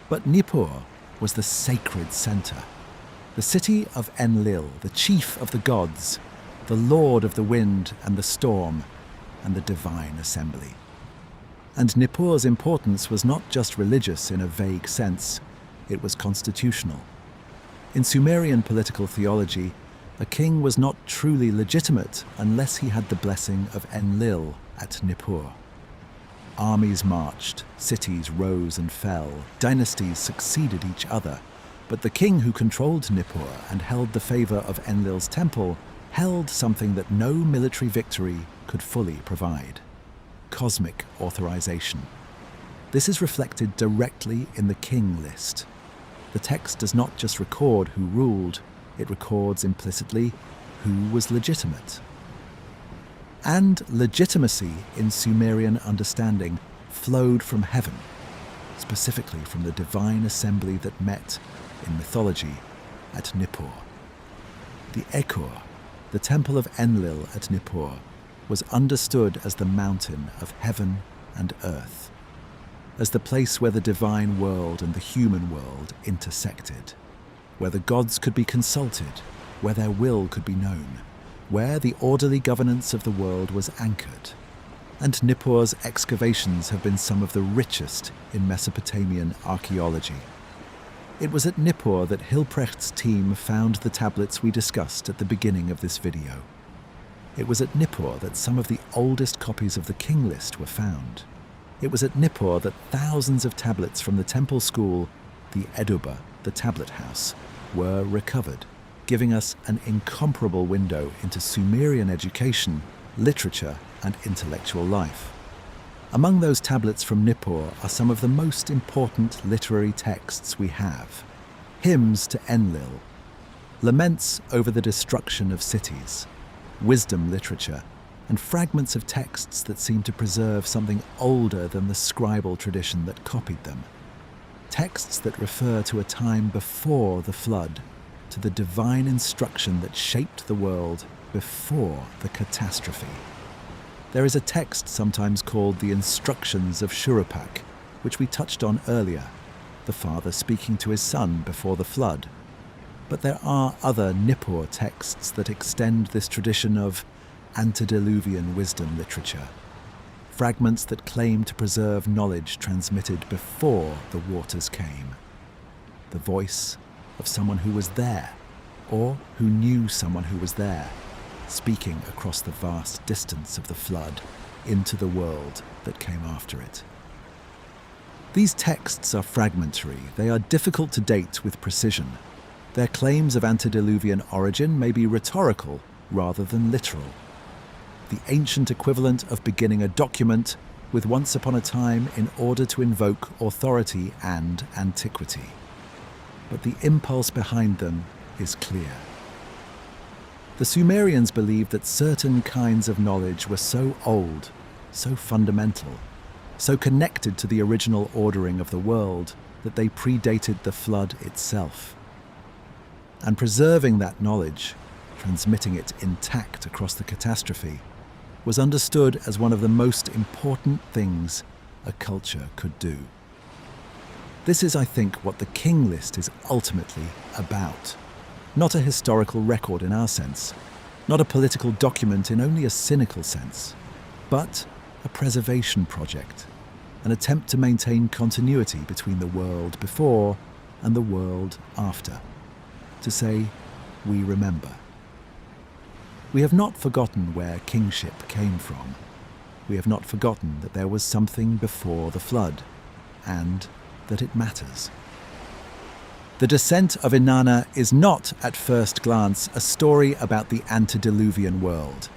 But Nippur was the sacred center. The city of Enlil, the chief of the gods, the lord of the wind and the storm, and the divine assembly. And Nippur's importance was not just religious in a vague sense, it was constitutional. In Sumerian political theology, a king was not truly legitimate unless he had the blessing of Enlil at Nippur. Armies marched, cities rose and fell, dynasties succeeded each other, but the king who controlled Nippur and held the favor of Enlil's temple held something that no military victory could fully provide: cosmic authorization. This is reflected directly in the King List. The text does not just record who ruled, it records implicitly who was legitimate. And legitimacy in Sumerian understanding flowed from heaven, specifically from the divine assembly that met, in mythology, at Nippur. The Ekur, the temple of Enlil at Nippur, was understood as the mountain of heaven and earth, as the place where the divine world and the human world intersected, where the gods could be consulted, where their will could be known, where the orderly governance of the world was anchored. And Nippur's excavations have been some of the richest in Mesopotamian archaeology. It was at Nippur that Hilprecht's team found the tablets we discussed at the beginning of this video. It was at Nippur that some of the oldest copies of the King List were found. It was at Nippur that thousands of tablets from the temple school, the Eduba, the tablet house, were recovered, giving us an incomparable window into Sumerian education, literature, and intellectual life. Among those tablets from Nippur are some of the most important literary texts we have: hymns to Enlil, laments over the destruction of cities, wisdom literature, and fragments of texts that seem to preserve something older than the scribal tradition that copied them. Texts that refer to a time before the flood, to the divine instruction that shaped the world before the catastrophe. There is a text sometimes called the Instructions of Shuruppak, which we touched on earlier, the father speaking to his son before the flood. But there are other Nippur texts that extend this tradition of antediluvian wisdom literature, fragments that claim to preserve knowledge transmitted before the waters came. The voice of someone who was there, or who knew someone who was there, speaking across the vast distance of the flood into the world that came after it. These texts are fragmentary. They are difficult to date with precision. Their claims of antediluvian origin may be rhetorical rather than literal. The ancient equivalent of beginning a document with once upon a time in order to invoke authority and antiquity. But the impulse behind them is clear. The Sumerians believed that certain kinds of knowledge were so old, so fundamental, so connected to the original ordering of the world that they predated the flood itself. And preserving that knowledge, transmitting it intact across the catastrophe, was understood as one of the most important things a culture could do. This is, I think, what the King List is ultimately about. Not a historical record in our sense, not a political document in only a cynical sense, but a preservation project, an attempt to maintain continuity between the world before and the world after. To say, we remember. We have not forgotten where kingship came from. We have not forgotten that there was something before the flood, and that it matters. The descent of Inanna is not, at first glance, a story about the antediluvian world.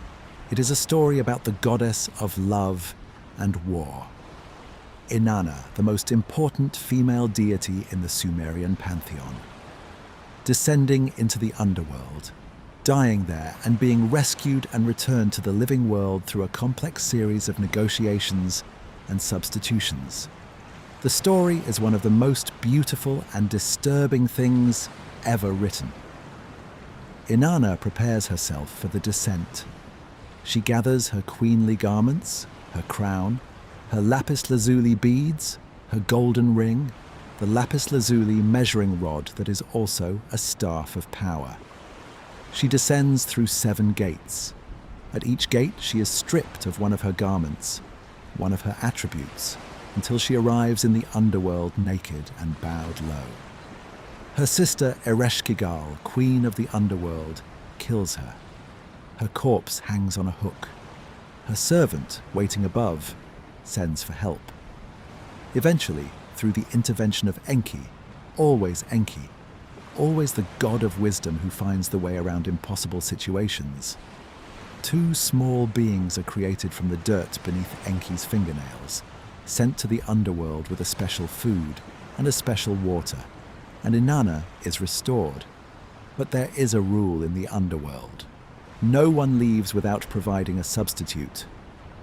It is a story about the goddess of love and war. Inanna, the most important female deity in the Sumerian pantheon. Descending into the underworld, dying there and being rescued and returned to the living world through a complex series of negotiations and substitutions. The story is one of the most beautiful and disturbing things ever written. Inanna prepares herself for the descent. She gathers her queenly garments, her crown, her lapis lazuli beads, her golden ring, the lapis lazuli measuring rod that is also a staff of power. She descends through 7 gates. At each gate she is stripped of one of her garments, one of her attributes, until she arrives in the underworld naked and bowed low. Her sister Ereshkigal, queen of the underworld, kills her. Her corpse hangs on a hook. Her servant, waiting above, sends for help. Eventually, through the intervention of Enki, always the god of wisdom who finds the way around impossible situations, 2 small beings are created from the dirt beneath Enki's fingernails, sent to the underworld with a special food and a special water, and Inanna is restored. But there is a rule in the underworld. No one leaves without providing a substitute.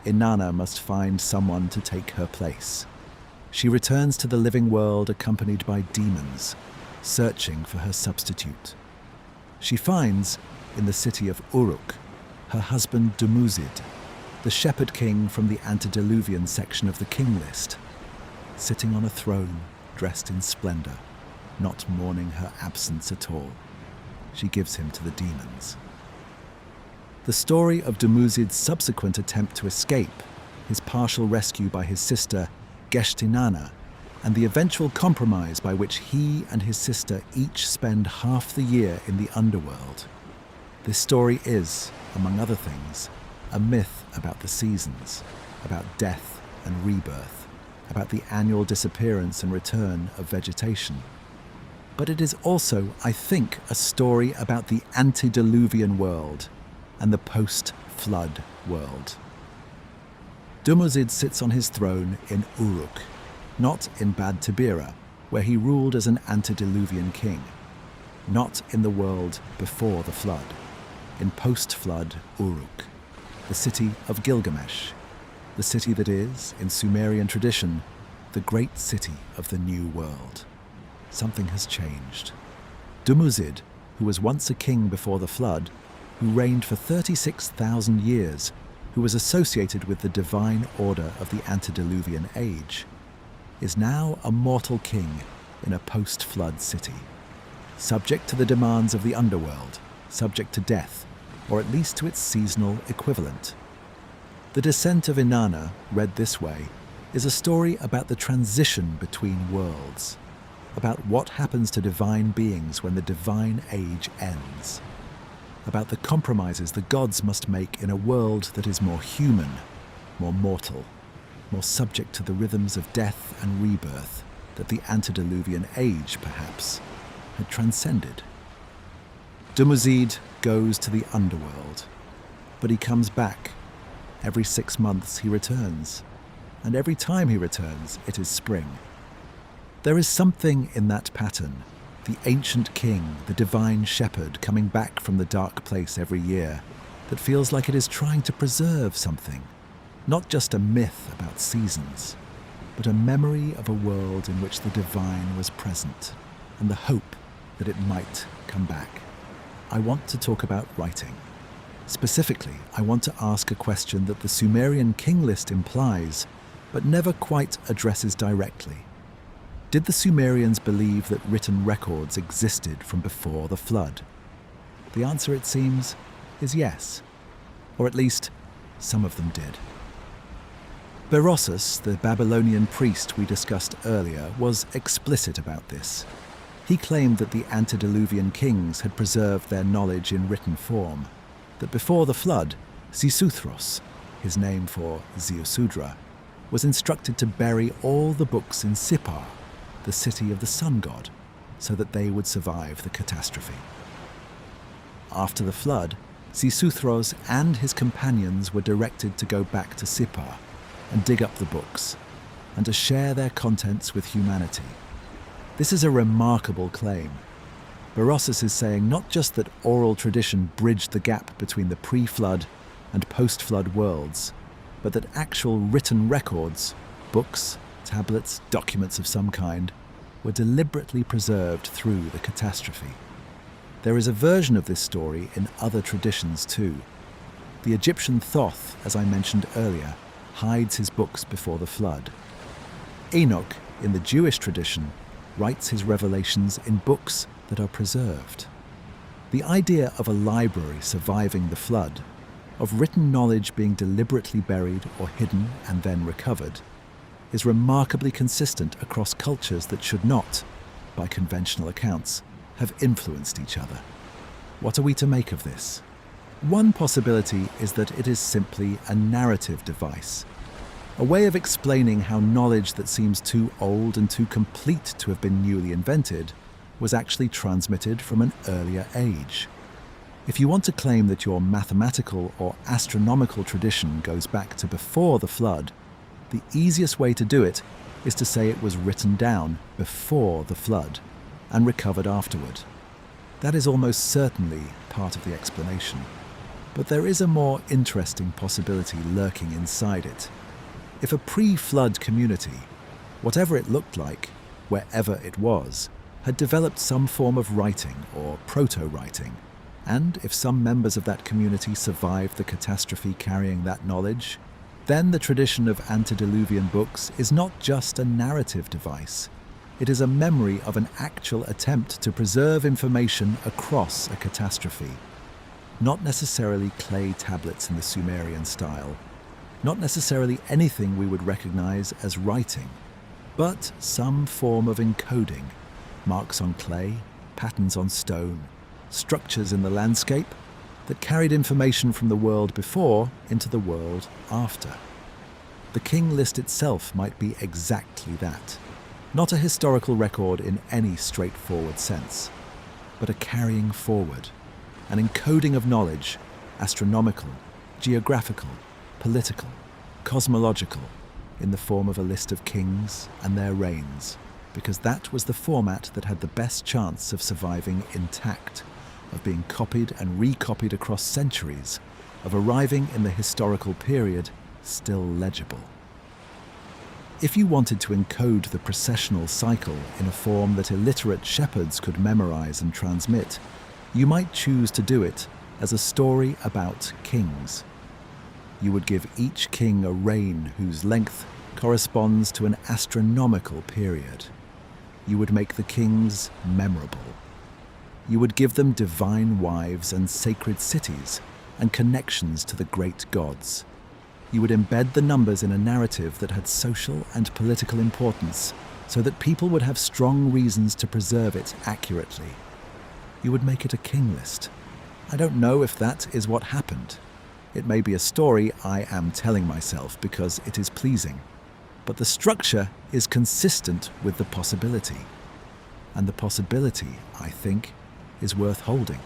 Inanna must find someone to take her place. She returns to the living world accompanied by demons, searching for her substitute. She finds, in the city of Uruk, her husband Dumuzid, the shepherd king from the Antediluvian section of the King List, sitting on a throne, dressed in splendor, not mourning her absence at all. She gives him to the demons. The story of Dumuzid's subsequent attempt to escape, his partial rescue by his sister Geshtinana, and the eventual compromise by which he and his sister each spend half the year in the underworld. This story is, among other things, a myth about the seasons, about death and rebirth, about the annual disappearance and return of vegetation. But it is also, I think, a story about the antediluvian world and the post-flood world. Dumuzid sits on his throne in Uruk, not in Bad Tibira, where he ruled as an antediluvian king, not in the world before the flood, in post-flood Uruk, the city of Gilgamesh, the city that is, in Sumerian tradition, the great city of the New World. Something has changed. Dumuzid, who was once a king before the flood, who reigned for 36,000 years, who was associated with the divine order of the Antediluvian age, is now a mortal king in a post-flood city, subject to the demands of the underworld, subject to death, or at least to its seasonal equivalent. The descent of Inanna, read this way, is a story about the transition between worlds, about what happens to divine beings when the divine age ends, about the compromises the gods must make in a world that is more human, more mortal, more subject to the rhythms of death and rebirth that the antediluvian age, perhaps, had transcended. Dumuzid goes to the underworld, but he comes back. Every 6 months he returns, and every time he returns, it is spring. There is something in that pattern, the ancient king, the divine shepherd coming back from the dark place every year, that feels like it is trying to preserve something, not just a myth about seasons, but a memory of a world in which the divine was present and the hope that it might come back. I want to talk about writing. Specifically, I want to ask a question that the Sumerian King List implies, but never quite addresses directly. Did the Sumerians believe that written records existed from before the flood? The answer, it seems, is yes. Or at least, some of them did. Berosus, the Babylonian priest we discussed earlier, was explicit about this. He claimed that the Antediluvian kings had preserved their knowledge in written form, that before the flood, Xisuthros, his name for Ziusudra, was instructed to bury all the books in Sippar, the city of the sun god, so that they would survive the catastrophe. After the flood, Xisuthros and his companions were directed to go back to Sippar and dig up the books, and to share their contents with humanity. This is a remarkable claim. Berosus is saying not just that oral tradition bridged the gap between the pre-flood and post-flood worlds, but that actual written records, books, tablets, documents of some kind, were deliberately preserved through the catastrophe. There is a version of this story in other traditions too. The Egyptian Thoth, as I mentioned earlier, hides his books before the flood. Enoch, in the Jewish tradition, writes his revelations in books that are preserved. The idea of a library surviving the flood, of written knowledge being deliberately buried or hidden and then recovered, is remarkably consistent across cultures that should not, by conventional accounts, have influenced each other. What are we to make of this? One possibility is that it is simply a narrative device, a way of explaining how knowledge that seems too old and too complete to have been newly invented was actually transmitted from an earlier age. If you want to claim that your mathematical or astronomical tradition goes back to before the flood, the easiest way to do it is to say it was written down before the flood and recovered afterward. That is almost certainly part of the explanation. But there is a more interesting possibility lurking inside it. If a pre-flood community, whatever it looked like, wherever it was, had developed some form of writing or proto-writing, and if some members of that community survived the catastrophe carrying that knowledge, then the tradition of antediluvian books is not just a narrative device. It is a memory of an actual attempt to preserve information across a catastrophe. Not necessarily clay tablets in the Sumerian style, not necessarily anything we would recognize as writing, but some form of encoding, marks on clay, patterns on stone, structures in the landscape that carried information from the world before into the world after. The King List itself might be exactly that, not a historical record in any straightforward sense, but a carrying forward, an encoding of knowledge, astronomical, geographical, political, cosmological, in the form of a list of kings and their reigns, because that was the format that had the best chance of surviving intact, of being copied and recopied across centuries, of arriving in the historical period still legible. If you wanted to encode the processional cycle in a form that illiterate shepherds could memorize and transmit, you might choose to do it as a story about kings. You would give each king a reign whose length corresponds to an astronomical period. You would make the kings memorable. You would give them divine wives and sacred cities and connections to the great gods. You would embed the numbers in a narrative that had social and political importance so that people would have strong reasons to preserve it accurately. You would make it a king list. I don't know if that is what happened. It may be a story I am telling myself because it is pleasing, but the structure is consistent with the possibility. And the possibility, I think, is worth holding.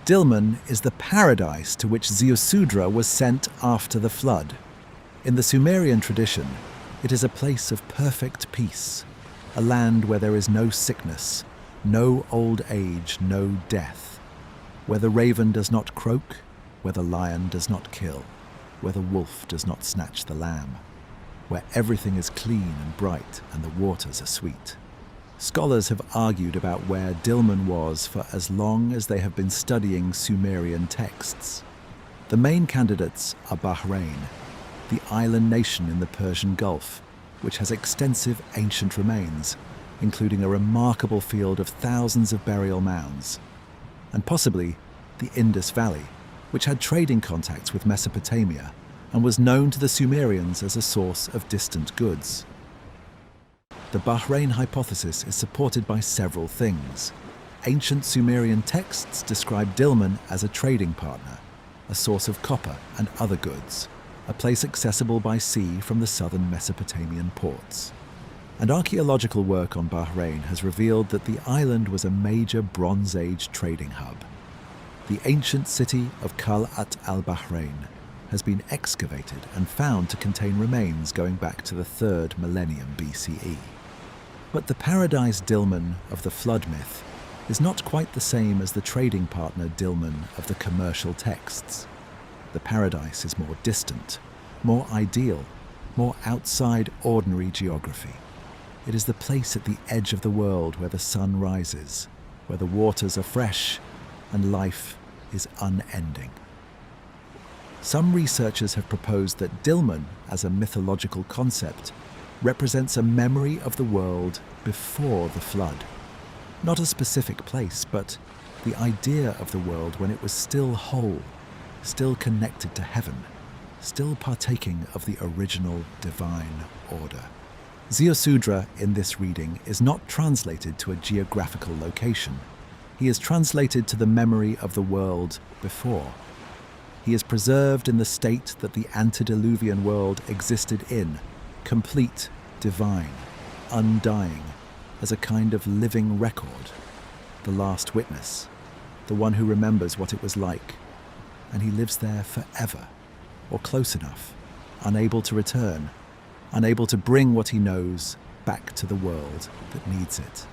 Dilmun is the paradise to which Ziusudra was sent after the flood. In the Sumerian tradition, it is a place of perfect peace, a land where there is no sickness, no old age, no death, where the raven does not croak, where the lion does not kill, where the wolf does not snatch the lamb. where everything is clean and bright and the waters are sweet. Scholars have argued about where Dilmun was for as long as they have been studying Sumerian texts. The main candidates are Bahrain, the island nation in the Persian Gulf, which has extensive ancient remains, including a remarkable field of thousands of burial mounds, and possibly the Indus Valley, which had trading contacts with Mesopotamia and was known to the Sumerians as a source of distant goods. The Bahrain hypothesis is supported by several things. Ancient Sumerian texts describe Dilmun as a trading partner, a source of copper and other goods, a place accessible by sea from the southern Mesopotamian ports. And archaeological work on Bahrain has revealed that the island was a major Bronze Age trading hub. The ancient city of Qal'at al-Bahrain has been excavated and found to contain remains going back to the 3rd millennium BCE. But the paradise Dilmun of the flood myth is not quite the same as the trading partner Dilmun of the commercial texts. The paradise is more distant, more ideal, more outside ordinary geography. It is the place at the edge of the world where the sun rises, where the waters are fresh, and life is unending. Some researchers have proposed that Dilmun, as a mythological concept, represents a memory of the world before the flood. Not a specific place, but the idea of the world when it was still whole, still connected to heaven, still partaking of the original divine order. Ziusudra in this reading is not translated to a geographical location. He is translated to the memory of the world before. He is preserved in the state that the antediluvian world existed in, complete, divine, undying, as a kind of living record, the last witness, the one who remembers what it was like, and he lives there forever, or close enough, unable to return, unable to bring what he knows back to the world that needs it.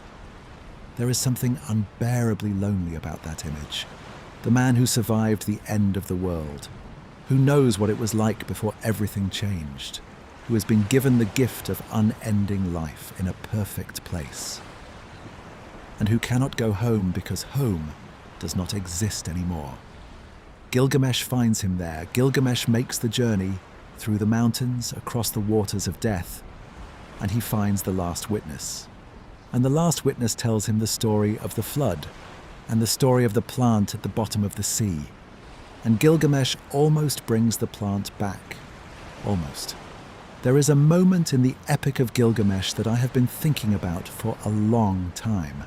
There is something unbearably lonely about that image. The man who survived the end of the world, who knows what it was like before everything changed, who has been given the gift of unending life in a perfect place, and who cannot go home because home does not exist anymore. Gilgamesh finds him there. Gilgamesh makes the journey through the mountains, across the waters of death, and he finds the last witness. And the last witness tells him the story of the flood and the story of the plant at the bottom of the sea. And Gilgamesh almost brings the plant back. Almost. There is a moment in the Epic of Gilgamesh that I have been thinking about for a long time.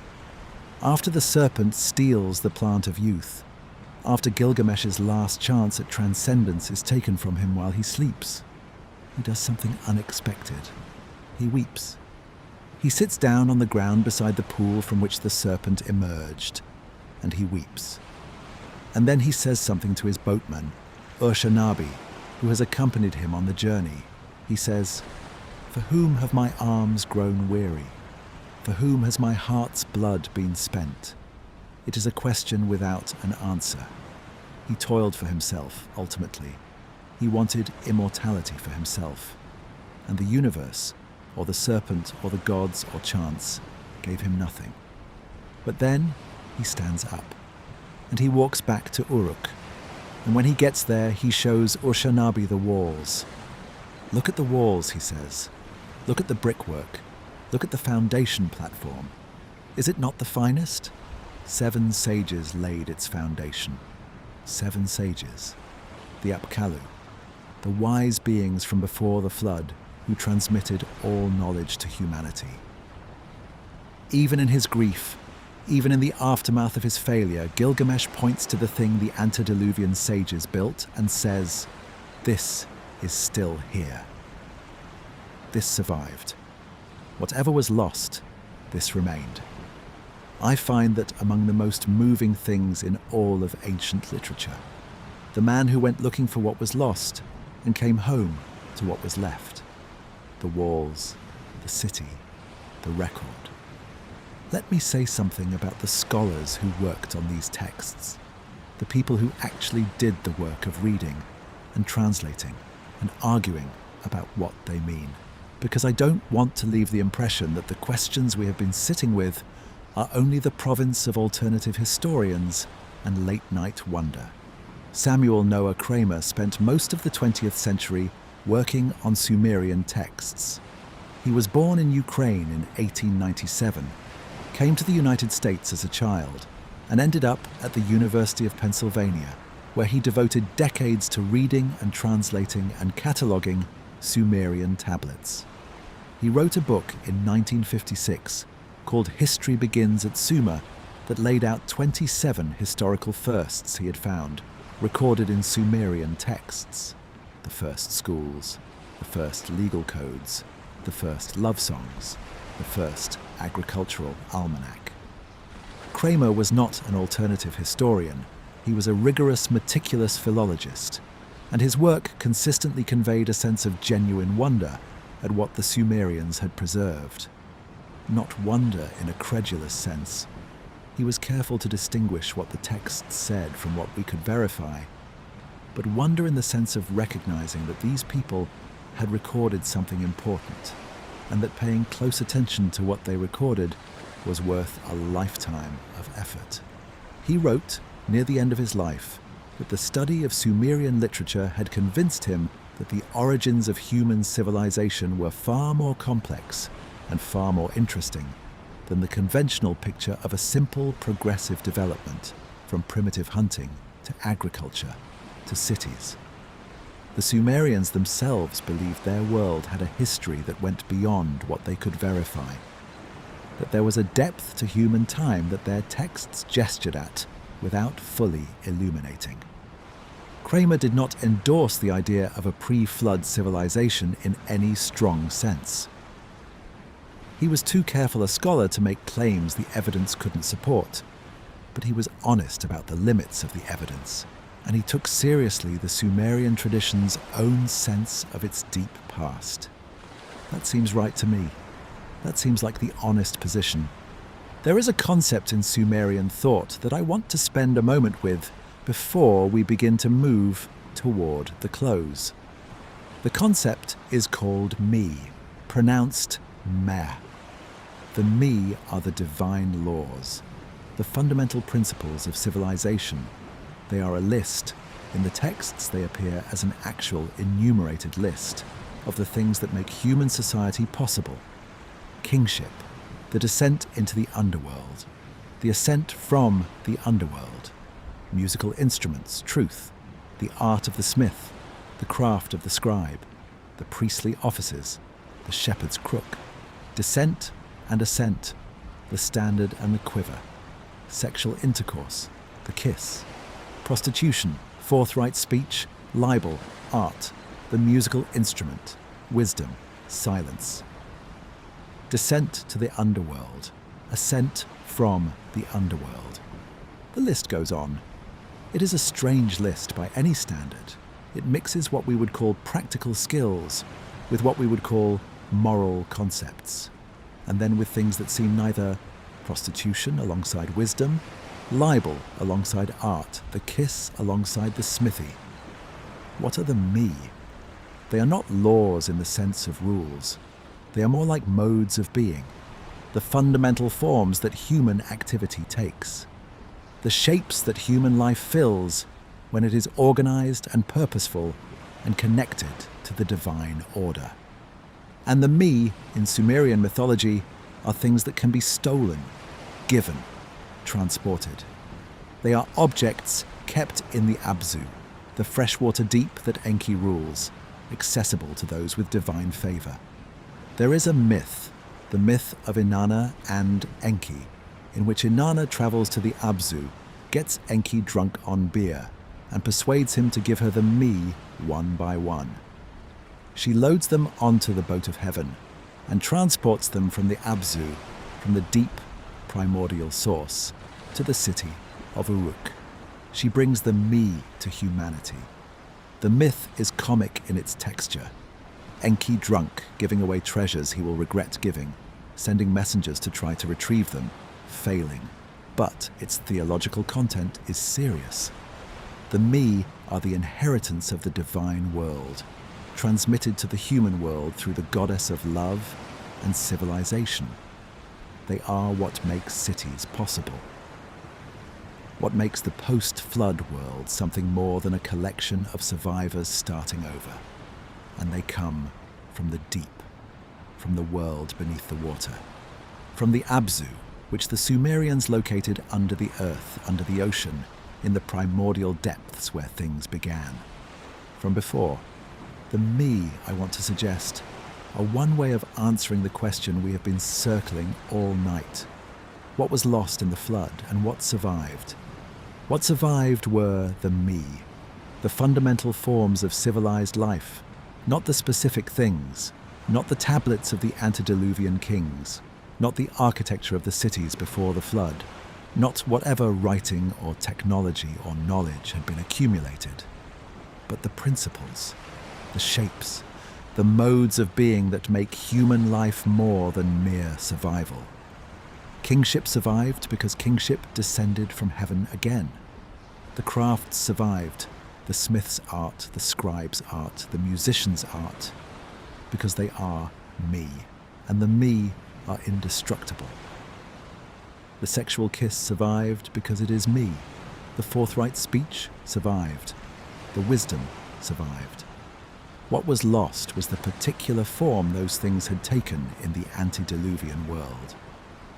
After the serpent steals the plant of youth, after Gilgamesh's last chance at transcendence is taken from him while he sleeps, he does something unexpected. He weeps. He sits down on the ground beside the pool from which the serpent emerged, and he weeps. And then he says something to his boatman, Urshanabi, who has accompanied him on the journey. He says, "For whom have my arms grown weary? For whom has my heart's blood been spent?" It is a question without an answer. He toiled for himself, ultimately. He wanted immortality for himself. And the universe, or the serpent, or the gods, or chance, gave him nothing. But then he stands up, and he walks back to Uruk. And when he gets there, he shows Urshanabi the walls. "Look at the walls," he says. "Look at the brickwork. Look at the foundation platform. Is it not the finest? 7 sages laid its foundation. 7 sages. The Apkallu, the wise beings from before the flood who transmitted all knowledge to humanity." Even in his grief, even in the aftermath of his failure, Gilgamesh points to the thing the antediluvian sages built and says, "This is still here. This survived. Whatever was lost, this remained." I find that among the most moving things in all of ancient literature, the man who went looking for what was lost and came home to what was left. The walls, the city, the record. Let me say something about the scholars who worked on these texts, the people who actually did the work of reading and translating and arguing about what they mean, because I don't want to leave the impression that the questions we have been sitting with are only the province of alternative historians and late-night wonder. Samuel Noah Kramer spent most of the 20th century working on Sumerian texts. He was born in Ukraine in 1897, came to the United States as a child, and ended up at the University of Pennsylvania, where he devoted decades to reading and translating and cataloguing Sumerian tablets. He wrote a book in 1956 called History Begins at Sumer that laid out 27 historical firsts he had found, recorded in Sumerian texts. The first schools, the first legal codes, the first love songs, the first agricultural almanac. Kramer was not an alternative historian. He was a rigorous, meticulous philologist, and his work consistently conveyed a sense of genuine wonder at what the Sumerians had preserved. Not wonder in a credulous sense. He was careful to distinguish what the texts said from what we could verify, but wonder in the sense of recognizing that these people had recorded something important, and that paying close attention to what they recorded was worth a lifetime of effort. He wrote, near the end of his life, that the study of Sumerian literature had convinced him that the origins of human civilization were far more complex and far more interesting than the conventional picture of a simple progressive development from primitive hunting to agriculture to cities. The Sumerians themselves believed their world had a history that went beyond what they could verify, that there was a depth to human time that their texts gestured at without fully illuminating. Kramer did not endorse the idea of a pre-flood civilization in any strong sense. He was too careful a scholar to make claims the evidence couldn't support, but he was honest about the limits of the evidence, and he took seriously the Sumerian tradition's own sense of its deep past. That seems right to me. That seems like the honest position. There is a concept in Sumerian thought that I want to spend a moment with before we begin to move toward the close. The concept is called me, pronounced meh. The me are the divine laws, the fundamental principles of civilization. They are a list. In the texts, they appear as an actual enumerated list of the things that make human society possible. Kingship, the descent into the underworld, the ascent from the underworld, musical instruments, truth, the art of the smith, the craft of the scribe, the priestly offices, the shepherd's crook, descent and ascent, the standard and the quiver, sexual intercourse, the kiss, prostitution, forthright speech, libel, art, the musical instrument, wisdom, silence. Descent to the underworld, ascent from the underworld. The list goes on. It is a strange list by any standard. It mixes what we would call practical skills with what we would call moral concepts, and then with things that seem neither prostitution alongside wisdom, libel alongside art, the kiss alongside the smithy. What are the me? They are not laws in the sense of rules. They are more like modes of being, the fundamental forms that human activity takes, the shapes that human life fills when it is organized and purposeful and connected to the divine order. And the me in Sumerian mythology are things that can be stolen, given, transported. They are objects kept in the Abzu, the freshwater deep that Enki rules, accessible to those with divine favor. There is a myth, the myth of Inanna and Enki, in which Inanna travels to the Abzu, gets Enki drunk on beer, and persuades him to give her the me one by one. She loads them onto the boat of heaven and transports them from the Abzu, from the deep primordial source, to the city of Uruk. She brings the me to humanity. The myth is comic in its texture. Enki drunk, giving away treasures he will regret giving, sending messengers to try to retrieve them, failing. But its theological content is serious. The me are the inheritance of the divine world, transmitted to the human world through the goddess of love and civilization. They are what makes cities possible. What makes the post-flood world something more than a collection of survivors starting over. And they come from the deep, from the world beneath the water, from the Abzu, which the Sumerians located under the earth, under the ocean, in the primordial depths where things began. From before, the me, I want to suggest, are one way of answering the question we have been circling all night. What was lost in the flood and what survived? What survived were the me, the fundamental forms of civilized life, not the specific things, not the tablets of the Antediluvian Kings, not the architecture of the cities before the flood, not whatever writing or technology or knowledge had been accumulated, but the principles, the shapes, the modes of being that make human life more than mere survival. Kingship survived because kingship descended from heaven again. The crafts survived, the smith's art, the scribe's art, the musician's art, because they are me, and the me are indestructible. The sexual kiss survived because it is me. The forthright speech survived. The wisdom survived. What was lost was the particular form those things had taken in the antediluvian world.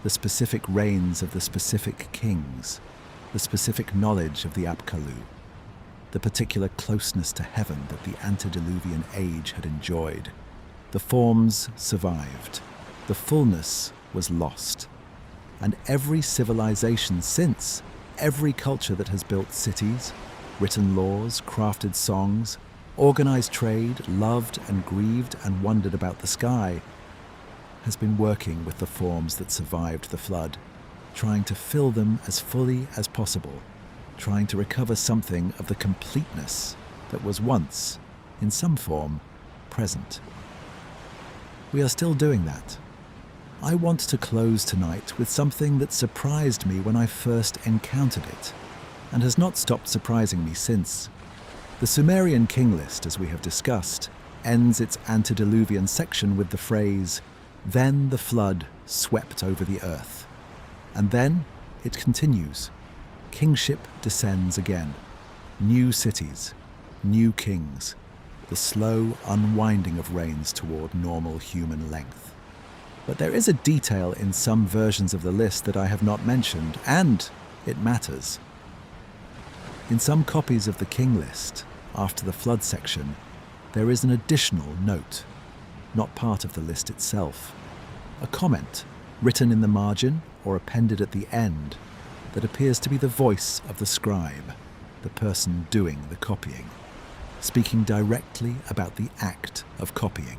The specific reigns of the specific kings, the specific knowledge of the Abzu, the particular closeness to heaven that the antediluvian age had enjoyed. The forms survived. The fullness was lost. And every civilization since, every culture that has built cities, written laws, crafted songs, organized trade, loved and grieved and wondered about the sky, has been working with the forms that survived the flood, trying to fill them as fully as possible, trying to recover something of the completeness that was once, in some form, present. We are still doing that. I want to close tonight with something that surprised me when I first encountered it, and has not stopped surprising me since. The Sumerian King List, as we have discussed, ends its antediluvian section with the phrase, "Then the flood swept over the earth." And then it continues. Kingship descends again. New cities, new kings, the slow unwinding of reigns toward normal human length. But there is a detail in some versions of the list that I have not mentioned, and it matters. In some copies of the King List, after the flood section, there is an additional note, not part of the list itself. A comment, written in the margin or appended at the end, that appears to be the voice of the scribe, the person doing the copying, speaking directly about the act of copying.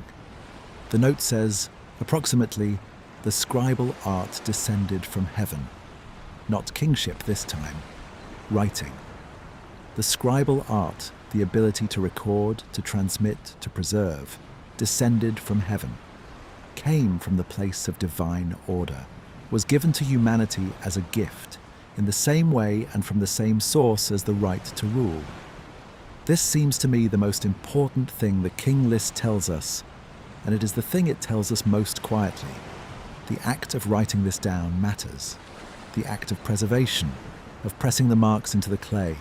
The note says, approximately, the scribal art descended from heaven. Not kingship this time, writing. The scribal art, the ability to record, to transmit, to preserve, descended from heaven, came from the place of divine order, was given to humanity as a gift, in the same way and from the same source as the right to rule. This seems to me the most important thing the King List tells us, and it is the thing it tells us most quietly. The act of writing this down matters. The act of preservation, of pressing the marks into the clay,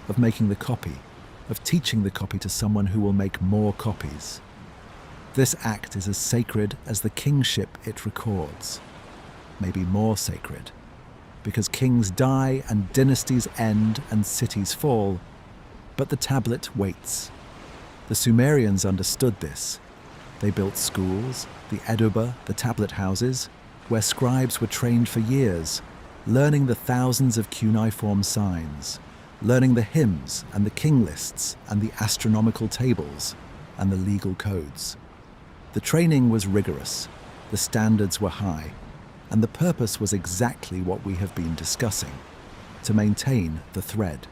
of making the copy, of teaching the copy to someone who will make more copies. This act is as sacred as the kingship it records, maybe more sacred, because kings die and dynasties end and cities fall, but the tablet waits. The Sumerians understood this. They built schools, the Eduba, the tablet houses, where scribes were trained for years, learning the thousands of cuneiform signs, learning the hymns and the king lists and the astronomical tables and the legal codes. The training was rigorous, the standards were high, and the purpose was exactly what we have been discussing, to maintain the thread,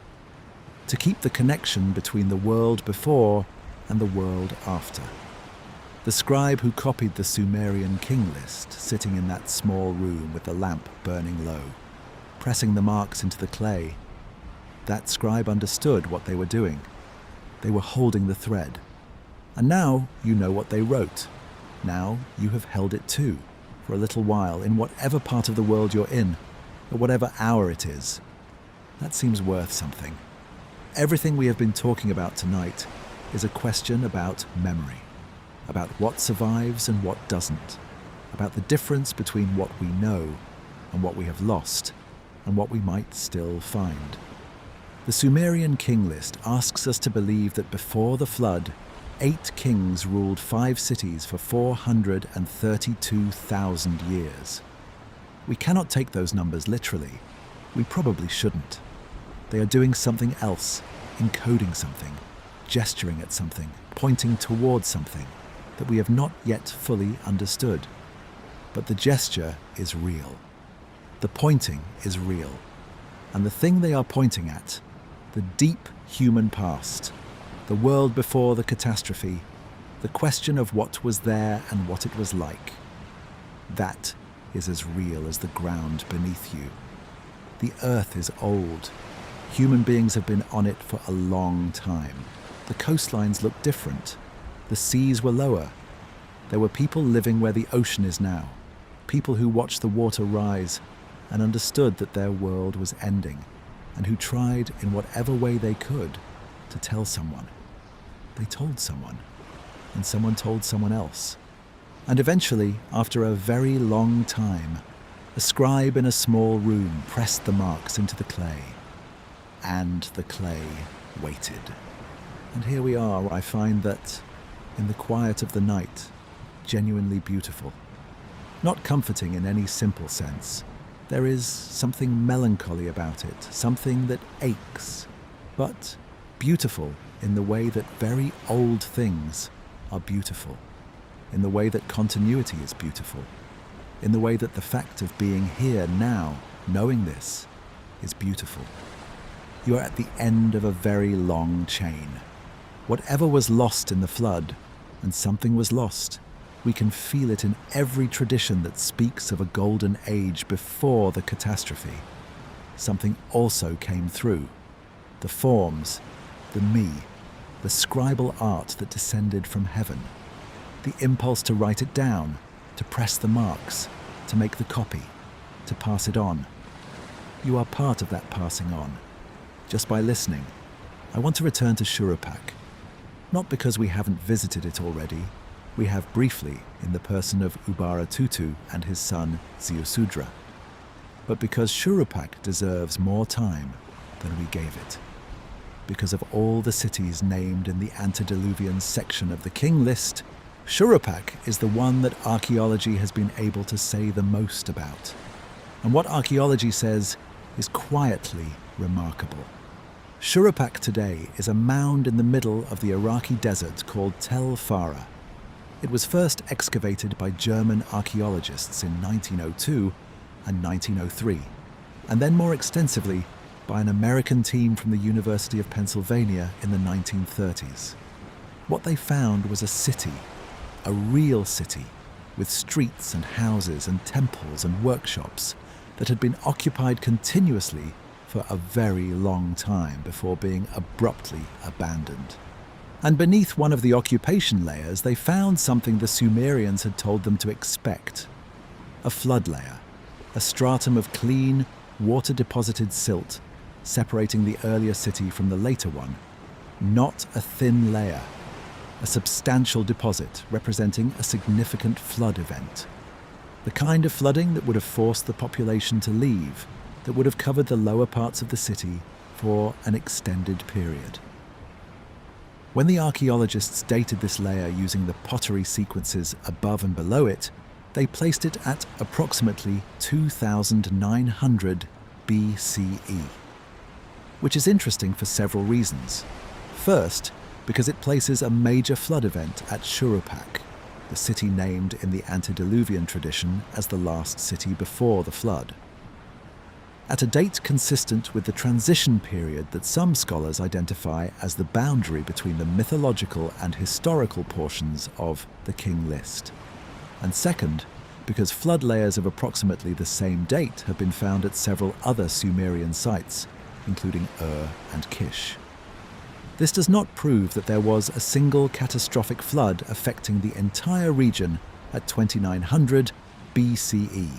to keep the connection between the world before and the world after. The scribe who copied the Sumerian King List, sitting in that small room with the lamp burning low, pressing the marks into the clay, that scribe understood what they were doing. They were holding the thread, And now you know what they wrote. Now you have held it too, for a little while, in whatever part of the world you're in, or whatever hour it is. That seems worth something. Everything we have been talking about tonight is a question about memory, about what survives and what doesn't, about the difference between what we know and what we have lost, and what we might still find. The Sumerian King List asks us to believe that before the flood, 8 kings ruled 5 cities for 432,000 years. We cannot take those numbers literally. We probably shouldn't. They are doing something else, encoding something, gesturing at something, pointing towards something that we have not yet fully understood. But the gesture is real. The pointing is real. And the thing they are pointing at, the deep human past, the world before the catastrophe, the question of what was there and what it was like, that is as real as the ground beneath you. The earth is old. Human beings have been on it for a long time. The coastlines look different. The seas were lower. There were people living where the ocean is now, people who watched the water rise and understood that their world was ending, and who tried in whatever way they could to tell someone. They told someone, and someone told someone else. And eventually, after a very long time, a scribe in a small room pressed the marks into the clay, and the clay waited. And here we are. I find that, in the quiet of the night, genuinely beautiful. Not comforting in any simple sense. There is something melancholy about it, something that aches, but beautiful in the way that very old things are beautiful, in the way that continuity is beautiful, in the way that the fact of being here now, knowing this, is beautiful. You are at the end of a very long chain. Whatever was lost in the flood, and something was lost, we can feel it in every tradition that speaks of a golden age before the catastrophe. Something also came through. The forms, the me, the scribal art that descended from heaven. The impulse to write it down, to press the marks, to make the copy, to pass it on. You are part of that passing on. Just by listening, I want to return to Shuruppak. Not because we haven't visited it already. We have briefly in the person of Ubaratutu and his son Ziusudra, but because Shuruppak deserves more time than we gave it. Because of all the cities named in the Antediluvian section of the King List, Shuruppak is the one that archaeology has been able to say the most about. And what archaeology says is quietly remarkable. Shuruppak today is a mound in the middle of the Iraqi desert called Tel Farah. It was first excavated by German archaeologists in 1902 and 1903, and then more extensively by an American team from the University of Pennsylvania in the 1930s. What they found was a city, a real city, with streets and houses and temples and workshops that had been occupied continuously for a very long time before being abruptly abandoned. And beneath one of the occupation layers, they found something the Sumerians had told them to expect. A flood layer, a stratum of clean, water-deposited silt separating the earlier city from the later one. Not a thin layer, a substantial deposit representing a significant flood event. The kind of flooding that would have forced the population to leave, that would have covered the lower parts of the city for an extended period. When the archaeologists dated this layer using the pottery sequences above and below it, they placed it at approximately 2,900 BCE, which is interesting for several reasons. First, because it places a major flood event at Shuruppak, the city named in the Antediluvian tradition as the last city before the flood. At a date consistent with the transition period that some scholars identify as the boundary between the mythological and historical portions of the King List. And second, because flood layers of approximately the same date have been found at several other Sumerian sites, including and Kish. This does not prove that there was a single catastrophic flood affecting the entire region at 2900 BCE.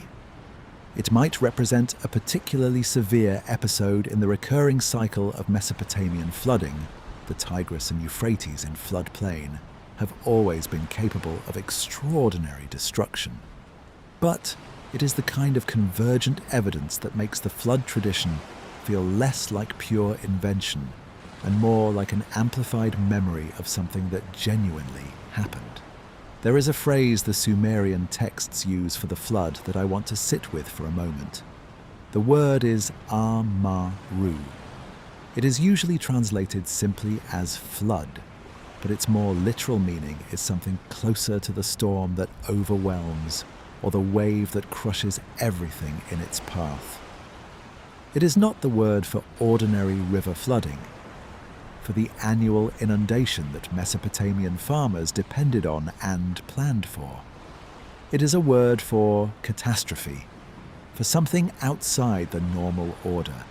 It might represent a particularly severe episode in the recurring cycle of Mesopotamian flooding. The Tigris and Euphrates in floodplain have always been capable of extraordinary destruction. But it is the kind of convergent evidence that makes the flood tradition feel less like pure invention and more like an amplified memory of something that genuinely happened. There is a phrase the Sumerian texts use for the flood that I want to sit with for a moment. The word is Amaru. It is usually translated simply as flood, but its more literal meaning is something closer to the storm that overwhelms or the wave that crushes everything in its path. It is not the word for ordinary river flooding, for the annual inundation that Mesopotamian farmers depended on and planned for. It is a word for catastrophe, for something outside the normal order.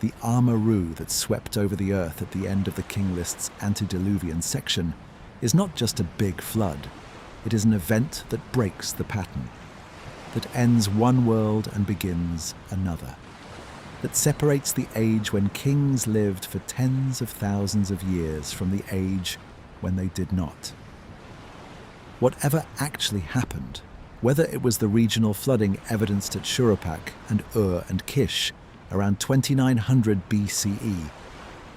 The Amaru that swept over the earth at the end of the King List's Antediluvian section is not just a big flood. It is an event that breaks the pattern, that ends one world and begins another, that separates the age when kings lived for tens of thousands of years from the age when they did not. Whatever actually happened, whether it was the regional flooding evidenced at Shuruppak and Ur and Kish around 2900 BCE,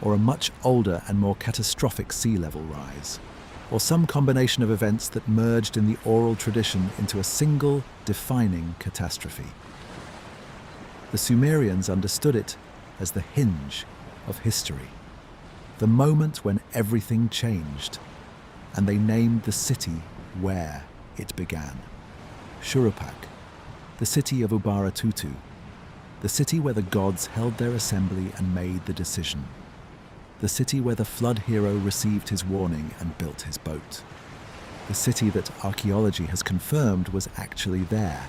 or a much older and more catastrophic sea level rise, or some combination of events that merged in the oral tradition into a single defining catastrophe. The Sumerians understood it as the hinge of history, the moment when everything changed, and they named the city where it began. Shuruppak, the city of Ubaratutu, the city where the gods held their assembly and made the decision, the city where the flood hero received his warning and built his boat, the city that archaeology has confirmed was actually there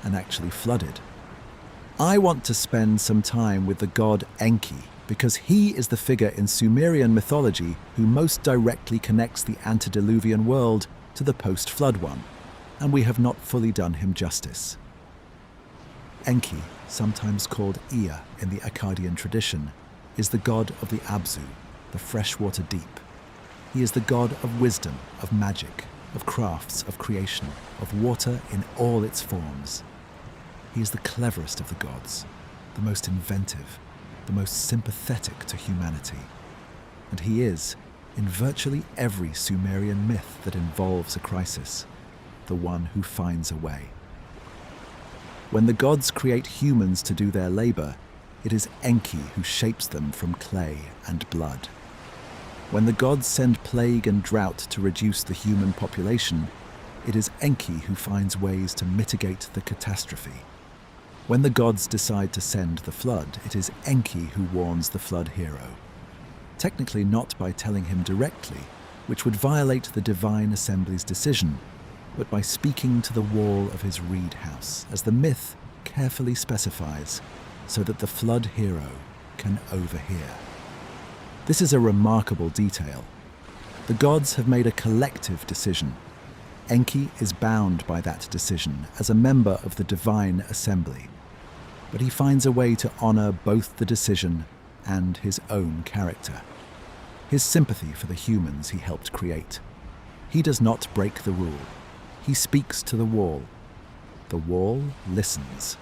and actually flooded. I want to spend some time with the god Enki because he is the figure in Sumerian mythology who most directly connects the antediluvian world to the post-flood one, and we have not fully done him justice. Enki, sometimes called Ea in the Akkadian tradition, is the god of the Abzu, the freshwater deep. He is the god of wisdom, of magic, of crafts, of creation, of water in all its forms. He is the cleverest of the gods, the most inventive, the most sympathetic to humanity. And he is, in virtually every Sumerian myth that involves a crisis, the one who finds a way. When the gods create humans to do their labor, it is Enki who shapes them from clay and blood. When the gods send plague and drought to reduce the human population, it is Enki who finds ways to mitigate the catastrophe. When the gods decide to send the flood, it is Enki who warns the flood hero. Technically not by telling him directly, which would violate the divine assembly's decision, but by speaking to the wall of his reed house, as the myth carefully specifies, so that the flood hero can overhear. This is a remarkable detail. The gods have made a collective decision. Enki is bound by that decision as a member of the divine assembly, but he finds a way to honor both the decision and his own character, his sympathy for the humans he helped create. He does not break the rule. He speaks to the wall. The wall listens,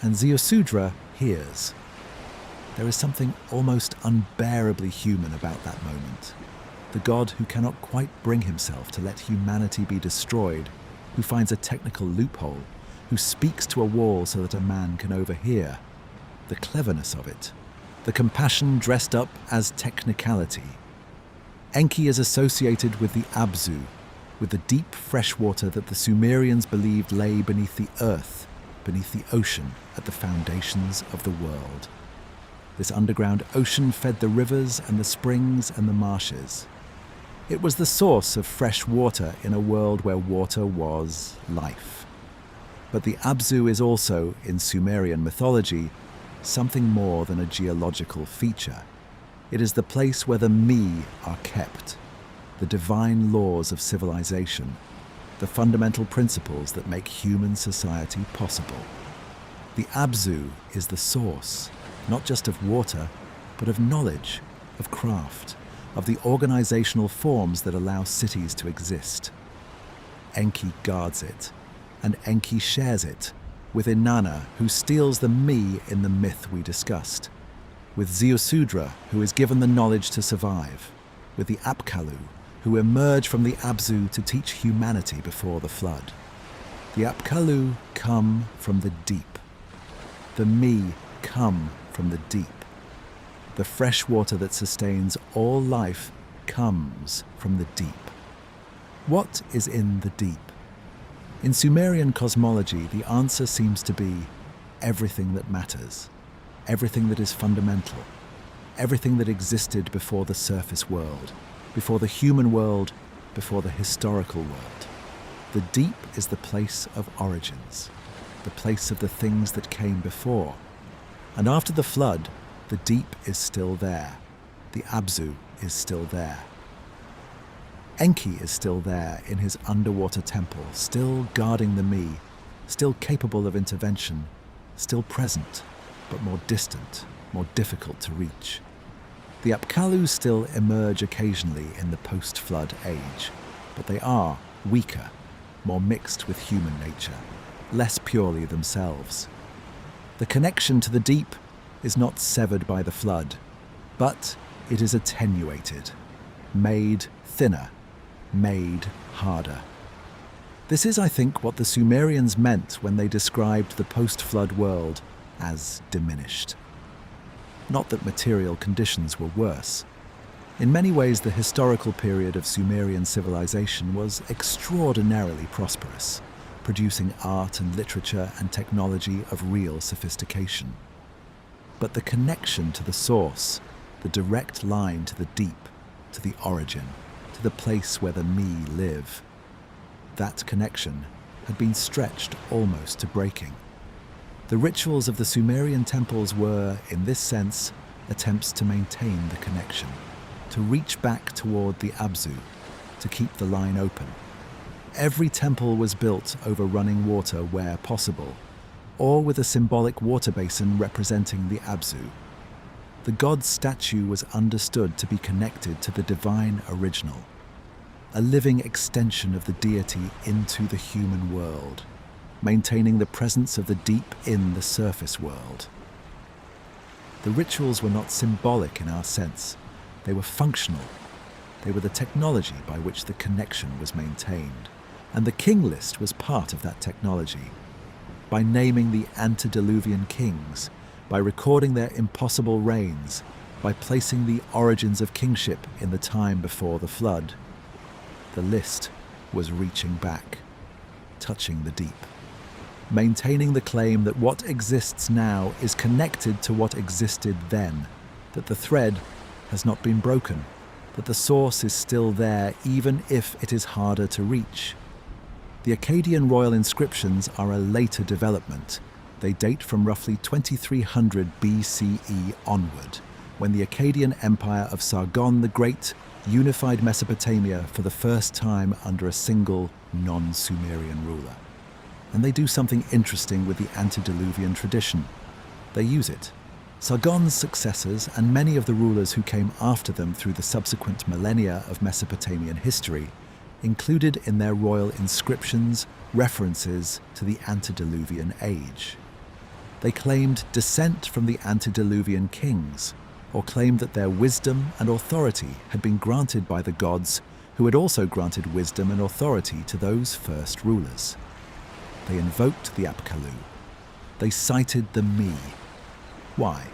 and Ziusudra hears. There is something almost unbearably human about that moment. The god who cannot quite bring himself to let humanity be destroyed, who finds a technical loophole, who speaks to a wall so that a man can overhear. The cleverness of it, the compassion dressed up as technicality. Enki is associated with the Abzu, with the deep fresh water that the Sumerians believed lay beneath the earth, beneath the ocean, at the foundations of the world. This underground ocean fed the rivers and the springs and the marshes. It was the source of fresh water in a world where water was life. But the Abzu is also, in Sumerian mythology, something more than a geological feature. It is the place where the me are kept, the divine laws of civilization, the fundamental principles that make human society possible. The Abzu is the source, not just of water, but of knowledge, of craft, of the organizational forms that allow cities to exist. Enki guards it, and Enki shares it with Inanna, who steals the me in the myth we discussed, with Ziusudra, who is given the knowledge to survive, with the Apkallu, who emerge from the Abzu to teach humanity before the flood. The Apkallu come from the deep. The me come from the deep. The fresh water that sustains all life comes from the deep. What is in the deep? In Sumerian cosmology, the answer seems to be everything that matters, everything that is fundamental, everything that existed before the surface world, before the human world, before the historical world. The deep is the place of origins, the place of the things that came before. And after the flood, the deep is still there. The Abzu is still there. Enki is still there in his underwater temple, still guarding the me, still capable of intervention, still present, but more distant, more difficult to reach. The Apkallu still emerge occasionally in the post-flood age, but they are weaker, more mixed with human nature, less purely themselves. The connection to the deep is not severed by the flood, but it is attenuated, made thinner, made harder. This is, I think, what the Sumerians meant when they described the post-flood world as diminished. Not that material conditions were worse. In many ways, the historical period of Sumerian civilization was extraordinarily prosperous, producing art and literature and technology of real sophistication. But the connection to the source, the direct line to the deep, to the origin, to the place where the me live, that connection had been stretched almost to breaking. The rituals of the Sumerian temples were, in this sense, attempts to maintain the connection, to reach back toward the Abzu, to keep the line open. Every temple was built over running water where possible, or with a symbolic water basin representing the Abzu. The god's statue was understood to be connected to the divine original, a living extension of the deity into the human world, maintaining the presence of the deep in the surface world. The rituals were not symbolic in our sense. They were functional. They were the technology by which the connection was maintained. And the King List was part of that technology. By naming the Antediluvian Kings, by recording their impossible reigns, by placing the origins of kingship in the time before the flood, the list was reaching back, touching the deep, maintaining the claim that what exists now is connected to what existed then, that the thread has not been broken, that the source is still there even if it is harder to reach. The Akkadian royal inscriptions are a later development. They date from roughly 2300 BCE onward, when the Akkadian Empire of Sargon the Great unified Mesopotamia for the first time under a single non-Sumerian ruler. And they do something interesting with the Antediluvian tradition. They use it. Sargon's successors and many of the rulers who came after them through the subsequent millennia of Mesopotamian history included in their royal inscriptions references to the Antediluvian age. They claimed descent from the Antediluvian kings, or claimed that their wisdom and authority had been granted by the gods who had also granted wisdom and authority to those first rulers. They invoked the Apkallu. They cited the me. Why?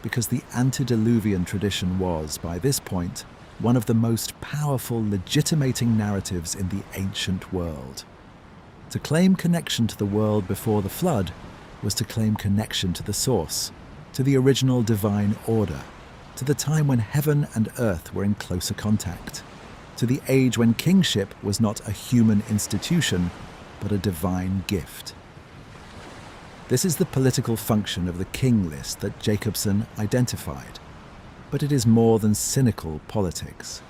Because the Antediluvian tradition was, by this point, one of the most powerful legitimating narratives in the ancient world. To claim connection to the world before the flood was to claim connection to the source, to the original divine order, to the time when heaven and earth were in closer contact, to the age when kingship was not a human institution, but a divine gift. This is the political function of the King List that Jacobson identified. But it is more than cynical politics.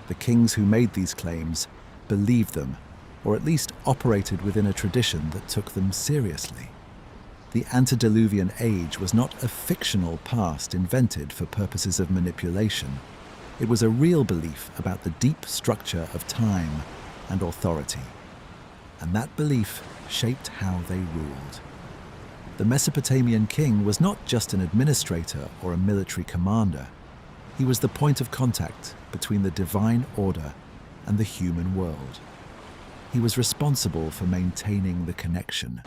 The kings who made these claims believed them, or at least operated within a tradition that took them seriously. The Antediluvian age was not a fictional past invented for purposes of manipulation. It was a real belief about the deep structure of time and authority. And that belief shaped how they ruled. The Mesopotamian king was not just an administrator or a military commander. He was the point of contact between the divine order and the human world. He was responsible for maintaining the connection,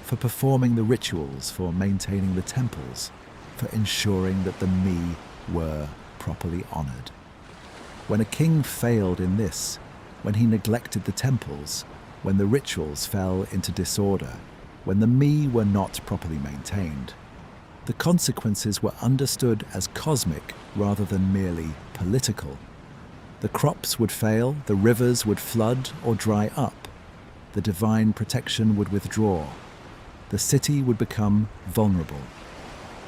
for performing the rituals, for maintaining the temples, for ensuring that the me were properly honored. When a king failed in this, when he neglected the temples, when the rituals fell into disorder, when the me were not properly maintained, the consequences were understood as cosmic rather than merely political. The crops would fail, the rivers would flood or dry up, the divine protection would withdraw, the city would become vulnerable.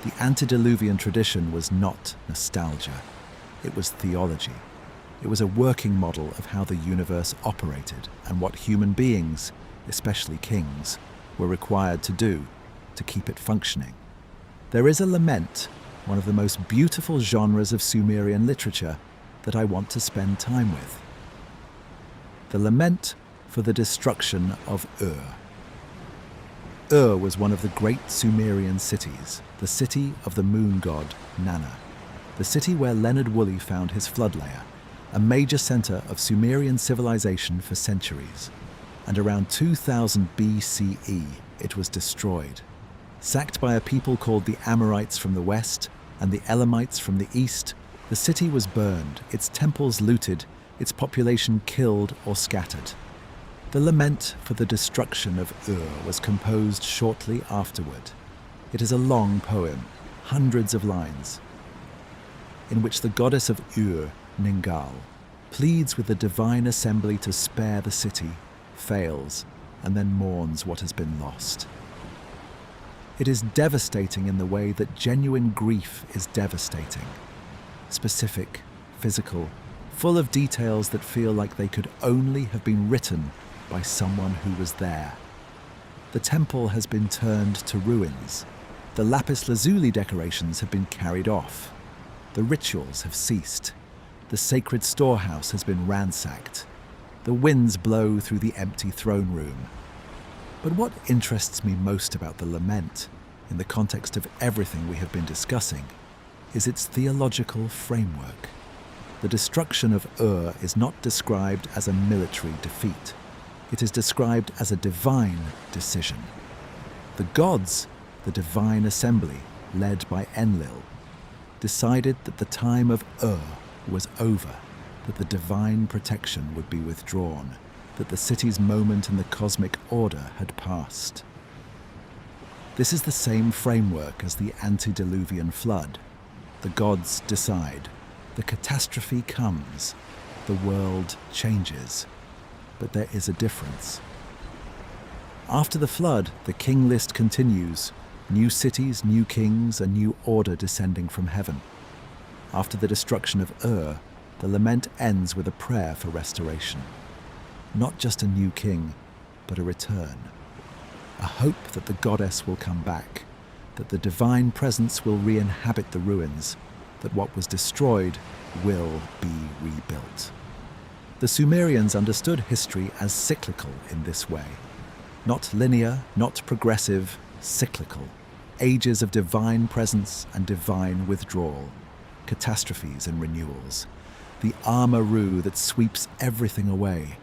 The antediluvian tradition was not nostalgia, it was theology. It was a working model of how the universe operated and what human beings, especially kings, were required to do to keep it functioning. There is a lament, one of the most beautiful genres of Sumerian literature, that I want to spend time with. The lament for the destruction of Ur. Ur was one of the great Sumerian cities, the city of the moon god Nana, the city where Leonard Woolley found his flood layer, a major center of Sumerian civilization for centuries. And around 2000 BCE, it was destroyed. Sacked by a people called the Amorites from the west and the Elamites from the east, the city was burned, its temples looted, its population killed or scattered. The lament for the destruction of Ur was composed shortly afterward. It is a long poem, hundreds of lines, in which the goddess of Ur, Ningal, pleads with the divine assembly to spare the city, fails, and then mourns what has been lost. It is devastating in the way that genuine grief is devastating. Specific, physical, full of details that feel like they could only have been written by someone who was there. The temple has been turned to ruins. The lapis lazuli decorations have been carried off. The rituals have ceased. The sacred storehouse has been ransacked. The winds blow through the empty throne room. But what interests me most about the lament, in the context of everything we have been discussing, is its theological framework. The destruction of Ur is not described as a military defeat. It is described as a divine decision. The gods, the divine assembly, led by Enlil, decided that the time of Ur was over, that the divine protection would be withdrawn, that the city's moment in the cosmic order had passed. This is the same framework as the antediluvian flood. The gods decide. The catastrophe comes. The world changes. But there is a difference. After the flood, the king list continues. New cities, new kings, a new order descending from heaven. After the destruction of Ur, the lament ends with a prayer for restoration. Not just a new king, but a return. A hope that the goddess will come back, that the divine presence will re-inhabit the ruins, that what was destroyed will be rebuilt. The Sumerians understood history as cyclical in this way. Not linear, not progressive, cyclical. Ages of divine presence and divine withdrawal. Catastrophes and renewals. The Amaru that sweeps everything away,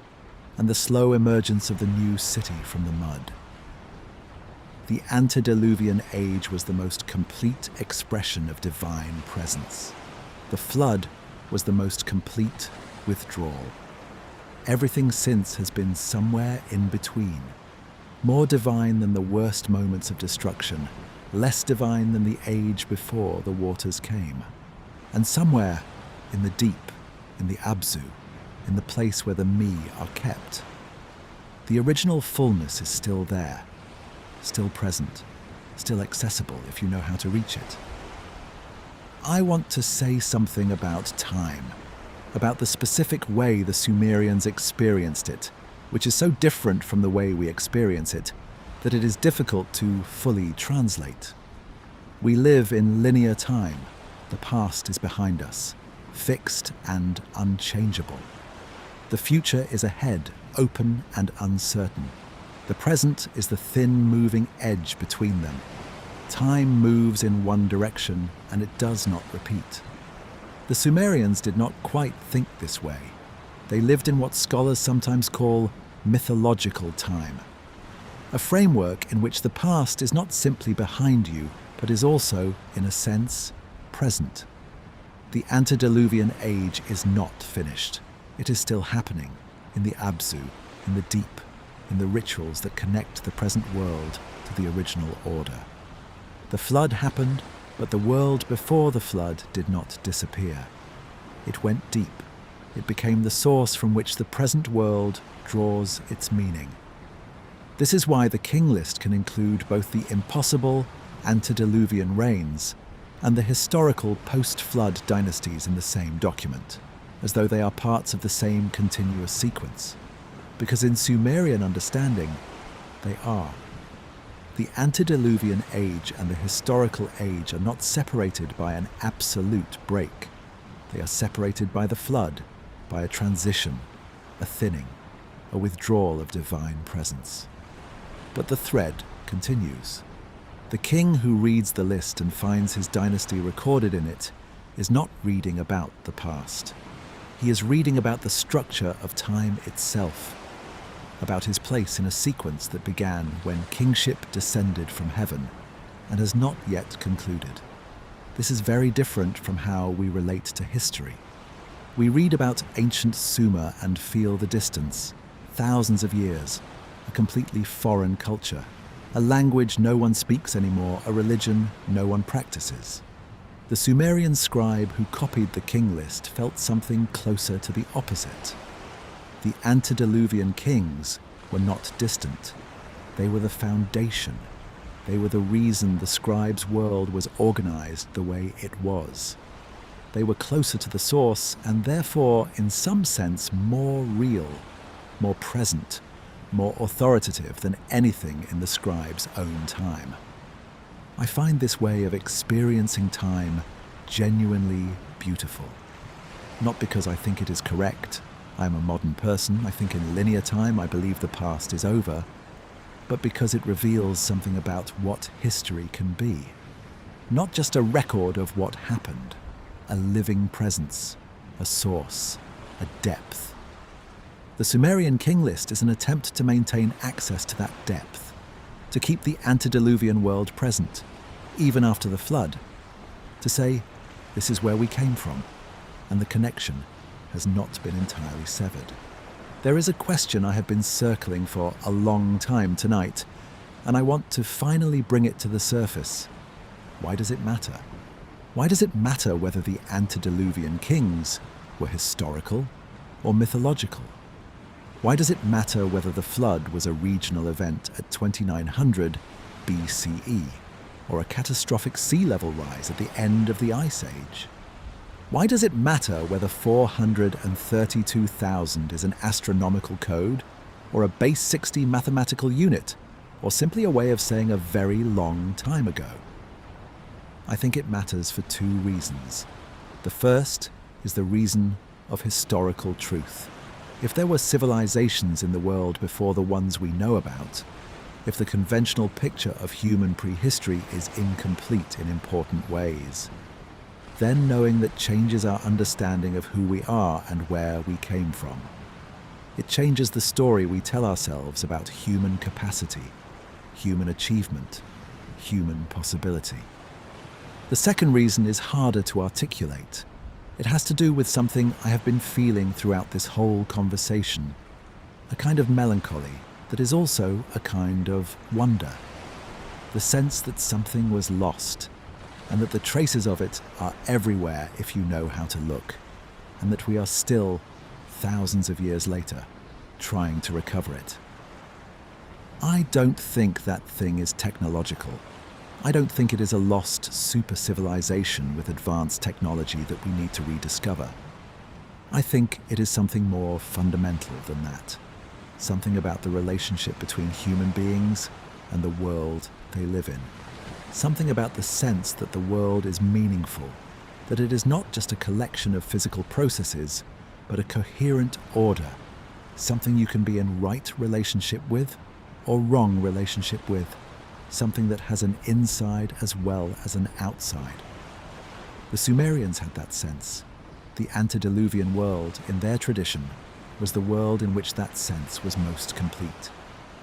and the slow emergence of the new city from the mud. The antediluvian age was the most complete expression of divine presence. The flood was the most complete withdrawal. Everything since has been somewhere in between. More divine than the worst moments of destruction, less divine than the age before the waters came. And somewhere in the deep, in the Abzu, in the place where the me are kept, the original fullness is still there, still present, still accessible if you know how to reach it. I want to say something about time, about the specific way the Sumerians experienced it, which is so different from the way we experience it that it is difficult to fully translate. We live in linear time. The past is behind us, fixed and unchangeable. The future is ahead, open and uncertain. The present is the thin moving edge between them. Time moves in one direction and it does not repeat. The Sumerians did not quite think this way. They lived in what scholars sometimes call mythological time, a framework in which the past is not simply behind you, but is also, in a sense, present. The Antediluvian age is not finished. It is still happening in the Abzu, in the deep, in the rituals that connect the present world to the original order. The flood happened, but the world before the flood did not disappear. It went deep. It became the source from which the present world draws its meaning. This is why the King List can include both the impossible antediluvian reigns and the historical post-flood dynasties in the same document, as though they are parts of the same continuous sequence. Because in Sumerian understanding, they are. The antediluvian age and the historical age are not separated by an absolute break. They are separated by the flood, by a transition, a thinning, a withdrawal of divine presence. But the thread continues. The king who reads the list and finds his dynasty recorded in it is not reading about the past. He is reading about the structure of time itself, about his place in a sequence that began when kingship descended from heaven and has not yet concluded. This is very different from how we relate to history. We read about ancient Sumer and feel the distance, thousands of years, a completely foreign culture, a language no one speaks anymore, a religion no one practices. The Sumerian scribe who copied the King List felt something closer to the opposite. The Antediluvian kings were not distant. They were the foundation. They were the reason the scribe's world was organized the way it was. They were closer to the source and therefore, in some sense, more real, more present, more authoritative than anything in the scribe's own time. I find this way of experiencing time genuinely beautiful. Not because I think it is correct. I'm a modern person. I think in linear time I believe the past is over, but because it reveals something about what history can be. Not just a record of what happened, a living presence, a source, a depth. The Sumerian King List is an attempt to maintain access to that depth, to keep the antediluvian world present, even after the flood, to say, this is where we came from, and the connection has not been entirely severed. There is a question I have been circling for a long time tonight, and I want to finally bring it to the surface. Why does it matter? Why does it matter whether the Antediluvian kings were historical or mythological? Why does it matter whether the flood was a regional event at 2900 BCE or a catastrophic sea level rise at the end of the Ice Age? Why does it matter whether 432,000 is an astronomical code or a base 60 mathematical unit or simply a way of saying a very long time ago? I think it matters for two reasons. The first is the reason of historical truth. If there were civilizations in the world before the ones we know about, if the conventional picture of human prehistory is incomplete in important ways, then knowing that changes our understanding of who we are and where we came from. It changes the story we tell ourselves about human capacity, human achievement, human possibility. The second reason is harder to articulate. It has to do with something I have been feeling throughout this whole conversation, a kind of melancholy that is also a kind of wonder. The sense that something was lost, and that the traces of it are everywhere if you know how to look, and that we are still, thousands of years later, trying to recover it. I don't think that thing is technological. I don't think it is a lost super civilization with advanced technology that we need to rediscover. I think it is something more fundamental than that. Something about the relationship between human beings and the world they live in. Something about the sense that the world is meaningful, that it is not just a collection of physical processes, but a coherent order, something you can be in right relationship with or wrong relationship with, something that has an inside as well as an outside. The Sumerians had that sense. The Antediluvian world, in their tradition, was the world in which that sense was most complete.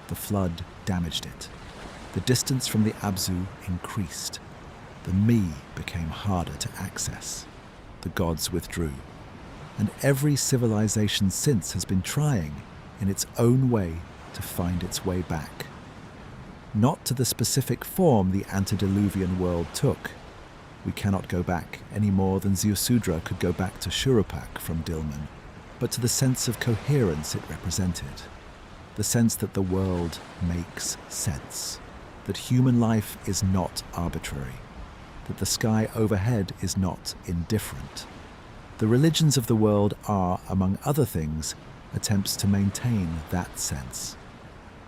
The flood damaged it. The distance from the Abzu increased. The me became harder to access. The gods withdrew. And every civilization since has been trying, in its own way, to find its way back. Not to the specific form the Antediluvian world took. We cannot go back any more than Ziusudra could go back to Shuruppak from Dilmun, but to the sense of coherence it represented. The sense that the world makes sense. That human life is not arbitrary. That the sky overhead is not indifferent. The religions of the world are, among other things, attempts to maintain that sense.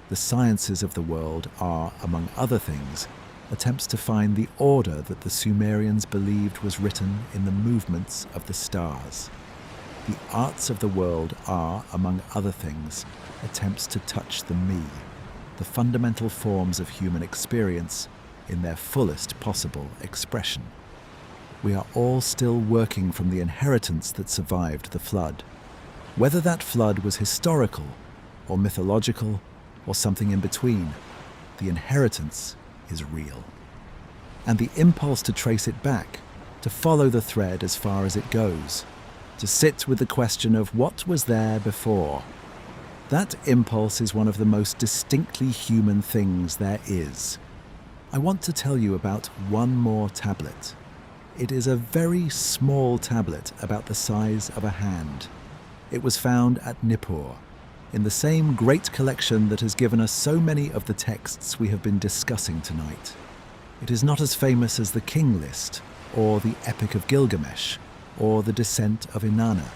The sciences of the world are, among other things, attempts to find the order that the Sumerians believed was written in the movements of the stars. The arts of the world are, among other things, attempts to touch the me, the fundamental forms of human experience in their fullest possible expression. We are all still working from the inheritance that survived the flood. Whether that flood was historical or mythological or something in between, the inheritance is real. And the impulse to trace it back, to follow the thread as far as it goes, to sit with the question of what was there before, that impulse is one of the most distinctly human things there is. I want to tell you about one more tablet. It is a very small tablet about the size of a hand. It was found at Nippur, in the same great collection that has given us so many of the texts we have been discussing tonight. It is not as famous as the King List, or the Epic of Gilgamesh, or the Descent of Inanna.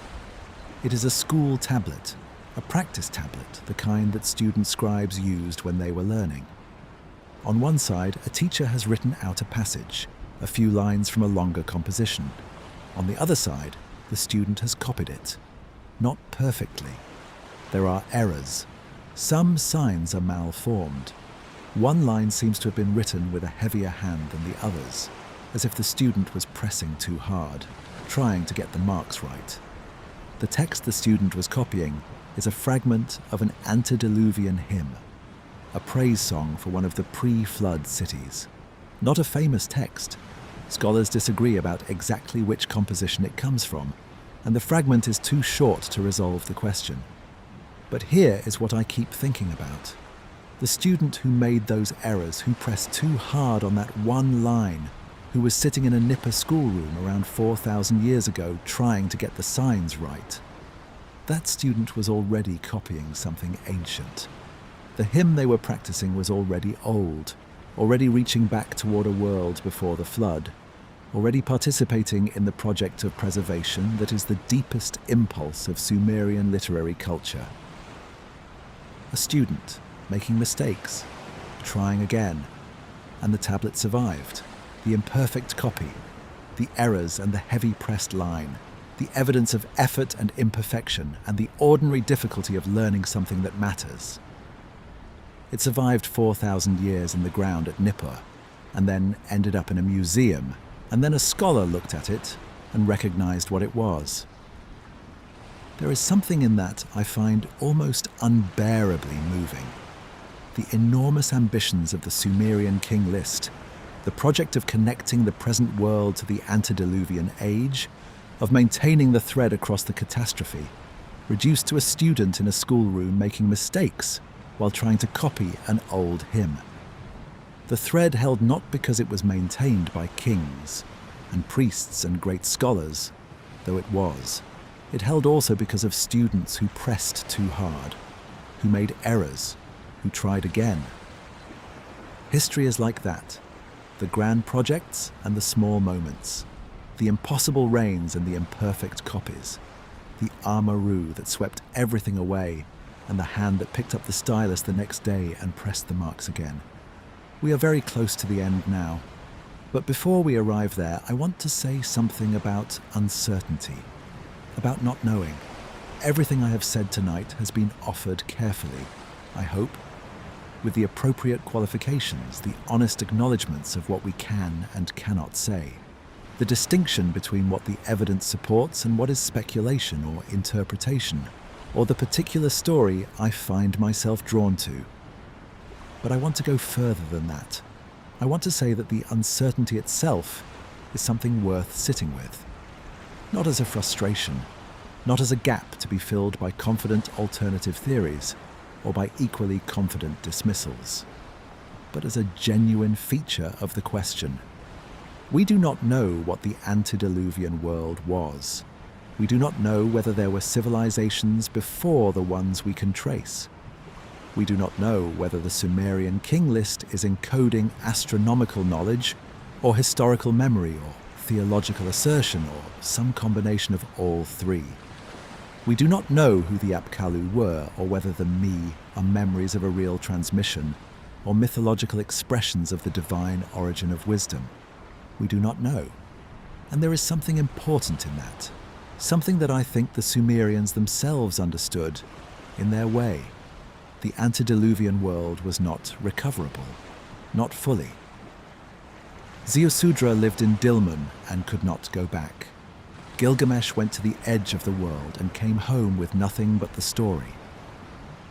It is a school tablet, a practice tablet, the kind that student scribes used when they were learning. On one side, a teacher has written out a passage, a few lines from a longer composition. On the other side, the student has copied it. Not perfectly. There are errors. Some signs are malformed. One line seems to have been written with a heavier hand than the others, as if the student was pressing too hard, trying to get the marks right. The text the student was copying is a fragment of an antediluvian hymn, a praise song for one of the pre-flood cities. Not a famous text. Scholars disagree about exactly which composition it comes from, and the fragment is too short to resolve the question. But here is what I keep thinking about. The student who made those errors, who pressed too hard on that one line, who was sitting in a Nippur schoolroom around 4,000 years ago trying to get the signs right. That student was already copying something ancient. The hymn they were practicing was already old, already reaching back toward a world before the flood, already participating in the project of preservation that is the deepest impulse of Sumerian literary culture. A student making mistakes, trying again, and the tablet survived. The imperfect copy, the errors and the heavy pressed line, the evidence of effort and imperfection, and the ordinary difficulty of learning something that matters. It survived 4,000 years in the ground at Nippur, and then ended up in a museum, and then a scholar looked at it and recognized what it was. There is something in that I find almost unbearably moving. The enormous ambitions of the Sumerian King List, the project of connecting the present world to the Antediluvian age, of maintaining the thread across the catastrophe, reduced to a student in a schoolroom making mistakes while trying to copy an old hymn. The thread held not because it was maintained by kings and priests and great scholars, though it was. It held also because of students who pressed too hard, who made errors, who tried again. History is like that. the grand projects and the small moments, the impossible rains and the imperfect copies, the Amaru that swept everything away, and the hand that picked up the stylus the next day and pressed the marks again. We are very close to the end now, but before we arrive there, I want to say something about uncertainty, about not knowing. Everything I have said tonight has been offered carefully, I hope, with the appropriate qualifications, the honest acknowledgements of what we can and cannot say, the distinction between what the evidence supports and what is speculation or interpretation, or the particular story I find myself drawn to. But I want to go further than that. I want to say that the uncertainty itself is something worth sitting with, not as a frustration, not as a gap to be filled by confident alternative theories or by equally confident dismissals, but as a genuine feature of the question. We do not know what the antediluvian world was. We do not know whether there were civilizations before the ones we can trace. We do not know whether the Sumerian King List is encoding astronomical knowledge or historical memory or theological assertion or some combination of all three. We do not know who the Apkallu were or whether the Mi are memories of a real transmission or mythological expressions of the divine origin of wisdom. We do not know. And there is something important in that, something that I think the Sumerians themselves understood in their way. The antediluvian world was not recoverable, not fully. Ziusudra lived in Dilmun and could not go back. Gilgamesh went to the edge of the world and came home with nothing but the story.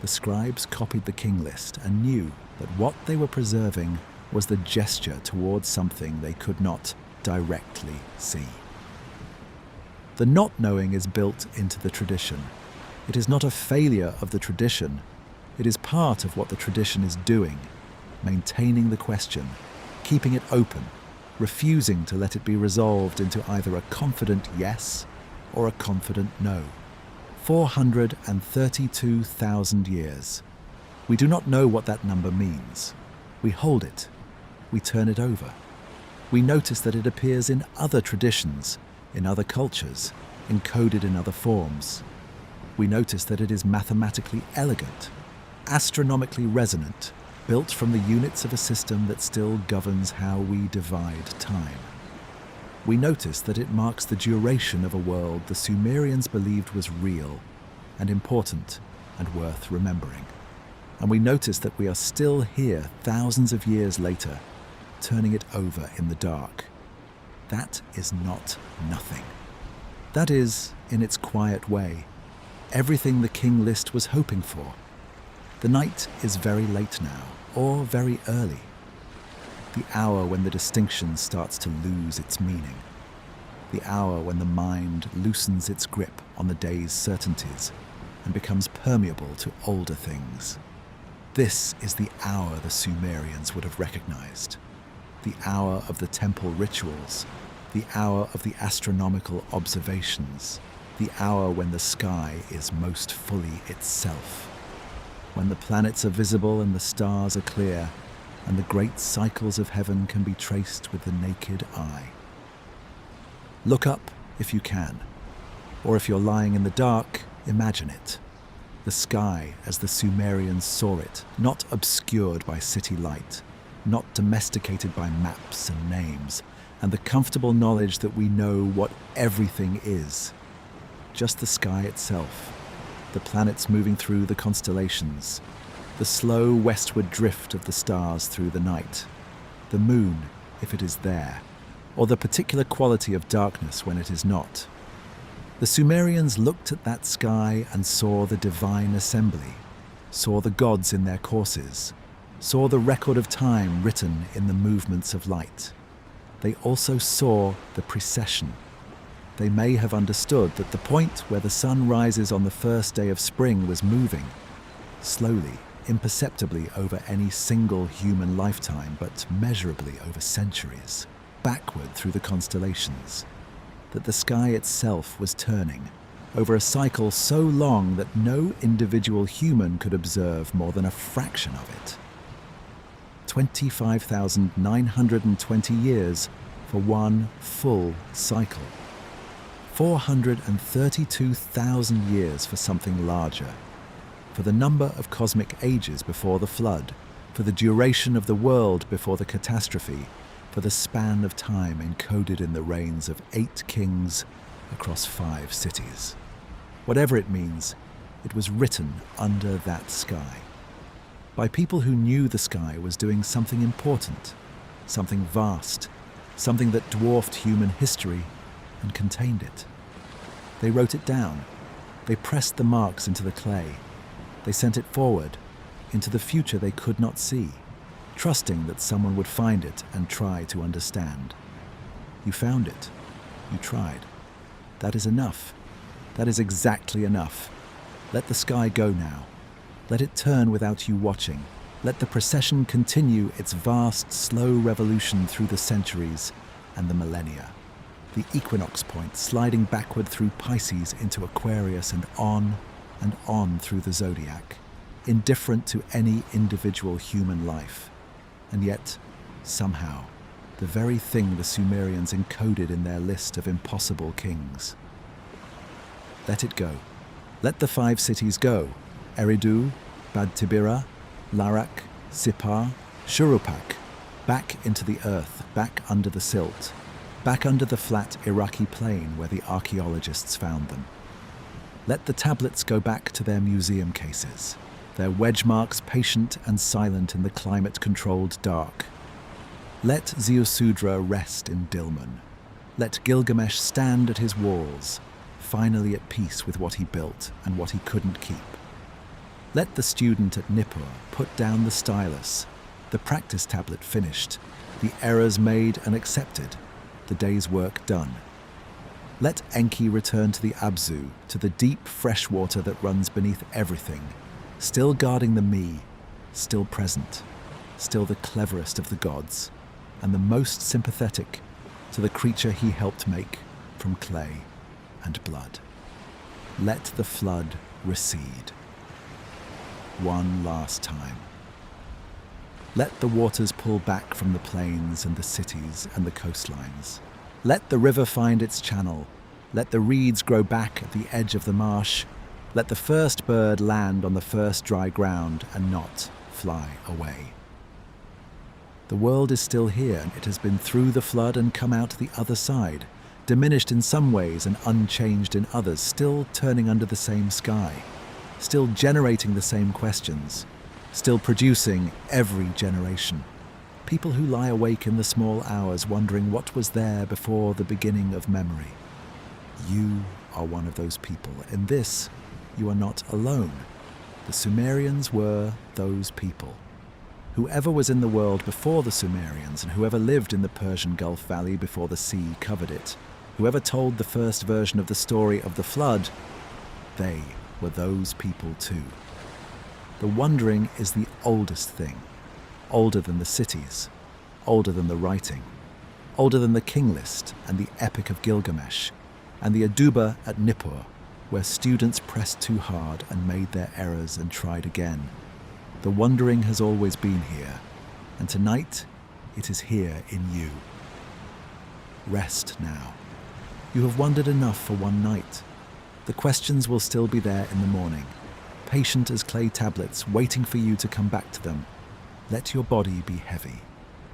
The scribes copied the King List and knew that what they were preserving was the gesture towards something they could not directly see. The not knowing is built into the tradition. It is not a failure of the tradition. It is part of what the tradition is doing, maintaining the question, keeping it open, refusing to let it be resolved into either a confident yes or a confident no. 432,000 years. We do not know what that number means. We hold it. We turn it over. We notice that it appears in other traditions, in other cultures, encoded in other forms. We notice that it is mathematically elegant, astronomically resonant, built from the units of a system that still governs how we divide time. We notice that it marks the duration of a world the Sumerians believed was real and important and worth remembering. And we notice that we are still here thousands of years later, turning it over in the dark. That is not nothing. That is, in its quiet way, everything the King List was hoping for. The night is very late now, or very early. The hour when the distinction starts to lose its meaning. The hour when the mind loosens its grip on the day's certainties and becomes permeable to older things. This is the hour the Sumerians would have recognized. The hour of the temple rituals, the hour of the astronomical observations, the hour when the sky is most fully itself. When the planets are visible and the stars are clear, and the great cycles of heaven can be traced with the naked eye. Look up if you can, or if you're lying in the dark, imagine it. The sky as the Sumerians saw it, not obscured by city light, not domesticated by maps and names, and the comfortable knowledge that we know what everything is. Just the sky itself. The planets moving through the constellations, the slow westward drift of the stars through the night, the moon, if it is there, or the particular quality of darkness when it is not. The Sumerians looked at that sky and saw the divine assembly, saw the gods in their courses, saw the record of time written in the movements of light. They also saw the precession. They may have understood that the point where the sun rises on the first day of spring was moving, slowly, imperceptibly over any single human lifetime, but measurably over centuries, backward through the constellations. That the sky itself was turning, over a cycle so long that no individual human could observe more than a fraction of it. 25,920 years for one full cycle. 432,000 years for something larger, for the number of cosmic ages before the flood, for the duration of the world before the catastrophe, for the span of time encoded in the reigns of 8 kings across 5 cities. Whatever it means, it was written under that sky, by people who knew the sky was doing something important, something vast, something that dwarfed human history and contained it. They wrote it down. They pressed the marks into the clay. They sent it forward, into the future they could not see, trusting that someone would find it and try to understand. You found it. You tried. That is enough. That is exactly enough. Let the sky go now. Let it turn without you watching. Let the procession continue its vast, slow revolution through the centuries and the millennia. The equinox point sliding backward through Pisces into Aquarius and on through the zodiac, indifferent to any individual human life. And yet, somehow, the very thing the Sumerians encoded in their list of impossible kings. Let it go. Let the 5 cities go. Eridu, Bad Tibira, Larak, Sippar, Shuruppak, back into the earth, back under the silt, back under the flat Iraqi plain where the archaeologists found them. Let the tablets go back to their museum cases, their wedge marks patient and silent in the climate-controlled dark. Let Ziusudra rest in Dilmun. Let Gilgamesh stand at his walls, finally at peace with what he built and what he couldn't keep. Let the student at Nippur put down the stylus, the practice tablet finished, the errors made and accepted, the day's work done. Let Enki return to the Abzu, to the deep fresh water that runs beneath everything, still guarding the me, still present, still the cleverest of the gods, and the most sympathetic to the creature he helped make from clay and blood. Let the flood recede. One last time. Let the waters pull back from the plains and the cities and the coastlines. Let the river find its channel. Let the reeds grow back at the edge of the marsh. Let the first bird land on the first dry ground and not fly away. The world is still here, and it has been through the flood and come out the other side, diminished in some ways and unchanged in others, still turning under the same sky, still generating the same questions, still producing every generation. People who lie awake in the small hours wondering what was there before the beginning of memory. You are one of those people. In this, you are not alone. The Sumerians were those people. Whoever was in the world before the Sumerians, and whoever lived in the Persian Gulf Valley before the sea covered it, whoever told the first version of the story of the flood, they were those people too. The wondering is the oldest thing, older than the cities, older than the writing, older than the King List and the Epic of Gilgamesh, and the Aduba at Nippur, where students pressed too hard and made their errors and tried again. The wondering has always been here, and tonight it is here in you. Rest now. You have wondered enough for one night. The questions will still be there in the morning, patient as clay tablets, waiting for you to come back to them. Let your body be heavy.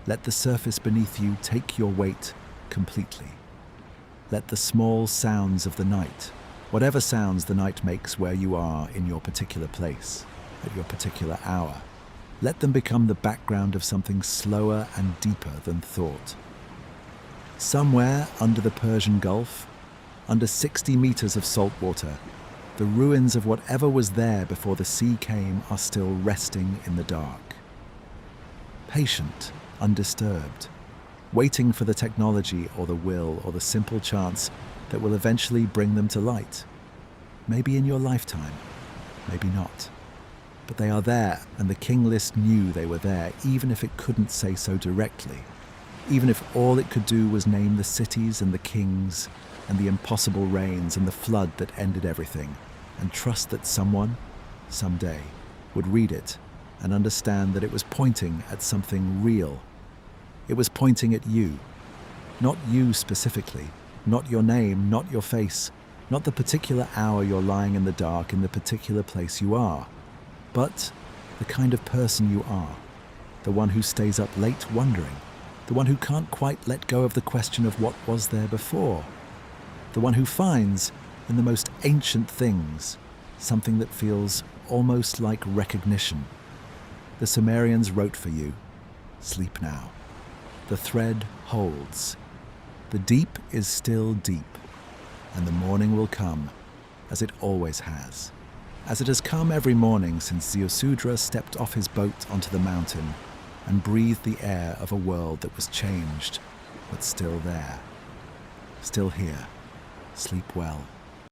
Let the surface beneath you take your weight completely. Let the small sounds of the night, whatever sounds the night makes where you are in your particular place, at your particular hour, let them become the background of something slower and deeper than thought. Somewhere under the Persian Gulf, under 60 meters of salt water, the ruins of whatever was there before the sea came are still resting in the dark. Patient, undisturbed, waiting for the technology or the will or the simple chance that will eventually bring them to light. Maybe in your lifetime, maybe not. But they are there, and the King List knew they were there, even if it couldn't say so directly, even if all it could do was name the cities and the kings and the impossible rains and the flood that ended everything, and trust that someone, someday, would read it and understand that it was pointing at something real. It was pointing at you. Not you specifically, not your name, not your face, not the particular hour you're lying in the dark in the particular place you are, but the kind of person you are, the one who stays up late wondering, the one who can't quite let go of the question of what was there before, the one who finds, in the most ancient things, something that feels almost like recognition. The Sumerians wrote for you, sleep now. The thread holds. The deep is still deep, and the morning will come, as it always has. As it has come every morning since Ziusudra stepped off his boat onto the mountain and breathed the air of a world that was changed, but still there. Still here. Sleep well.